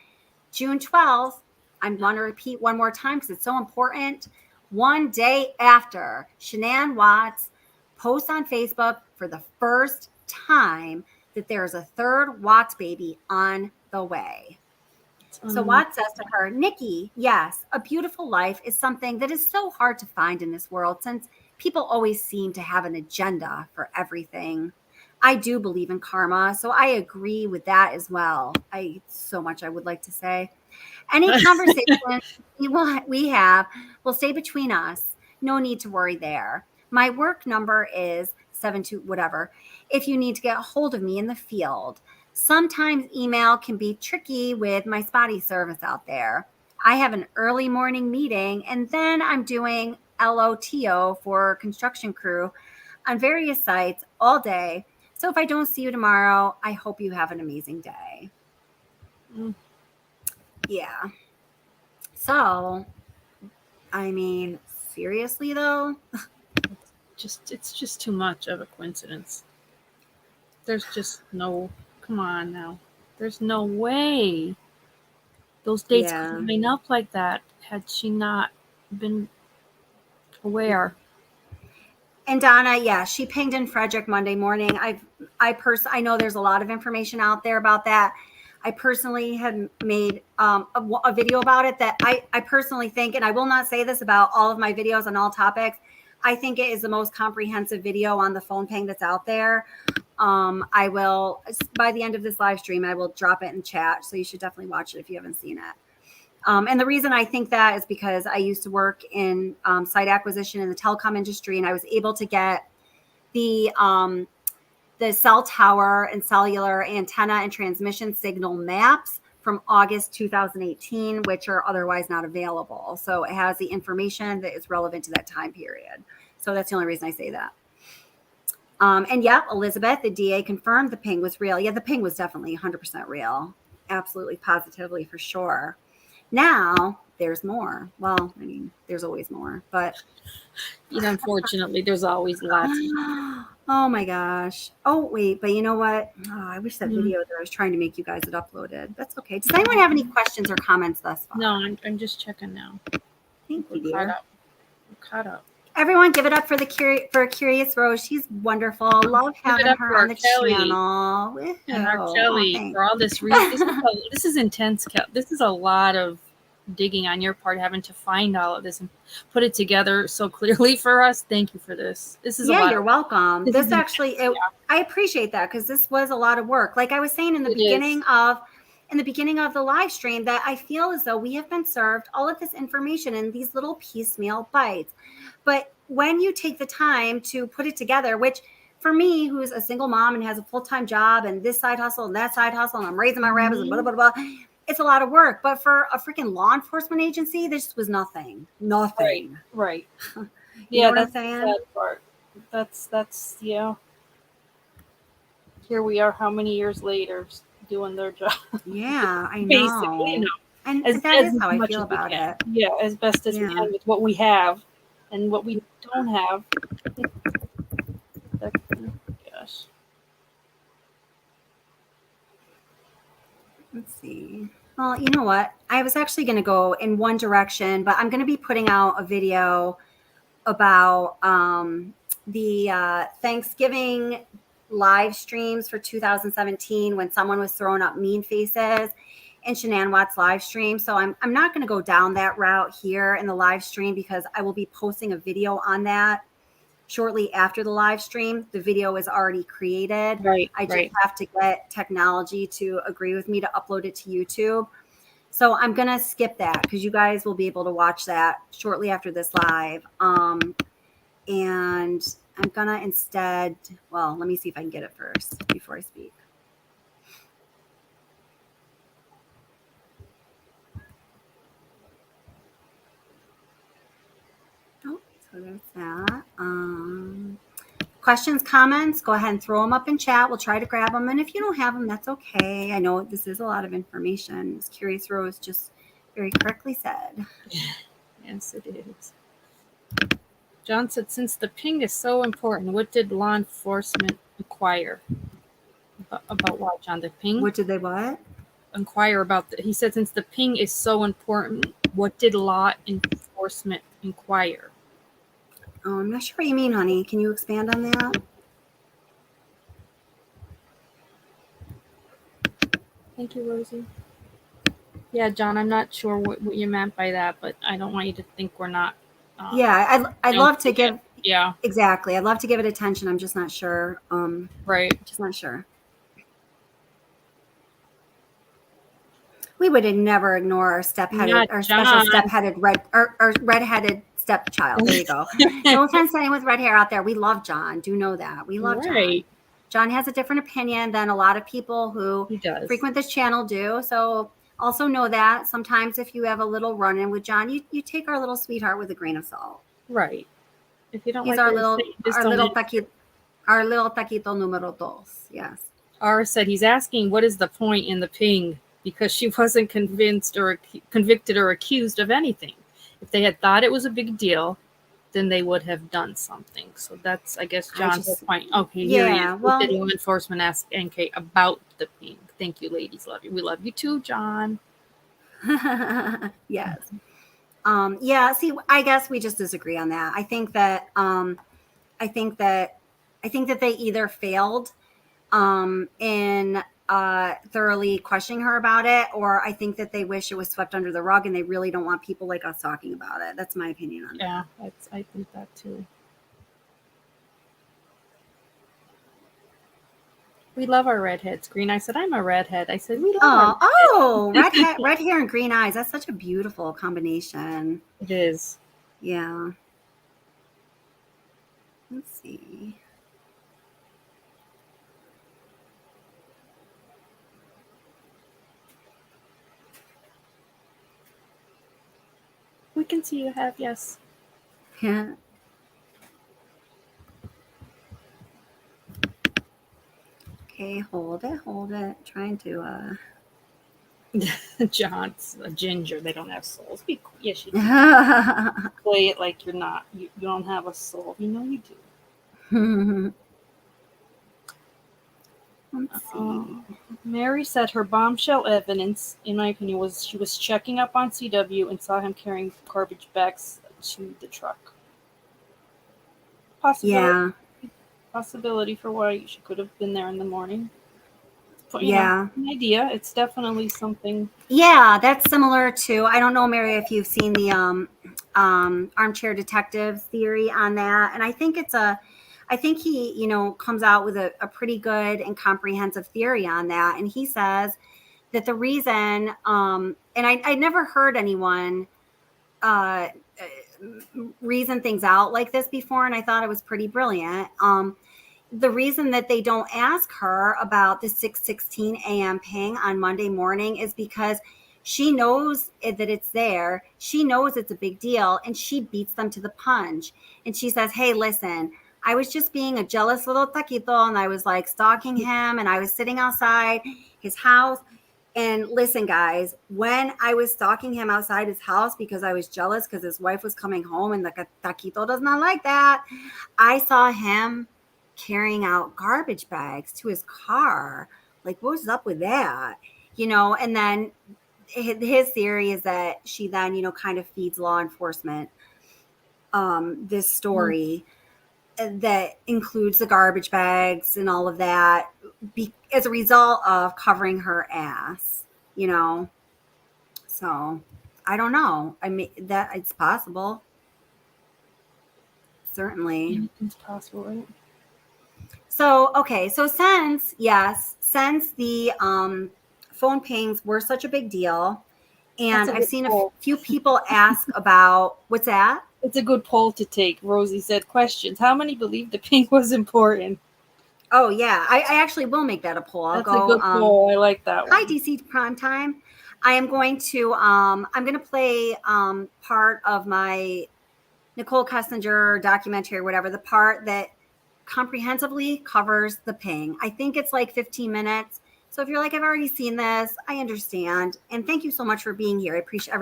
[SPEAKER 7] June 12th. I'm going to repeat one more time because it's so important. One day after Shanann Watts posts on Facebook for the first time that there is a third Watts baby on the way. So Watts says to her, Nikki, yes, a beautiful life is something that is so hard to find in this world since people always seem to have an agenda for everything. I do believe in karma, so I agree with that as well. So much I would like to say. Any conversation we have will stay between us. No need to worry there. My work number is 72 whatever. If you need to get a hold of me in the field. Sometimes email can be tricky with my spotty service out there. I have an early morning meeting and then I'm doing LOTO for construction crew on various sites all day. So if I don't see you tomorrow, I hope you have an amazing day. Yeah. So, I mean, seriously though,
[SPEAKER 8] it's just too much of a coincidence. There's just no, come on now. There's no way those dates could line up like that had she not been aware.
[SPEAKER 7] And Donna, yeah, she pinged in Frederick Monday morning. I know there's a lot of information out there about that. I personally had made a video about it that I personally think, and I will not say this about all of my videos on all topics, I think it is the most comprehensive video on the phone ping that's out there. I will, by the end of this live stream, I will drop it in chat. So you should definitely watch it if you haven't seen it. And the reason I think that is because I used to work in site acquisition in the telecom industry, and I was able to get the cell tower and cellular antenna and transmission signal maps from August 2018, which are otherwise not available. So it has the information that is relevant to that time period. So that's the only reason I say that. And yeah, Elizabeth, the DA confirmed the ping was real. Yeah, the ping was definitely 100% real. Absolutely, positively, for sure. Now there's more. Well, I mean, there's always more, but
[SPEAKER 8] unfortunately, there's always lots.
[SPEAKER 7] Oh my gosh. Oh, wait, but you know what? Oh, I wish that video that I was trying to make you guys had uploaded. That's okay. Does anyone have any questions or comments thus far?
[SPEAKER 8] No, I'm just checking now.
[SPEAKER 7] Thank you,
[SPEAKER 8] We're
[SPEAKER 7] dear.
[SPEAKER 8] caught up.
[SPEAKER 7] Everyone, give it up for Curious Rose. She's wonderful. Love having her on the channel.
[SPEAKER 8] And our Kelly for all this. This is intense. This is a lot of digging on your part, having to find all of this and put it together so clearly for us. Thank you for this. This is
[SPEAKER 7] you're welcome. This actually, I appreciate that because this was a lot of work. Like I was saying in the beginning of the live stream, that I feel as though we have been served all of this information in these little piecemeal bites. But when you take the time to put it together, which for me, who's a single mom and has a full-time job and this side hustle and that side hustle, and I'm raising my rabbits and blah, blah, blah, blah, it's a lot of work. But for a freaking law enforcement agency, this was nothing. Nothing.
[SPEAKER 8] Right.
[SPEAKER 7] You know what I'm saying?
[SPEAKER 8] The sad part. that's yeah. Here we are, how many years later, doing their job.
[SPEAKER 7] Yeah, I know.
[SPEAKER 8] Basically,
[SPEAKER 7] And
[SPEAKER 8] as
[SPEAKER 7] that is
[SPEAKER 8] as
[SPEAKER 7] how I
[SPEAKER 8] much
[SPEAKER 7] feel
[SPEAKER 8] as we
[SPEAKER 7] about
[SPEAKER 8] can.
[SPEAKER 7] it.
[SPEAKER 8] Yeah, as best as we
[SPEAKER 7] Yeah.
[SPEAKER 8] can with what we have, and what we don't have. Gosh.
[SPEAKER 7] Let's see. Well, you know what? I was actually going to go in one direction, but I'm going to be putting out a video about the Thanksgiving live streams for 2017 when someone was throwing up mean faces in Shanann Watts live stream. So I'm not going to go down that route here in the live stream because I will be posting a video on that shortly after the live stream. The video is already created.
[SPEAKER 8] Right.
[SPEAKER 7] I just have to get technology to agree with me to upload it to YouTube. So I'm going to skip that because you guys will be able to watch that shortly after this live. And I'm going to instead, well, let me see if I can get it first before I speak. Oh, so there's that. Questions, comments, go ahead and throw them up in chat. We'll try to grab them. And if you don't have them, that's okay. I know this is a lot of information, as Curious Rose just very correctly said.
[SPEAKER 8] Yes, it is. John said, since the ping is so important, what did law enforcement inquire? About what, John? The ping?
[SPEAKER 7] What did they what?
[SPEAKER 8] Inquire about. He said, since the ping is so important, what did law enforcement inquire?
[SPEAKER 7] Oh, I'm not sure what you mean, honey. Can you expand on that?
[SPEAKER 8] Thank you, Rosie. Yeah, John, I'm not sure what you meant by that, but I don't want you to think we're not.
[SPEAKER 7] Yeah, I'd love to give.
[SPEAKER 8] Yeah.
[SPEAKER 7] Exactly. I'd love to give it attention. I'm just not sure.
[SPEAKER 8] Right.
[SPEAKER 7] Just not sure. We would never ignore our step-headed, our special step-headed or red-headed stepchild. There you go. No offense to anyone with red hair out there. We love John. Do know that. We love John. John has a different opinion than a lot of people who frequent this channel do. So also know that sometimes if you have a little run-in with John, you take our little sweetheart with a grain of salt.
[SPEAKER 8] Right. If you don't
[SPEAKER 7] He's
[SPEAKER 8] like
[SPEAKER 7] our little taquito numero dos. Yes.
[SPEAKER 8] Ara said he's asking what is the point in the ping because she wasn't convinced or convicted or accused of anything. If they had thought it was a big deal, then they would have done something. So that's, I guess, John's point. Okay, here he is. What did law enforcement ask NK about the ping? Thank you, ladies. Love you. We love you too, John.
[SPEAKER 7] Yes. Yeah. See, I guess we just disagree on that. I think that they either failed in thoroughly questioning her about it, or I think that they wish it was swept under the rug and they really don't want people like us talking about it. That's my opinion on that.
[SPEAKER 8] Yeah, I think that too. We love our redheads. Green. I said, I'm a redhead. I said, we love
[SPEAKER 7] our red hair and green eyes. That's such a beautiful combination.
[SPEAKER 8] It is.
[SPEAKER 7] Yeah. Let's see.
[SPEAKER 8] We can see you have, yes.
[SPEAKER 7] Yeah. Okay, hold it. Trying to
[SPEAKER 8] John's a ginger. They don't have souls. Yes, you do. Play it like you're not. You don't have a soul. You know you do.
[SPEAKER 7] Let's see.
[SPEAKER 8] Mary said her bombshell evidence, in my opinion, was she was checking up on CW and saw him carrying garbage bags to the truck. Possibility for why she could have been there in the morning. But, you know, an idea. It's definitely something.
[SPEAKER 7] Yeah, that's similar to, I don't know, Mary, if you've seen the armchair detective theory on that. And I think he, comes out with a pretty good and comprehensive theory on that. And he says that the reason, and I never heard anyone reason things out like this before, and I thought it was pretty brilliant. The reason that they don't ask her about the 6:16 a.m. ping on Monday morning is because she knows that it's there. She knows it's a big deal, and she beats them to the punch. And she says, hey, listen, I was just being a jealous little taquito, and I was like stalking him, and I was sitting outside his house. And listen, guys, when I was stalking him outside his house because I was jealous because his wife was coming home and the taquito does not like that, I saw him carrying out garbage bags to his car. Like, what's up with that? You know, and then his theory is that she then, you know, kind of feeds law enforcement this story that includes the garbage bags and all of that as a result of covering her ass, you know. So I don't know. I mean, that it's possible. Certainly.
[SPEAKER 8] It's possible, right?
[SPEAKER 7] So, okay. So since the phone pings were such a big deal, and I've seen a few people ask about what's that?
[SPEAKER 8] It's a good poll to take. Rosie said, questions. How many believe the ping was important?
[SPEAKER 7] Oh, yeah. I actually will make that a poll. I'll
[SPEAKER 8] That's
[SPEAKER 7] go.
[SPEAKER 8] A good poll. I like that one.
[SPEAKER 7] Hi, DC Prime Time. I am going to play part of my Nichol Kessinger documentary or whatever, the part that comprehensively covers the ping. I think it's like 15 minutes. So if you're like, I've already seen this, I understand. And thank you so much for being here. I appreciate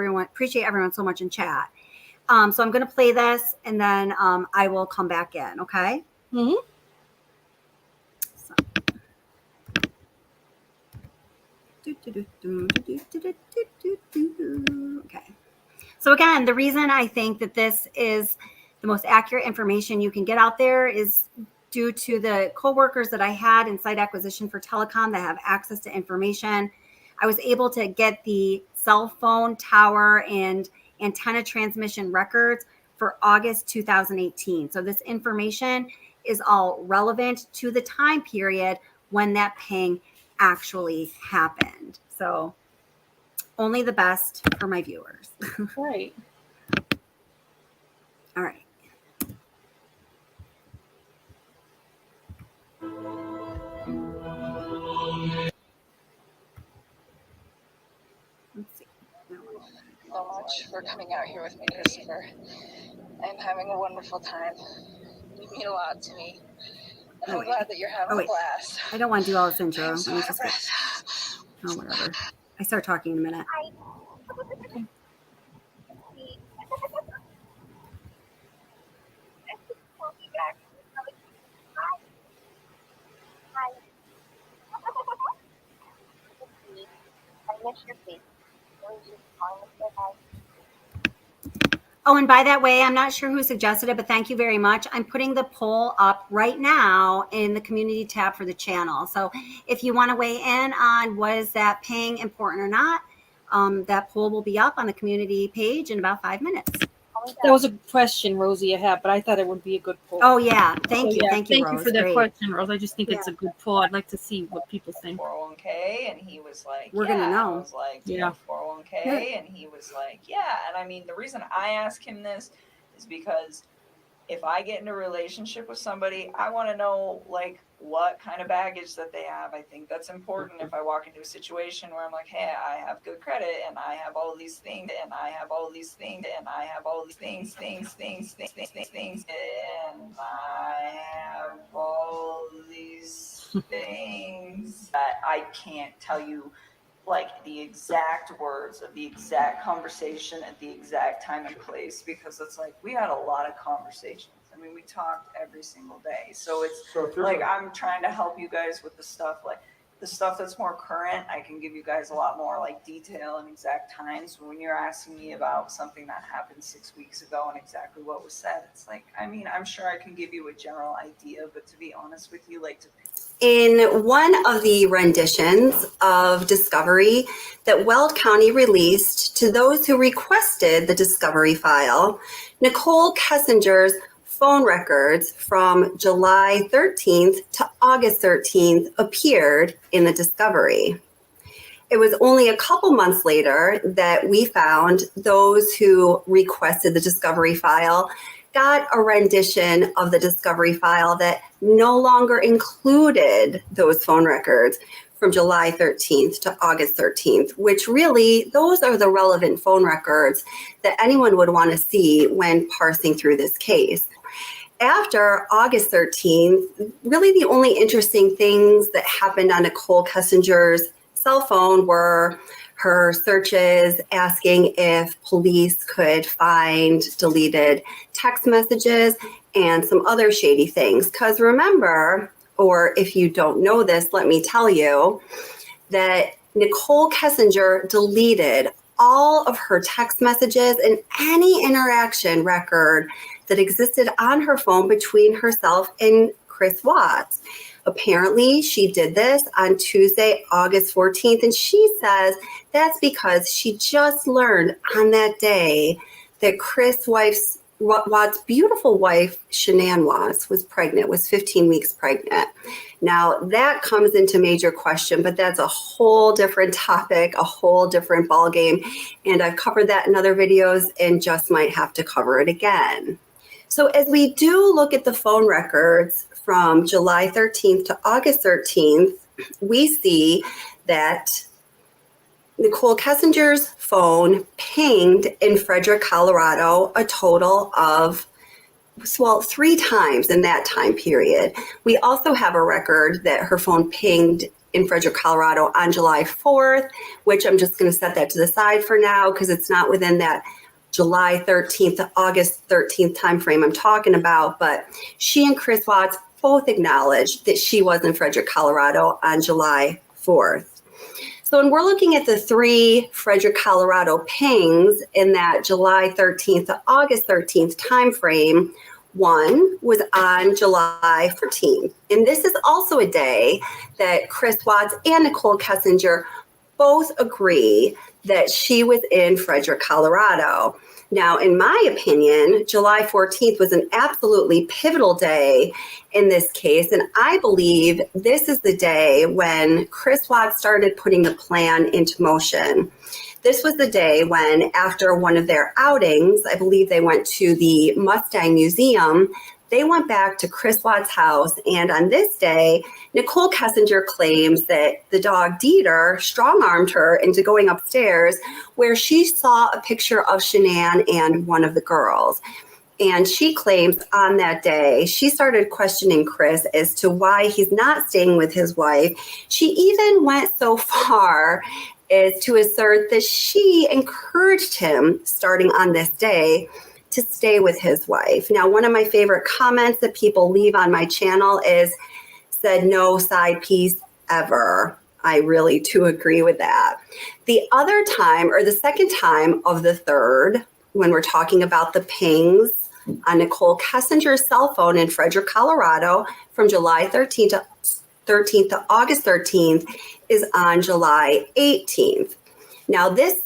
[SPEAKER 7] everyone so much in chat. So I'm going to play this and then I will come back in. Okay.
[SPEAKER 8] Mm-hmm.
[SPEAKER 7] Okay. So again, the reason I think that this is the most accurate information you can get out there is due to the coworkers that I had in site acquisition for telecom that have access to information. I was able to get the cell phone tower and antenna transmission records for August 2018. So this information is all relevant to the time period when that ping actually happened. So only the best for my viewers.
[SPEAKER 8] Right.
[SPEAKER 7] All right. Let's see.
[SPEAKER 2] So much for coming out here with me, Christopher. I'm having a wonderful time. You mean a lot to me. And I'm glad that you're having a blast.
[SPEAKER 7] I don't want to do all this intro.
[SPEAKER 2] I'm so out of breath.
[SPEAKER 7] Oh, whatever. I start talking in a minute.
[SPEAKER 3] I miss your face. I was just calling to say hi.
[SPEAKER 7] Oh, and by that way, I'm not sure who suggested it, but thank you very much. I'm putting the poll up right now in the community tab for the channel. So if you want to weigh in on was that ping important or not, that poll will be up on the community page in about 5 minutes.
[SPEAKER 8] That was a question, Rosie, I had, but I thought it would be a good poll.
[SPEAKER 7] Oh, yeah. Thank you.
[SPEAKER 8] Thank
[SPEAKER 7] Rose.
[SPEAKER 8] you for that question, Rose. I just think it's a good poll. I'd like to see what people think.
[SPEAKER 1] 401k, and he was like,
[SPEAKER 7] we're going to know.
[SPEAKER 1] I was like, yeah, 401k, and he was like, yeah. And I mean, the reason I ask him this is because if I get in a relationship with somebody, I want to know like what kind of baggage that they have. I think that's important. If I walk into a situation where I'm like, hey, I have good credit and I have all these things and I have all these things and I have all these things, and I have all these things that I can't tell you like the exact words of the exact conversation at the exact time and place, because it's like we had a lot of conversations. I mean, we talked every single day. So it's like I'm trying to help you guys with the stuff, like the stuff that's more current. I can give you guys a lot more like detail and exact times. When you're asking me about something that happened 6 weeks ago and exactly what was said, it's like, I mean, I'm sure I can give you a general idea, but to be honest with you, like
[SPEAKER 4] in one of the renditions of Discovery that Weld County released to those who requested the Discovery file, Nichol Kessinger's phone records from July 13th to August 13th appeared in the Discovery. It was only a couple months later that we found those who requested the Discovery file got a rendition of the Discovery file that no longer included those phone records from July 13th to August 13th, which really, those are the relevant phone records that anyone would want to see when parsing through this case.
[SPEAKER 7] after August 13th, really the only interesting things that happened on Nichol Kessinger's cell phone were her searches asking if police could find deleted text messages and some other shady things. Because remember, or if you don't know this, let me tell you, that Nichol Kessinger deleted all of her text messages and any interaction record that existed on her phone between herself and Chris Watts. Apparently, she did this on Tuesday, August 14th, and she says that's because she just learned on that day that Chris Watts' beautiful wife, Shanann Watts, was 15 weeks pregnant. Now, that comes into major question, but that's a whole different topic, a whole different ballgame, and I've covered that in other videos and just might have to cover it again. So as we do look at the phone records from July 13th to August 13th, we see that Nichol Kessinger's phone pinged in Frederick, Colorado, a total of, 3 times in that time period. We also have a record that her phone pinged in Frederick, Colorado on July 4th, which I'm just going to set that to the side for now because it's not within that July 13th to August 13th timeframe I'm talking about. But she and Chris Watts both acknowledged that she was in Frederick, Colorado on July 4th. So when we're looking at the 3 Frederick, Colorado pings in that July 13th to August 13th timeframe, one was on July 14th. And this is also a day that Chris Watts and Nichol Kessinger both agree that she was in Frederick, Colorado. Now, in my opinion, July 14th was an absolutely pivotal day in this case, and I believe this is the day when Chris Watts started putting the plan into motion. This was the day when, after one of their outings, I believe they went to the Mustang Museum, they went back to Chris Watts' house, and on this day, Nichol Kessinger claims that the dog Dieter strong-armed her into going upstairs where she saw a picture of Shanann and one of the girls. And she claims on that day, she started questioning Chris as to why he's not staying with his wife. She even went so far as to assert that she encouraged him, starting on this day, to stay with his wife. Now, one of my favorite comments that people leave on my channel said no side piece ever. I really do agree with that. The other time, or the second time of the third, when we're talking about the pings on Nichol Kessinger's cell phone in Frederick, Colorado, from July 13th to August 13th, is on July 18th. Now, this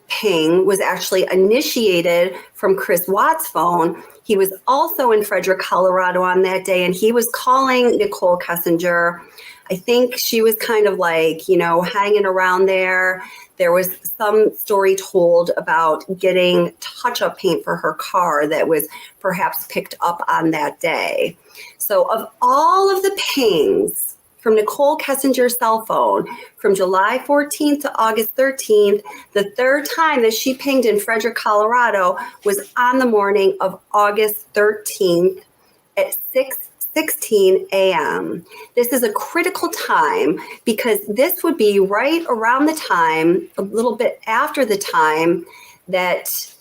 [SPEAKER 7] ping was actually initiated from Chris Watts' phone. He was also in Frederick, Colorado on that day, and he was calling Nichol Kessinger. I think she was kind of like, hanging around there. There was some story told about getting touch-up paint for her car that was perhaps picked up on that day. So of all of the pings from Nichol Kessinger's cell phone from July 14th to August 13th, the third time that she pinged in Frederick, Colorado was on the morning of August 13th at 6:16 a.m. This is a critical time because this would be right around the time, a little bit after the time that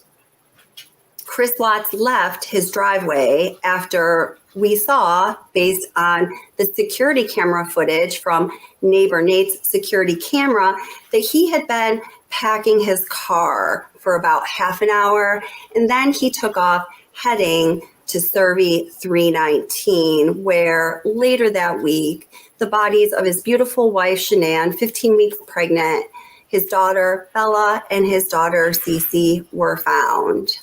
[SPEAKER 7] Chris Watts left his driveway after we saw, based on the security camera footage from neighbor Nate's security camera, that he had been packing his car for about half an hour, and then he took off heading to Survey 319, where later that week, the bodies of his beautiful wife, Shanann, 15 weeks pregnant, his daughter, Bella, and his daughter, Cece, were found.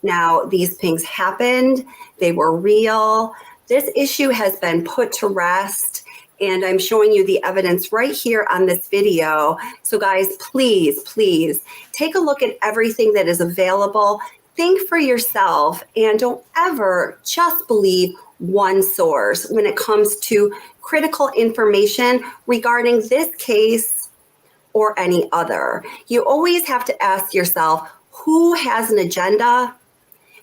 [SPEAKER 7] Now, these pings happened. They were real. This issue has been put to rest, and I'm showing you the evidence right here on this video. So guys, please, please take a look at everything that is available. Think for yourself, and don't ever just believe one source when it comes to critical information regarding this case or any other. You always have to ask yourself, who has an agenda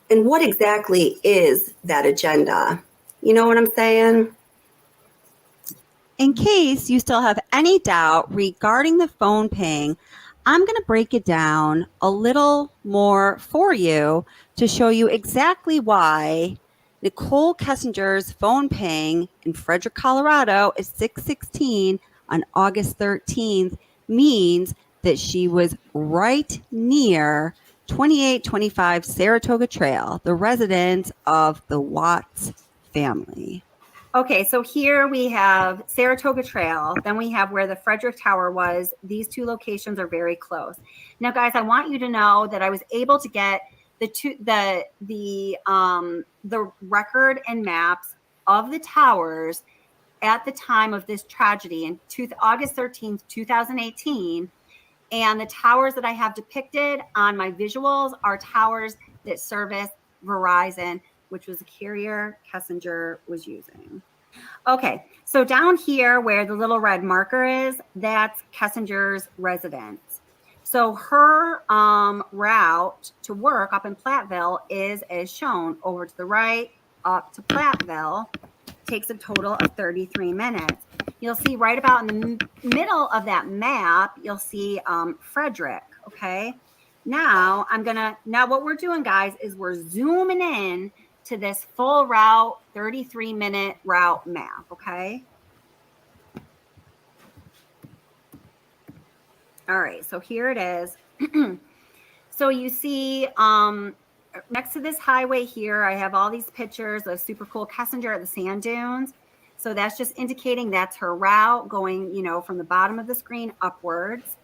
[SPEAKER 7] And what exactly is that agenda? You know what I'm saying?
[SPEAKER 4] In case you still have any doubt regarding the phone ping, I'm going to break it down a little more for you to show you exactly why Nichol Kessinger's phone ping in Frederick, Colorado at 6:16 on August 13th means that she was right near 2825 Saratoga Trail, the residence of the Watts family.
[SPEAKER 7] Okay, so here we have Saratoga Trail. Then we have where the Frederick Tower was. These two locations are very close. Now, guys, I want you to know that I was able to get the record and maps of the towers at the time of this tragedy in August 13th, 2018. And the towers that I have depicted on my visuals are towers that service Verizon, which was a carrier Kessinger was using. Okay, so down here where the little red marker is, that's Kessinger's residence. So her route to work up in Platteville is as shown over to the right, up to Platteville, takes a total of 33 minutes. You'll see right about in the middle of that map, you'll see Frederick, okay? Now what we're doing, guys, is we're zooming in to this full route, 33-minute route map, okay? All right, so here it is. So you see next to this highway here, I have all these pictures of super cool Kessinger at the sand dunes. So that's just indicating that's her route going, you know, from the bottom of the screen upwards.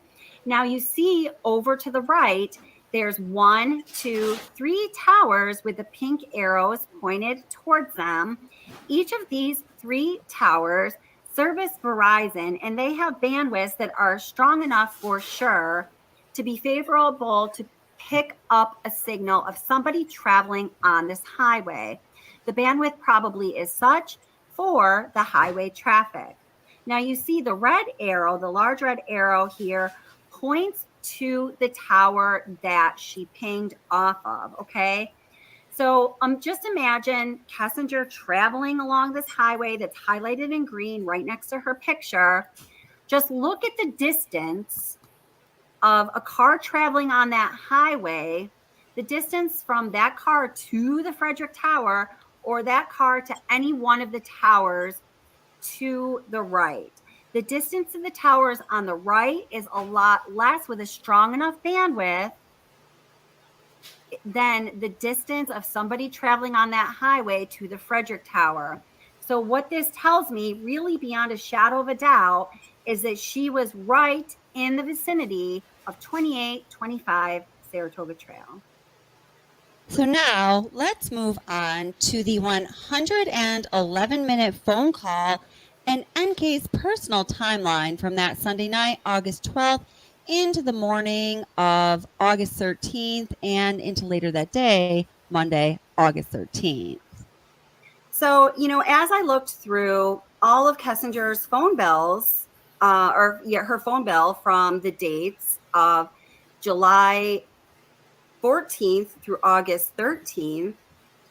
[SPEAKER 7] Now you see over to the right, there's 1, 2, 3 towers with the pink arrows pointed towards them. Each of these 3 towers service Verizon, and they have bandwidths that are strong enough for sure to be favorable to pick up a signal of somebody traveling on this highway. The bandwidth probably is such for the highway traffic. Now you see the red arrow, the large red arrow here points to the tower that she pinged off of, okay? So just imagine Kessinger traveling along this highway that's highlighted in green right next to her picture. Just look at the distance of a car traveling on that highway, the distance from that car to the Frederick Tower or that car to any one of the towers to the right. The distance of the towers on the right is a lot less with a strong enough bandwidth than the distance of somebody traveling on that highway to the Frederick Tower. So what this tells me, really beyond a shadow of a doubt, is that she was right in the vicinity of 2825 Saratoga Trail.
[SPEAKER 4] So now let's move on to the 111-minute phone call and NK's personal timeline from that Sunday night, August 12th, into the morning of August 13th and into later that day, Monday, August 13th.
[SPEAKER 7] So, you know, as I looked through all of Kessinger's phone bills, her phone bill from the dates of July 14th through August 13th,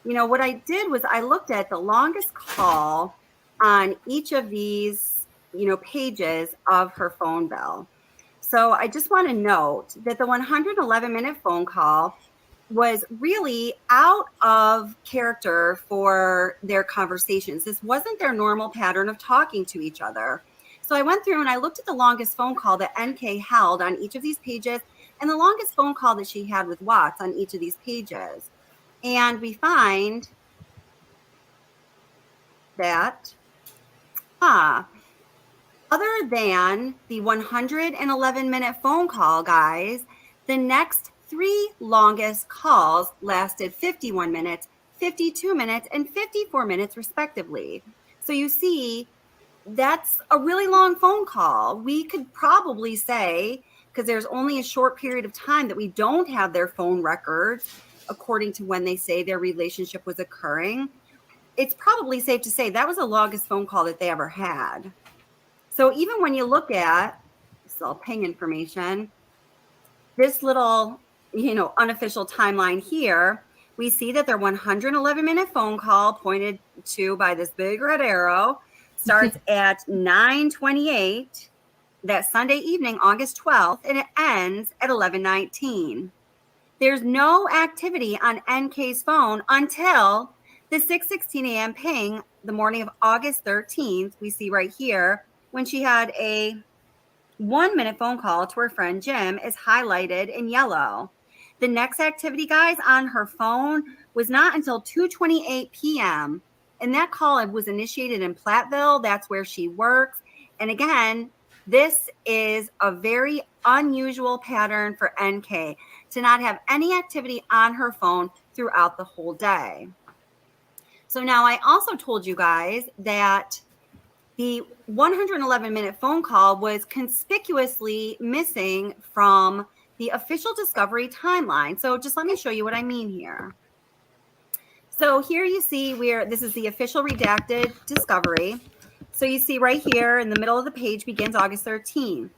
[SPEAKER 7] you know, what I did was I looked at the longest call on each of these, you know, pages of her phone bill. So I just want to note that the 111-minute phone call was really out of character for their conversations. This wasn't their normal pattern of talking to each other. So I went through and I looked at the longest phone call that NK held on each of these pages and the longest phone call that she had with Watts on each of these pages. And we find that, other than the 111-minute phone call, guys, the next 3 longest calls lasted 51 minutes, 52 minutes, and 54 minutes, respectively. So you see, that's a really long phone call. We could probably say, because there's only a short period of time that we don't have their phone records, according to when they say their relationship was occurring, it's probably safe to say that was the longest phone call that they ever had. So even when you look at this little ping information, this little, you know, unofficial timeline here, we see that their 111-minute phone call, pointed to by this big red arrow, starts at 9:28 that Sunday evening, August 12th, and it ends at 11:19. There's no activity on NK's phone until the 6:16 a.m. ping the morning of August 13th, we see right here, when she had a 1-minute phone call to her friend Jim, is highlighted in yellow. The next activity, guys, on her phone was not until 2:28 p.m. And that call was initiated in Platteville. That's where she works. And again, this is a very unusual pattern for NK to not have any activity on her phone throughout the whole day. So now I also told you guys that the 111-minute phone call was conspicuously missing from the official discovery timeline. So just let me show you what I mean here. So here you see where this is the official redacted discovery. So you see right here in the middle of the page begins August 13th.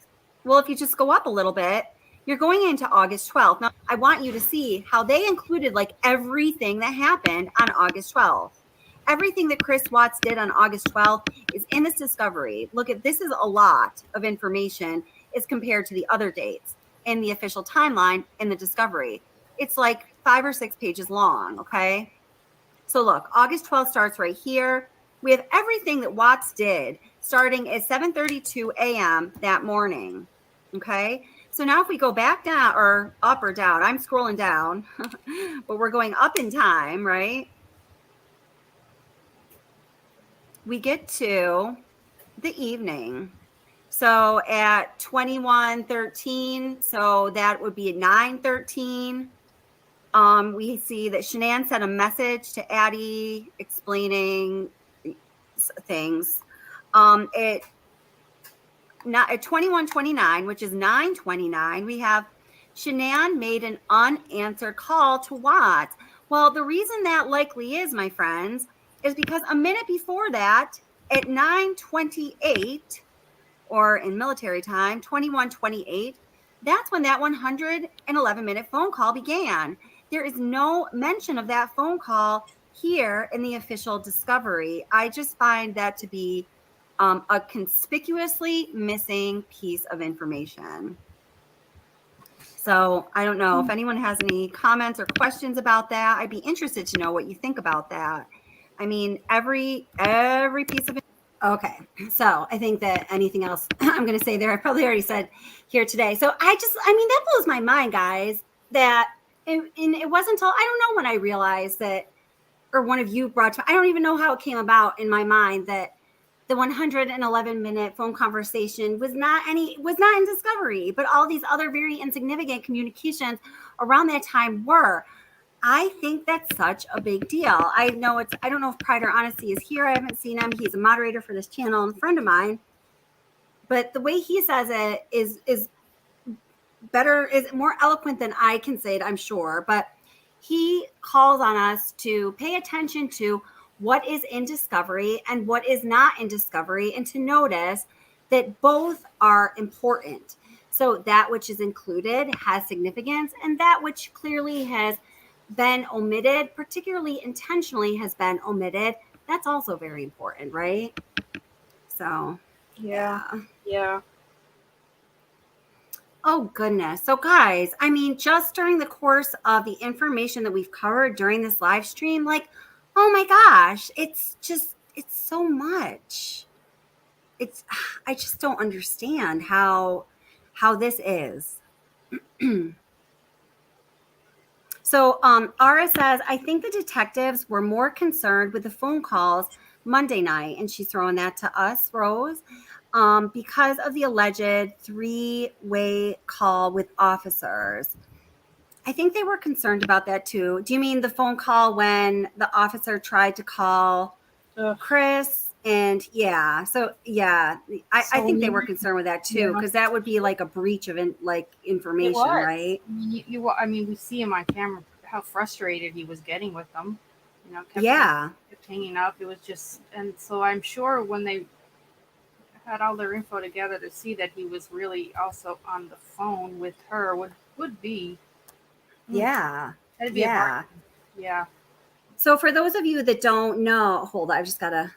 [SPEAKER 7] Well, if you just go up a little bit, you're going into August 12th. Now, I want you to see how they included like everything that happened on August 12th. Everything that Chris Watts did on August 12th is in this discovery. Look at this, is a lot of information as compared to the other dates in the official timeline in the discovery. It's like 5 or 6 pages long, okay? So look, August 12th starts right here. We have everything that Watts did starting at 7:32 a.m. that morning, okay? So now if we go back down, or up or down, I'm scrolling down, but we're going up in time, right? We get to the evening. So at 21:13, so that would be at 9:13. We see that Shanann sent a message to Addie explaining things. At 21:29, which is 9:29, we have Shanann made an unanswered call to Watts. Well, the reason that likely is, my friends, is because a minute before that, at 9:28, or in military time, 21:28, that's when that 111-minute phone call began. There is no mention of that phone call here in the official discovery. I just find that to be a conspicuously missing piece of information. So I don't know if anyone has any comments or questions about that. I'd be interested to know what you think about that. I mean, every piece of it. Okay, so I think that anything else I'm going to say there, I probably already said here today. So I mean, that blows my mind, guys, that it wasn't until, I don't know when I realized that, or one of you brought to, I don't even know how it came about in my mind that the 111-minute phone conversation was not in discovery, but all these other very insignificant communications around that time were. I think that's such a big deal. I don't know if Pride or Honesty is here. I haven't seen him. He's a moderator for this channel and a friend of mine. But the way he says it is better, is more eloquent than I can say it, I'm sure. But he calls on us to pay attention to what is in discovery and what is not in discovery, and to notice that both are important. So that which is included has significance, and that which clearly has been omitted, particularly intentionally has been omitted, that's also very important, right? So yeah. Oh goodness. So guys, I mean, just during the course of the information that we've covered during this live stream, like, oh my gosh, it's so much. I just don't understand how this is. So Ara says, I think the detectives were more concerned with the phone calls Monday night, and she's throwing that to us, Rose, because of the alleged 3-way call with officers. I think they were concerned about that too. Do you mean the phone call when the officer tried to call Chris? And yeah, so yeah, I think they were concerned with that too, because that would be like a breach of information, right?
[SPEAKER 8] I mean, we see him on camera how frustrated he was getting with them. You know, kept hanging up. It was just, and so I'm sure when they had all their info together to see that he was really also on the phone with her would be.
[SPEAKER 7] Yeah.
[SPEAKER 8] That'd be a Yeah.
[SPEAKER 7] So for those of you that don't know, hold on, I've just got to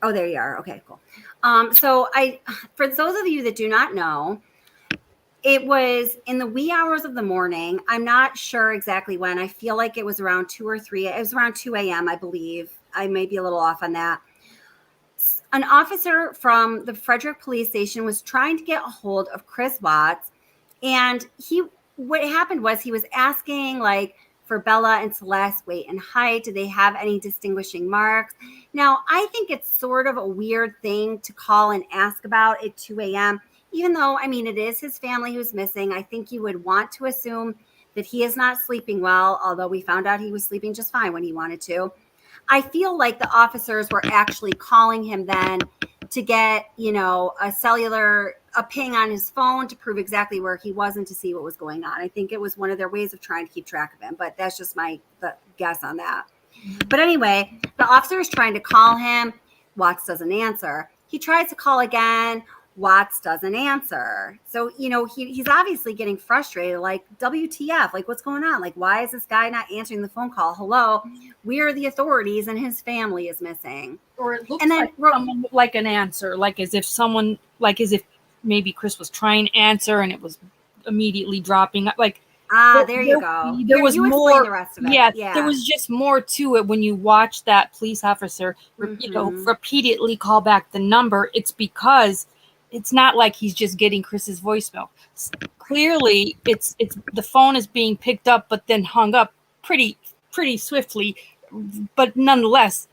[SPEAKER 7] oh, there you are. Okay, cool. For those of you that do not know, it was in the wee hours of the morning. I'm not sure exactly when. I feel like it was around 2 or 3. It was around 2 a.m., I believe. I may be a little off on that. An officer from the Frederick Police Station was trying to get a hold of Chris Watts. And what happened was he was asking, like, for Bella and Celeste, weight and height. Do they have any distinguishing marks? Now, I think it's sort of a weird thing to call and ask about at 2 a.m., even though, I mean, it is his family who's missing. I think you would want to assume that he is not sleeping well, although we found out he was sleeping just fine when he wanted to. I feel like the officers were actually calling him then to get, a ping on his phone to prove exactly where he was and to see what was going on. I think it was one of their ways of trying to keep track of him, but that's just my guess on that. But anyway, the officer is trying to call him. Watts doesn't answer. He tries to call again. Watts doesn't answer. So, he's obviously getting frustrated, like, WTF, like, what's going on? Like, why is this guy not answering the phone call? Hello, we are the authorities and his family is missing.
[SPEAKER 8] Or it looks like an answer, like as if maybe Chris was trying to answer and it was immediately dropping. Like,
[SPEAKER 7] there you go.
[SPEAKER 8] There was more.
[SPEAKER 7] The rest of it. Yeah,
[SPEAKER 8] there was just more to it when you watch that police officer, repeatedly call back the number. It's because it's not like he's just getting Chris's voicemail. Clearly, it's the phone is being picked up but then hung up pretty swiftly. But nonetheless,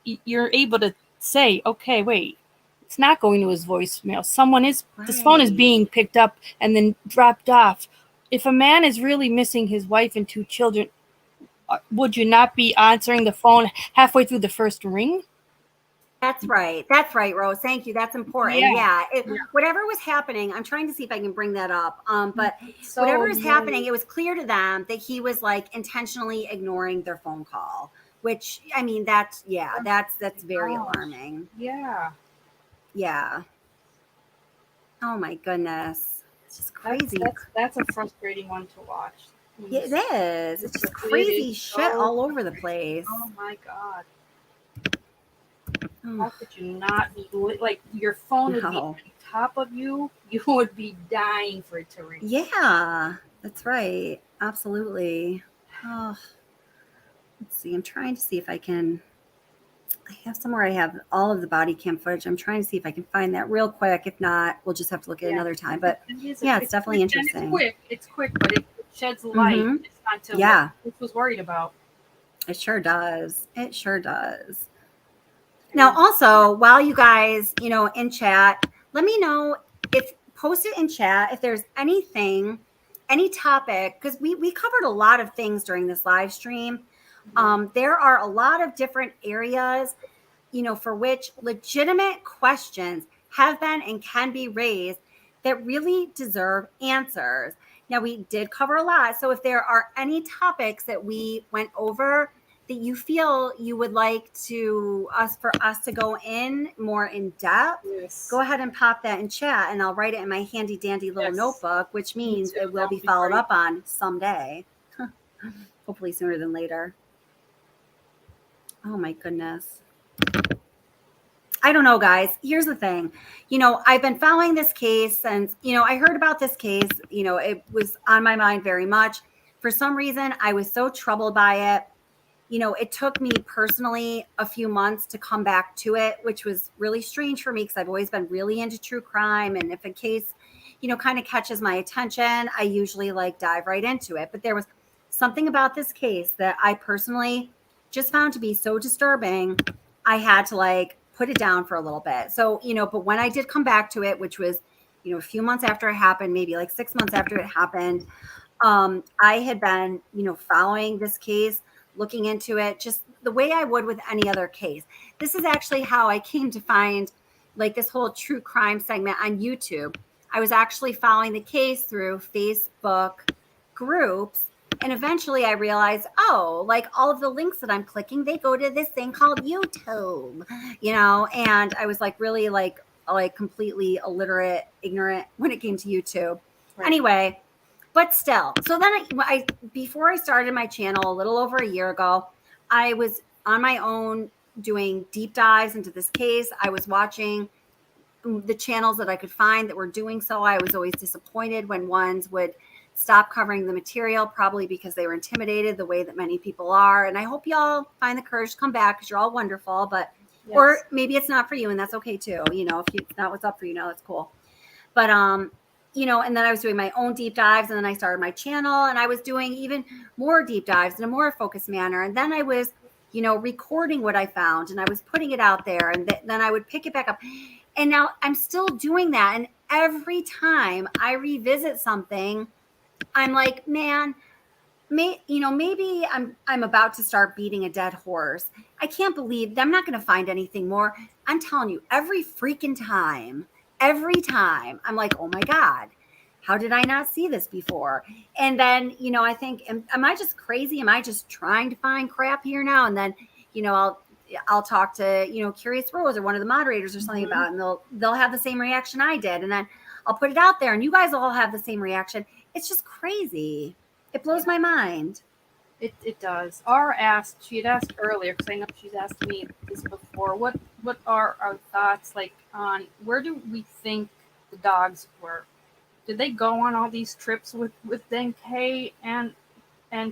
[SPEAKER 8] you're able to say, okay, wait, it's not going to his voicemail. This phone is being picked up and then dropped off. If a man is really missing his wife and 2 children, would you not be answering the phone halfway through the first ring?
[SPEAKER 7] That's right, Rose. Thank you. That's important. Yeah. Whatever was happening, I'm trying to see if I can bring that up. But whatever was happening, it was clear to them that he was like intentionally ignoring their phone call. Which, I mean, that's very alarming.
[SPEAKER 8] Yeah.
[SPEAKER 7] Yeah. Oh my goodness. It's just crazy.
[SPEAKER 8] That's a frustrating one to watch.
[SPEAKER 7] Yeah, it is. It's just crazy shit all over the place.
[SPEAKER 8] Oh my God. How could you not be, like, your phone would be on top of you? You would be dying for it to ring.
[SPEAKER 7] Yeah, that's right. Absolutely. Oh, let's see. I'm trying to see if I have somewhere I have all of the body cam footage. I'm trying to see if I can find that real quick. If not, we'll just have to look at another time. But it's definitely interesting.
[SPEAKER 8] It's quick, but it sheds light. It's not to what Chris was worried about.
[SPEAKER 7] It sure does. Now, also, while you guys, in chat, let me know post it in chat if there's anything, any topic, because we covered a lot of things during this live stream. There are a lot of different areas, for which legitimate questions have been and can be raised that really deserve answers. Now, we did cover a lot. So if there are any topics that we went over that you feel you would like for us to go in more in depth, go ahead and pop that in chat and I'll write it in my handy dandy little notebook, which means it will be followed up on someday. Hopefully sooner than later. Oh my goodness. I don't know, guys. Here's the thing. I've been following this case since, I heard about this case, it was on my mind very much. For some reason, I was so troubled by it. It took me personally a few months to come back to it, which was really strange for me because I've always been really into true crime. And if a case, kind of catches my attention, I usually dive right into it. But there was something about this case that I personally just found to be so disturbing. I had to put it down for a little bit. So, but when I did come back to it, which was, a few months after it happened, maybe 6 months after it happened, I had been, following this case, looking into it just the way I would with any other case. This is actually how I came to find this whole true crime segment on YouTube. I was actually following the case through Facebook groups. And eventually I realized, all of the links that I'm clicking, they go to this thing called YouTube, and I was really completely illiterate, ignorant when it came to YouTube. Right. Anyway, But still, so then I before I started my channel a little over a year ago, I was on my own doing deep dives into this case. I was watching the channels that I could find that were doing so. I was always disappointed when ones would stop covering the material, probably because they were intimidated the way that many people are. And I hope y'all find the courage to come back because you're all wonderful, but
[SPEAKER 8] Yes.
[SPEAKER 7] or maybe it's not for you and that's okay too. You know, if it's not what's up for you now, that's cool. But you know, and then I was doing my own deep dives, and then I started my channel, and I was doing even more deep dives in a more focused manner. And then I was, you know, recording what I found, and I was putting it out there, and then I would pick it back up. And now I'm still doing that. And every time I revisit something, I'm like, man, maybe I'm about to start beating a dead horse. I can't believe I'm not going to find anything more. I'm telling you, every time, I'm like, oh my God, how did I not see this before? And then, you know, I think, am I just crazy? Am I just trying to find crap here now? And then, you know, I'll talk to, you know, Curious Rose or one of the moderators or something about it, and they'll have the same reaction I did. And then I'll put it out there and you guys all have the same reaction. It's just crazy. It blows my mind.
[SPEAKER 8] It does. She had asked earlier, because I know she's asked me this before, what are our thoughts like on where do we think the dogs were? Did they go on all these trips with NK and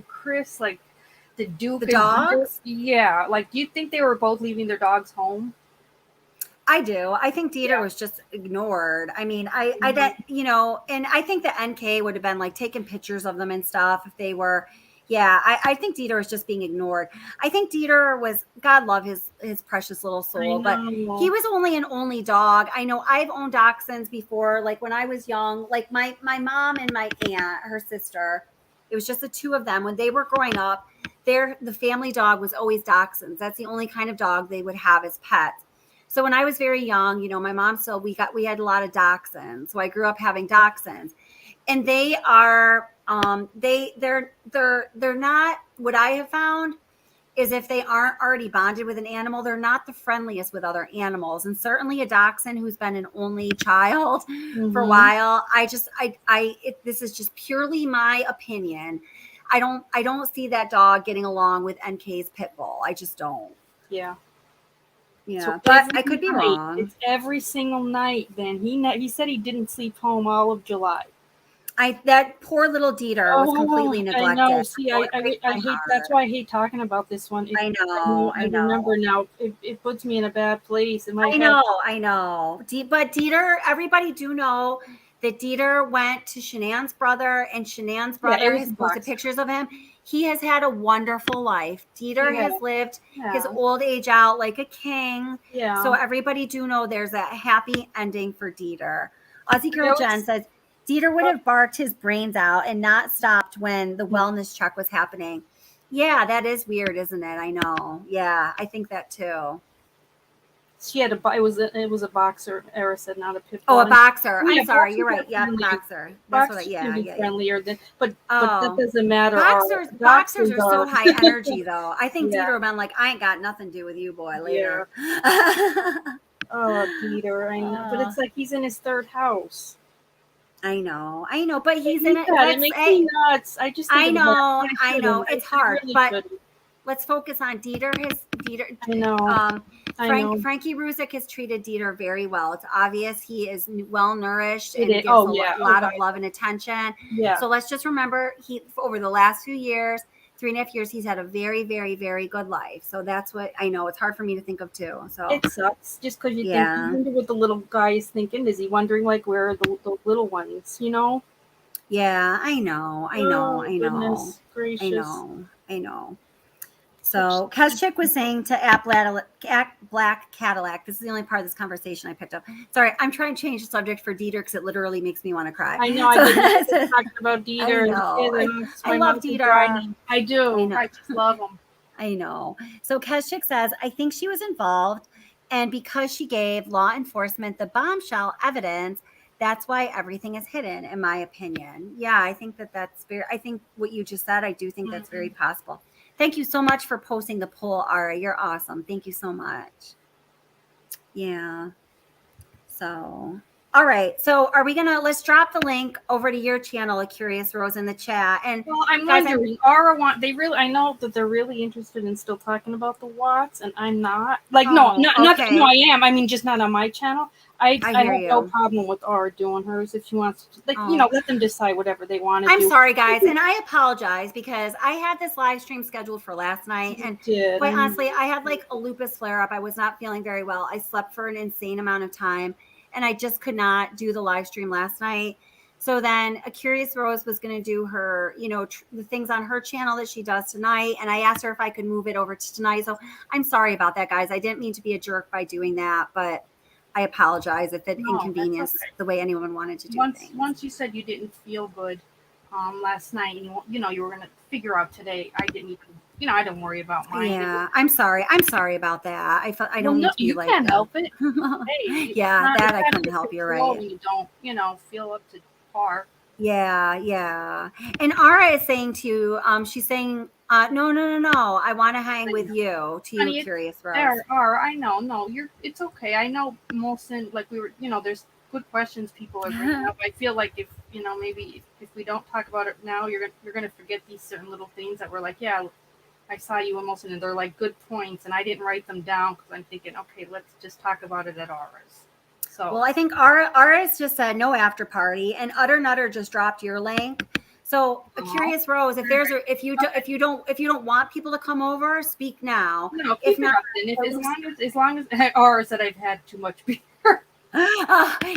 [SPEAKER 8] Chris? Like, did Duke
[SPEAKER 7] the dogs?
[SPEAKER 8] Yeah. Like, do you think they were both leaving their dogs home?
[SPEAKER 7] I do. I think Dieter was just ignored. I mean, you know, and I think that NK would have been like taking pictures of them and stuff if they were. Yeah, I think Dieter was just being ignored. I think Dieter was, God love his precious little soul, but he was only an only dog. I know I've owned dachshunds before, like when I was young, like my mom and my aunt, her sister, it was just the two of them when they were growing up. The family dog was always dachshunds. That's the only kind of dog they would have as pets. So when I was very young, you know, my mom still, we had a lot of dachshunds. So I grew up having dachshunds, and they are, they're not, what I have found is if they aren't already bonded with an animal, they're not the friendliest with other animals. And certainly a dachshund who's been an only child for a while, this is just purely my opinion. I don't see that dog getting along with NK's pit bull. I just don't.
[SPEAKER 8] Yeah.
[SPEAKER 7] Yeah,
[SPEAKER 8] so
[SPEAKER 7] but I could be wrong.
[SPEAKER 8] It's every single night. Then he said he didn't sleep home all of July.
[SPEAKER 7] That poor little Dieter was completely neglected.
[SPEAKER 8] I know. See, I hate. That's why I hate talking about this one.
[SPEAKER 7] I know.
[SPEAKER 8] I remember now. It puts me in a bad place.
[SPEAKER 7] I know. But Dieter, everybody do know that Dieter went to Shanann's brother, and Shanann's brother has posted pictures of him. He has had a wonderful life. Dieter has lived his old age out like a king.
[SPEAKER 8] Yeah.
[SPEAKER 7] So everybody do know there's a happy ending for Dieter. Aussie Girl Jen says, Dieter would have barked his brains out and not stopped when the wellness check was happening. Yeah, that is weird, isn't it? I know. Yeah, I think that too.
[SPEAKER 8] She had it was a boxer. Era said, not a pit bull.
[SPEAKER 7] Oh, a boxer. I'm sorry. You're right. Yeah, boxer. That's what.
[SPEAKER 8] Yeah. Friendlier than, but that doesn't matter.
[SPEAKER 7] Boxers are so high energy, though. I think Dieter would have been like, I ain't got nothing to do with you, boy. Later.
[SPEAKER 8] Oh, Dieter, I know, but it's like he's in his third house.
[SPEAKER 7] I know, but he's in it.
[SPEAKER 8] It makes me nuts.
[SPEAKER 7] I know. It's hard, but let's focus on Dieter. Dieter.
[SPEAKER 8] I know.
[SPEAKER 7] Frankie Ruzick has treated Dieter very well. It's obvious he is well nourished and gives a lot of love and attention.
[SPEAKER 8] Yeah.
[SPEAKER 7] So let's just remember, over the last few years, 3.5 years, he's had a very, very, very good life. So that's what I know. It's hard for me to think of too. So
[SPEAKER 8] it sucks just because you wonder what the little guy is thinking. Is he wondering like where are the little ones? You know?
[SPEAKER 7] Yeah, I know.
[SPEAKER 8] Goodness gracious.
[SPEAKER 7] I know. So Keschik was saying to App Black Cadillac, this is the only part of this conversation I picked up. Sorry, I'm trying to change the subject for Dieter because it literally makes me want to cry.
[SPEAKER 8] I know. I did talking about Dieter.
[SPEAKER 7] I love Dieter.
[SPEAKER 8] I do. I just love him.
[SPEAKER 7] I know. So Keschik says, I think she was involved, and because she gave law enforcement the bombshell evidence, that's why everything is hidden, in my opinion. Yeah, I think that's very, I think what you just said, I do think that's very possible. Thank you so much for posting the poll, Ari. You're awesome. Thank you so much. Yeah. So, All right. So let's drop the link over to your channel, A Curious Rose, in the chat. And
[SPEAKER 8] well, I'm
[SPEAKER 7] guys,
[SPEAKER 8] wondering, I know that they're really interested in still talking about the Watts, and I'm not. Like, no, I am. I mean, just not on my channel. I have no problem with Aura doing hers if she wants to. Like, let them decide whatever they want to do.
[SPEAKER 7] I'm sorry, guys, and I apologize because I had this live stream scheduled for last night, and quite honestly, I had like a lupus flare up. I was not feeling very well. I slept for an insane amount of time, and I just could not do the live stream last night. So then A Curious Rose was going to do her, the things on her channel that she does tonight. And I asked her if I could move it over to tonight. So I'm sorry about that, guys. I didn't mean to be a jerk by doing that, but I apologize if it inconvenienced the way anyone wanted to do things.
[SPEAKER 8] Once you said you didn't feel good last night, and you were going to figure out today, I didn't even, I don't worry about mine.
[SPEAKER 7] Yeah, I'm sorry. I'm sorry about that. I don't need to be like that. You
[SPEAKER 8] can't help it. Hey,
[SPEAKER 7] yeah, that I couldn't help. You're right.
[SPEAKER 8] You don't, feel up to par.
[SPEAKER 7] Yeah. And Ara is saying to you, she's saying, no. I want to hang with you. To you, Curious Rose.
[SPEAKER 8] I know. No, it's okay. I know Molson, like we were, there's good questions people are bringing up. I feel like if, maybe if we don't talk about it now, you're going to forget these certain little things that were like, yeah, I saw you in Molson, and they're like good points, and I didn't write them down because I'm thinking, okay, let's just talk about it at Ara's. So.
[SPEAKER 7] Well, I think Ara's just said no after party, and Utter Nutter just dropped your link. So, A Curious Rose, if you don't want people to come over, speak now.
[SPEAKER 8] No, if not, as long as Ara said I've had too much beer.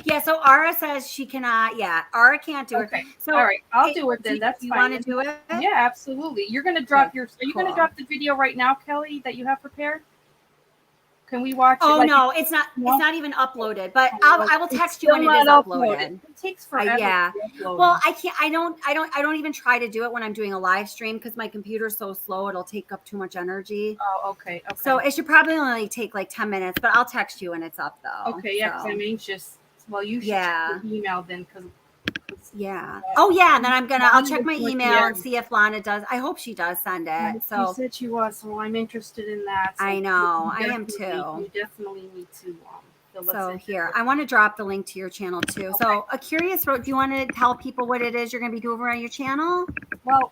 [SPEAKER 7] Yeah, so Ara says she cannot. Yeah, Ara can't do it. So
[SPEAKER 8] all right, I'll do it then. That's
[SPEAKER 7] fine.
[SPEAKER 8] You
[SPEAKER 7] want to do it?
[SPEAKER 8] Yeah, absolutely. You're gonna drop Are you gonna drop the video right now, Kelly, that you have prepared? Can we watch it?
[SPEAKER 7] Oh no, it's not. No? It's not even uploaded. But I will text you when it is uploaded.
[SPEAKER 8] It takes forever.
[SPEAKER 7] Yeah. Well, I can't. I don't even try to do it when I'm doing a live stream because my computer's so slow. It'll take up too much energy.
[SPEAKER 8] Oh, okay.
[SPEAKER 7] So it should probably only take like 10 minutes. But I'll text you when it's up, though.
[SPEAKER 8] Okay. Yeah, because I'm anxious. Well, you should check the email then, because.
[SPEAKER 7] Yeah. Oh yeah. And then I'll check my email and see if Lana does. I hope she does send it. So
[SPEAKER 8] she said she was, so I'm interested in that. So
[SPEAKER 7] I know. I am too.
[SPEAKER 8] You definitely need to.
[SPEAKER 7] So here, I want to drop the link to your channel too. Okay. So A Curious Rose, do you want to tell people what it is you're going to be doing on your channel?
[SPEAKER 8] Well,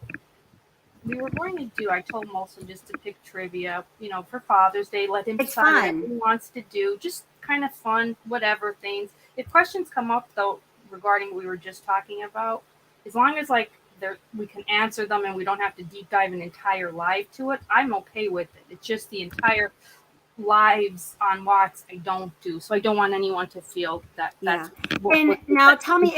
[SPEAKER 8] we were going to do. I told Molson just to pick trivia, for Father's Day. Let him decide what he wants to do. Just kind of fun, whatever things. If questions come up though, regarding what we were just talking about, as long as we can answer them and we don't have to deep dive an entire live to it, I'm okay with it. It's just the entire lives on Watts I don't do, so I don't want anyone to feel that.
[SPEAKER 7] Yeah. Now tell me,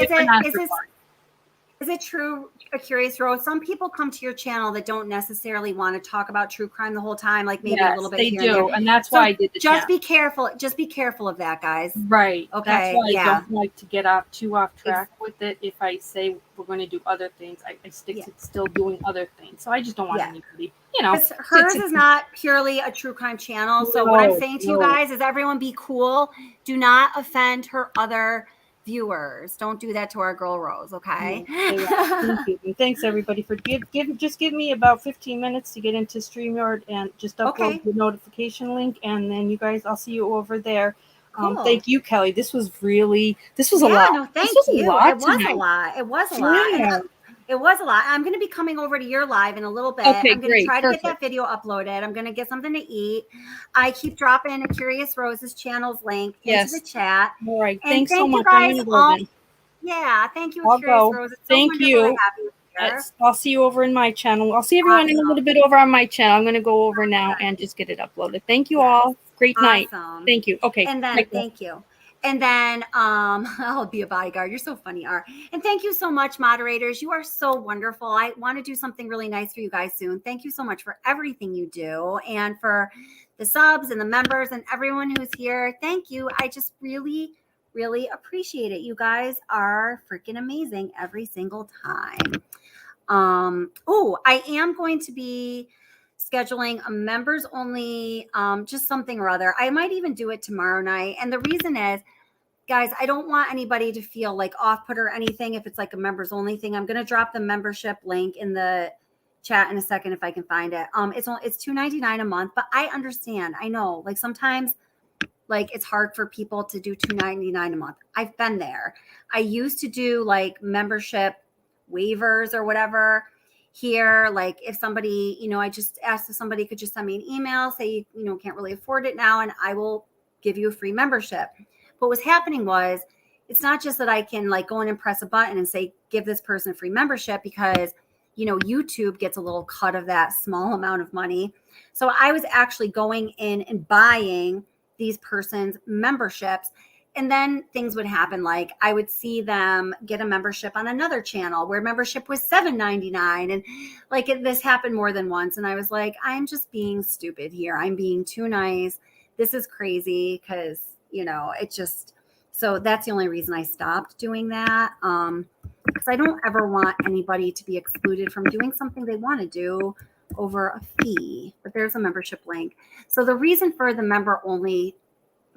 [SPEAKER 7] is it true, A Curious Rose? Some people come to your channel that don't necessarily want to talk about true crime the whole time, like maybe a little bit.
[SPEAKER 8] They do, and that's why I did the
[SPEAKER 7] channel. Be careful. Just be careful of that, guys.
[SPEAKER 8] Right.
[SPEAKER 7] Okay.
[SPEAKER 8] That's why I don't like to get too off track with it. If I say we're going to do other things, I stick to still doing other things. So I just don't want anybody.
[SPEAKER 7] Hers is not purely a true crime channel. So what I'm saying to you guys is, everyone be cool. Do not offend her other viewers. Don't do that to our girl Rose, okay?
[SPEAKER 8] Thank you. And thanks everybody for give me about 15 minutes to get into StreamYard and just upload the notification link, and then you guys, I'll see you over there. Cool. Thank you, Kelly. This was a lot.
[SPEAKER 7] No, thank you. It was a lot. It was a lot. I'm going to be coming over to your live in a little bit.
[SPEAKER 8] Okay,
[SPEAKER 7] I'm going to try to get that video uploaded. I'm going to get something to eat. I keep dropping A Curious Rose's channel's link into the chat.
[SPEAKER 8] All right. Thanks so much.
[SPEAKER 7] Thank you A Curious Rose. It's
[SPEAKER 8] Thank you. I'll see you over in my channel. I'll see everyone in a little bit over on my channel. I'm going to go over now and just get it uploaded. Thank you all. Great night. Thank you. Okay.
[SPEAKER 7] And then thank you. And then I'll be a bodyguard. You're so funny, R. And thank you so much, moderators. You are so wonderful. I want to do something really nice for you guys soon. Thank you so much for everything you do, and for the subs and the members and everyone who's here. Thank you. I just really, really appreciate it. You guys are freaking amazing every single time. I am going to be scheduling a members only, just something or other. I might even do it tomorrow night. And the reason is, guys, I don't want anybody to feel like off put or anything if it's like a members only thing. I'm going to drop the membership link in the chat in a second if I can find it. It's $2.99 a month, but I understand. I know, like, sometimes like it's hard for people to do $2.99 a month. I've been there. I used to do like membership waivers or whatever here. Like if somebody, I just asked if somebody could just send me an email, say, can't really afford it now, and I will give you a free membership. What was happening was, it's not just that I can like go in and press a button and say, give this person a free membership, because YouTube gets a little cut of that small amount of money. So I was actually going in and buying these persons' memberships. And then things would happen. Like I would see them get a membership on another channel where membership was $7.99. And like this happened more than once. And I was like, I'm just being stupid here. I'm being too nice. This is crazy because, it just, so that's the only reason I stopped doing that. Because I don't ever want anybody to be excluded from doing something they want to do over a fee. But there's a membership link. So the reason for the member only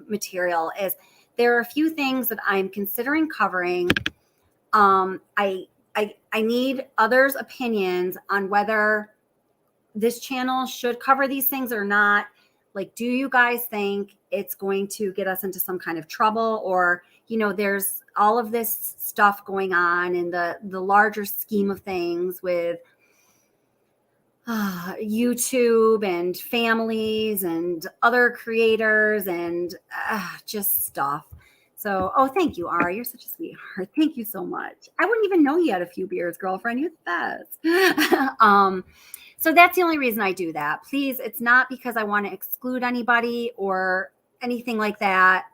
[SPEAKER 7] material is there are a few things that I'm considering covering. I need others' opinions on whether this channel should cover these things or not. Like, do you guys think it's going to get us into some kind of trouble? Or, there's all of this stuff going on in the larger scheme of things with YouTube and families and other creators and just stuff. So, thank you, Ari. You're such a sweetheart. Thank you so much. I wouldn't even know you had a few beers, girlfriend. You're the best. So that's the only reason I do that. Please, it's not because I want to exclude anybody or anything like that.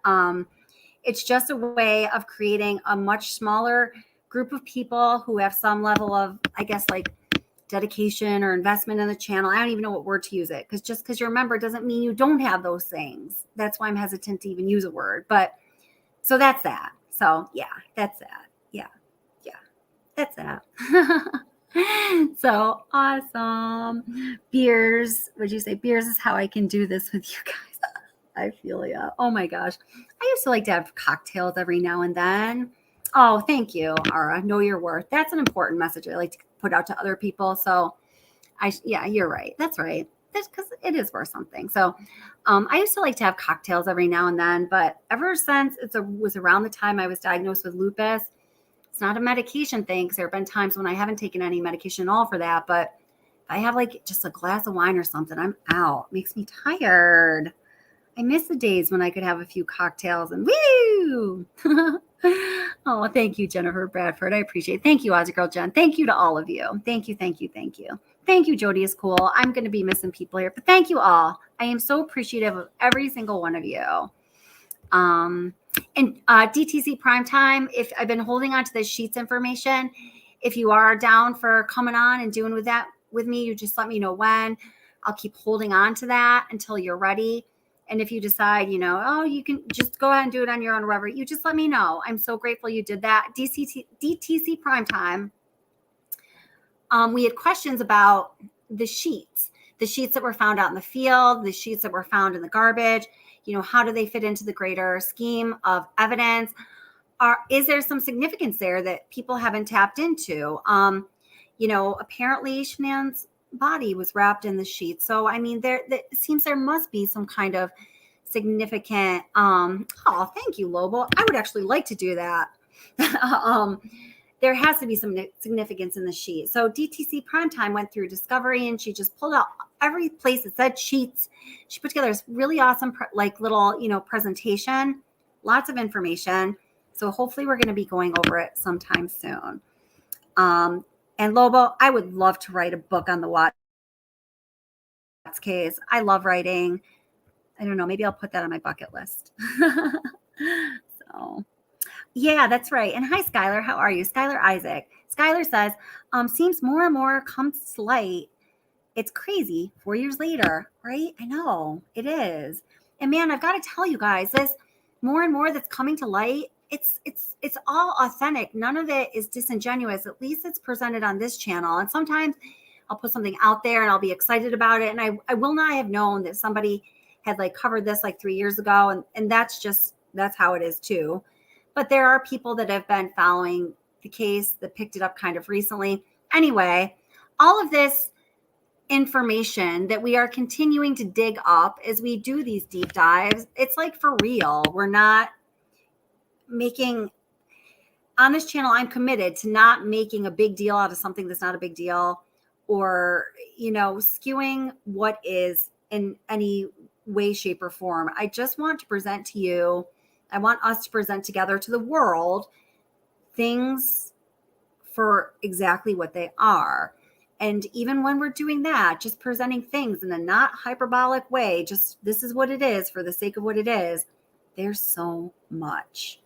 [SPEAKER 7] It's just a way of creating a much smaller group of people who have some level of, I guess, like dedication or investment in the channel. I don't even know what word to use it, because just because you're a member doesn't mean you don't have those things. That's why I'm hesitant to even use a word. But so that's that. So yeah, that's that. Yeah. That's that. So awesome. Beers. Would you say beers is how I can do this with you guys? I feel ya. Oh my gosh. I used to like to have cocktails every now and then. Oh, thank you, Ara. Know your worth. That's an important message I like to put out to other people. So yeah, you're right. That's right. That's because it is worth something. So I used to like to have cocktails every now and then, but ever since was around the time I was diagnosed with lupus. It's not a medication thing, because there have been times when I haven't taken any medication at all for that. But if I have like just a glass of wine or something, I'm out. It makes me tired. I miss the days when I could have a few cocktails and woo. Oh, thank you, Jennifer Bradford. I appreciate it. Thank you, Aussie Girl Jen. Thank you to all of you. Thank you, thank you, thank you. Thank you, Jody is cool. I'm going to be missing people here, but thank you all. I am so appreciative of every single one of you. And DTC Primetime, if I've been holding on to the sheets information, if you are down for coming on and doing that with me, you just let me know when. I'll keep holding on to that until you're ready. And if you decide, you can just go ahead and do it on your own, or whatever, you just let me know. I'm so grateful you did that. DTC Primetime. We had questions about the sheets that were found out in the field, the sheets that were found in the garbage. How do they fit into the greater scheme of evidence? Is there some significance there that people haven't tapped into? Apparently Shanann's body was wrapped in the sheet. So, I mean, it seems there must be some kind of significant, thank you, Lobo. I would actually like to do that. There has to be some significance in the sheet. So DTC Primetime went through Discovery, and she just pulled out every place that said sheets. She put together this really awesome, little, presentation, lots of information. So hopefully we're going to be going over it sometime soon. And Lobo, I would love to write a book on the Watts case. I love writing. I don't know. Maybe I'll put that on my bucket list. So, yeah, that's right. And hi, Skylar. How are you? Skylar Isaac. Skylar says, seems more and more comes to light. It's crazy 4 years later, right? I know it is. And man, I've got to tell you guys, this more and more that's coming to light, it's all authentic. None of it is disingenuous. At least it's presented on this channel. And sometimes I'll put something out there and I'll be excited about it. And I will not have known that somebody had covered this 3 years ago. And that's how it is too. But there are people that have been following the case that picked it up kind of recently. Anyway, all of this information that we are continuing to dig up as we do these deep dives. It's like for real. We're not making, on this channel, I'm committed to not making a big deal out of something that's not a big deal, or, you know, skewing what is in any way, shape, or form. I just want to present to you, I want us to present together to the world things for exactly what they are. And even when we're doing that, just presenting things in a not hyperbolic way, just this is what it is for the sake of what it is, there's so much.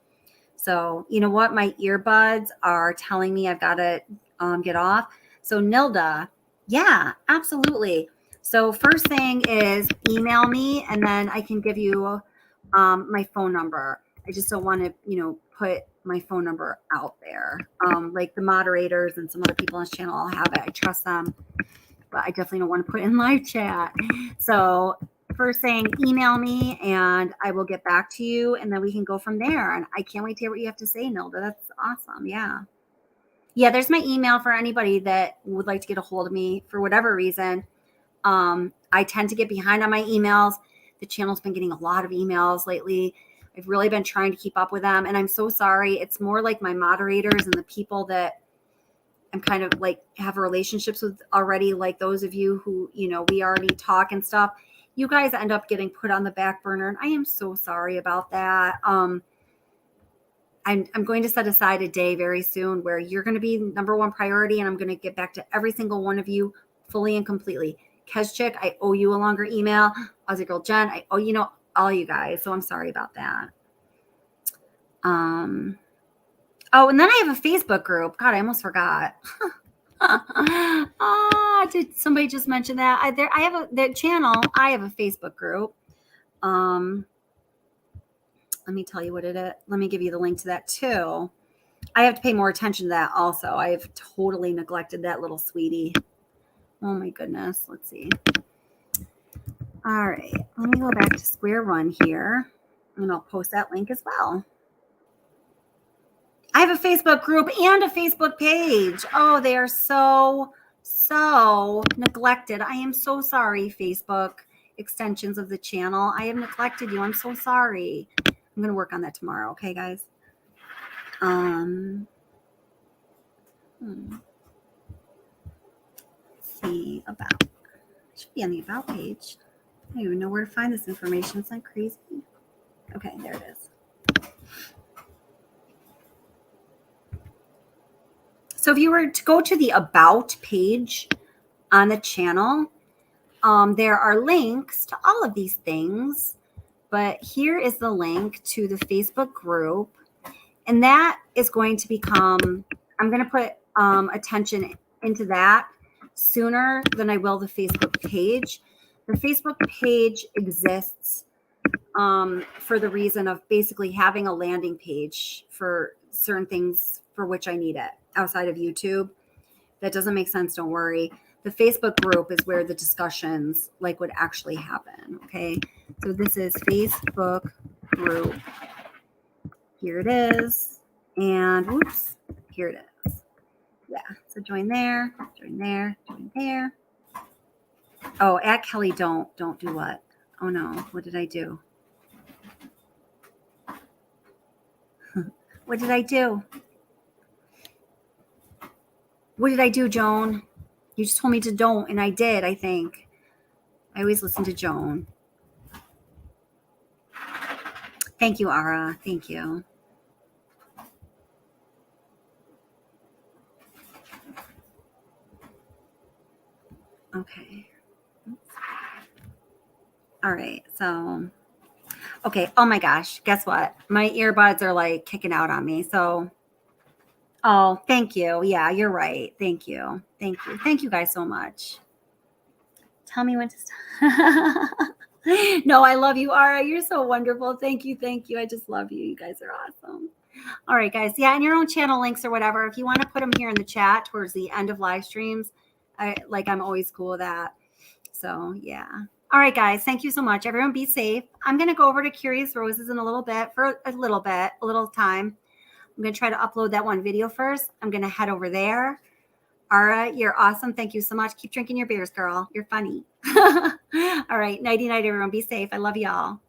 [SPEAKER 7] So, you know what? My earbuds are telling me I've got to get off. So, Nilda, yeah, absolutely. So, first thing is email me, and then I can give you my phone number. I just don't want to, you know, put my phone number out there. Like the moderators and some other people on this channel all have it. I trust them, but I definitely don't want to put it in live chat. So, first thing, email me and I will get back to you, and then we can go from there. And I can't wait to hear what you have to say, Nilda. That's awesome. Yeah. Yeah, there's my email for anybody that would like to get a hold of me for whatever reason. I tend to get behind on my emails. The channel's been getting a lot of emails lately. I've really been trying to keep up with them, and I'm so sorry. It's more like my moderators and the people that I'm kind of like have relationships with already, like those of you who, you know, we already talk and stuff. You guys end up getting put on the back burner, and I am so sorry about that. I'm going to set aside a day very soon where you're going to be number one priority, and I'm going to get back to every single one of you fully and completely. Kezchik, I owe you a longer email. Aussie Girl Jen, I owe, you know, all you guys. So I'm sorry about that. Oh, and then I have a Facebook group. God, I almost forgot. Did somebody just mention that? I have the channel. I have a Facebook group. Let me tell you what it is. Let me give you the link to that too. I have to pay more attention to that also. I have totally neglected that little sweetie. Oh my goodness. Let's see. All right. Let me go back to square one here, and I'll post that link as well. I have a Facebook group and a Facebook page. Oh, they are so neglected. I am so sorry, Facebook extensions of the channel. I have neglected you. I'm so sorry. I'm going to work on that tomorrow. Okay, guys? Let's see, about. It should be on the about page. I don't even know where to find this information. It's not crazy. Okay, there it is. So if you were to go to the About page on the channel, there are links to all of these things. But here is the link to the Facebook group. And that is going to become, I'm going to put attention into that sooner than I will the Facebook page. The Facebook page exists for the reason of basically having a landing page for certain things for which I need it outside of YouTube. That doesn't make sense. Don't worry. The Facebook group is where the discussions like would actually happen. Okay. So this is Facebook group. Here it is. And whoops, here it is. Yeah. So join there, join there, join there. Oh, at Kelly, don't do what? Oh no. What did I do? What did I do? What did I do, Joan? You just told me to don't, and I did, I think. I always listen to Joan. Thank you, Ara. Thank you. Okay. All right. So, okay. Oh my gosh. Guess what? My earbuds are like kicking out on me. So, oh, thank you. Yeah, you're right. Thank you. Thank you. Thank you guys so much. Tell me when to stop. No, I love you, Ara. You're so wonderful. Thank you. Thank you. I just love you. You guys are awesome. All right, guys. Yeah, and your own channel links or whatever. If you want to put them here in the chat towards the end of live streams, I'm always cool with that. So, yeah. All right, guys. Thank you so much. Everyone be safe. I'm going to go over to Curious Roses in a little bit for a little time. I'm going to try to upload that one video first. I'm going to head over there. All right. You're awesome. Thank you so much. Keep drinking your beers, girl. You're funny. All right. Nighty night, everyone. Be safe. I love y'all.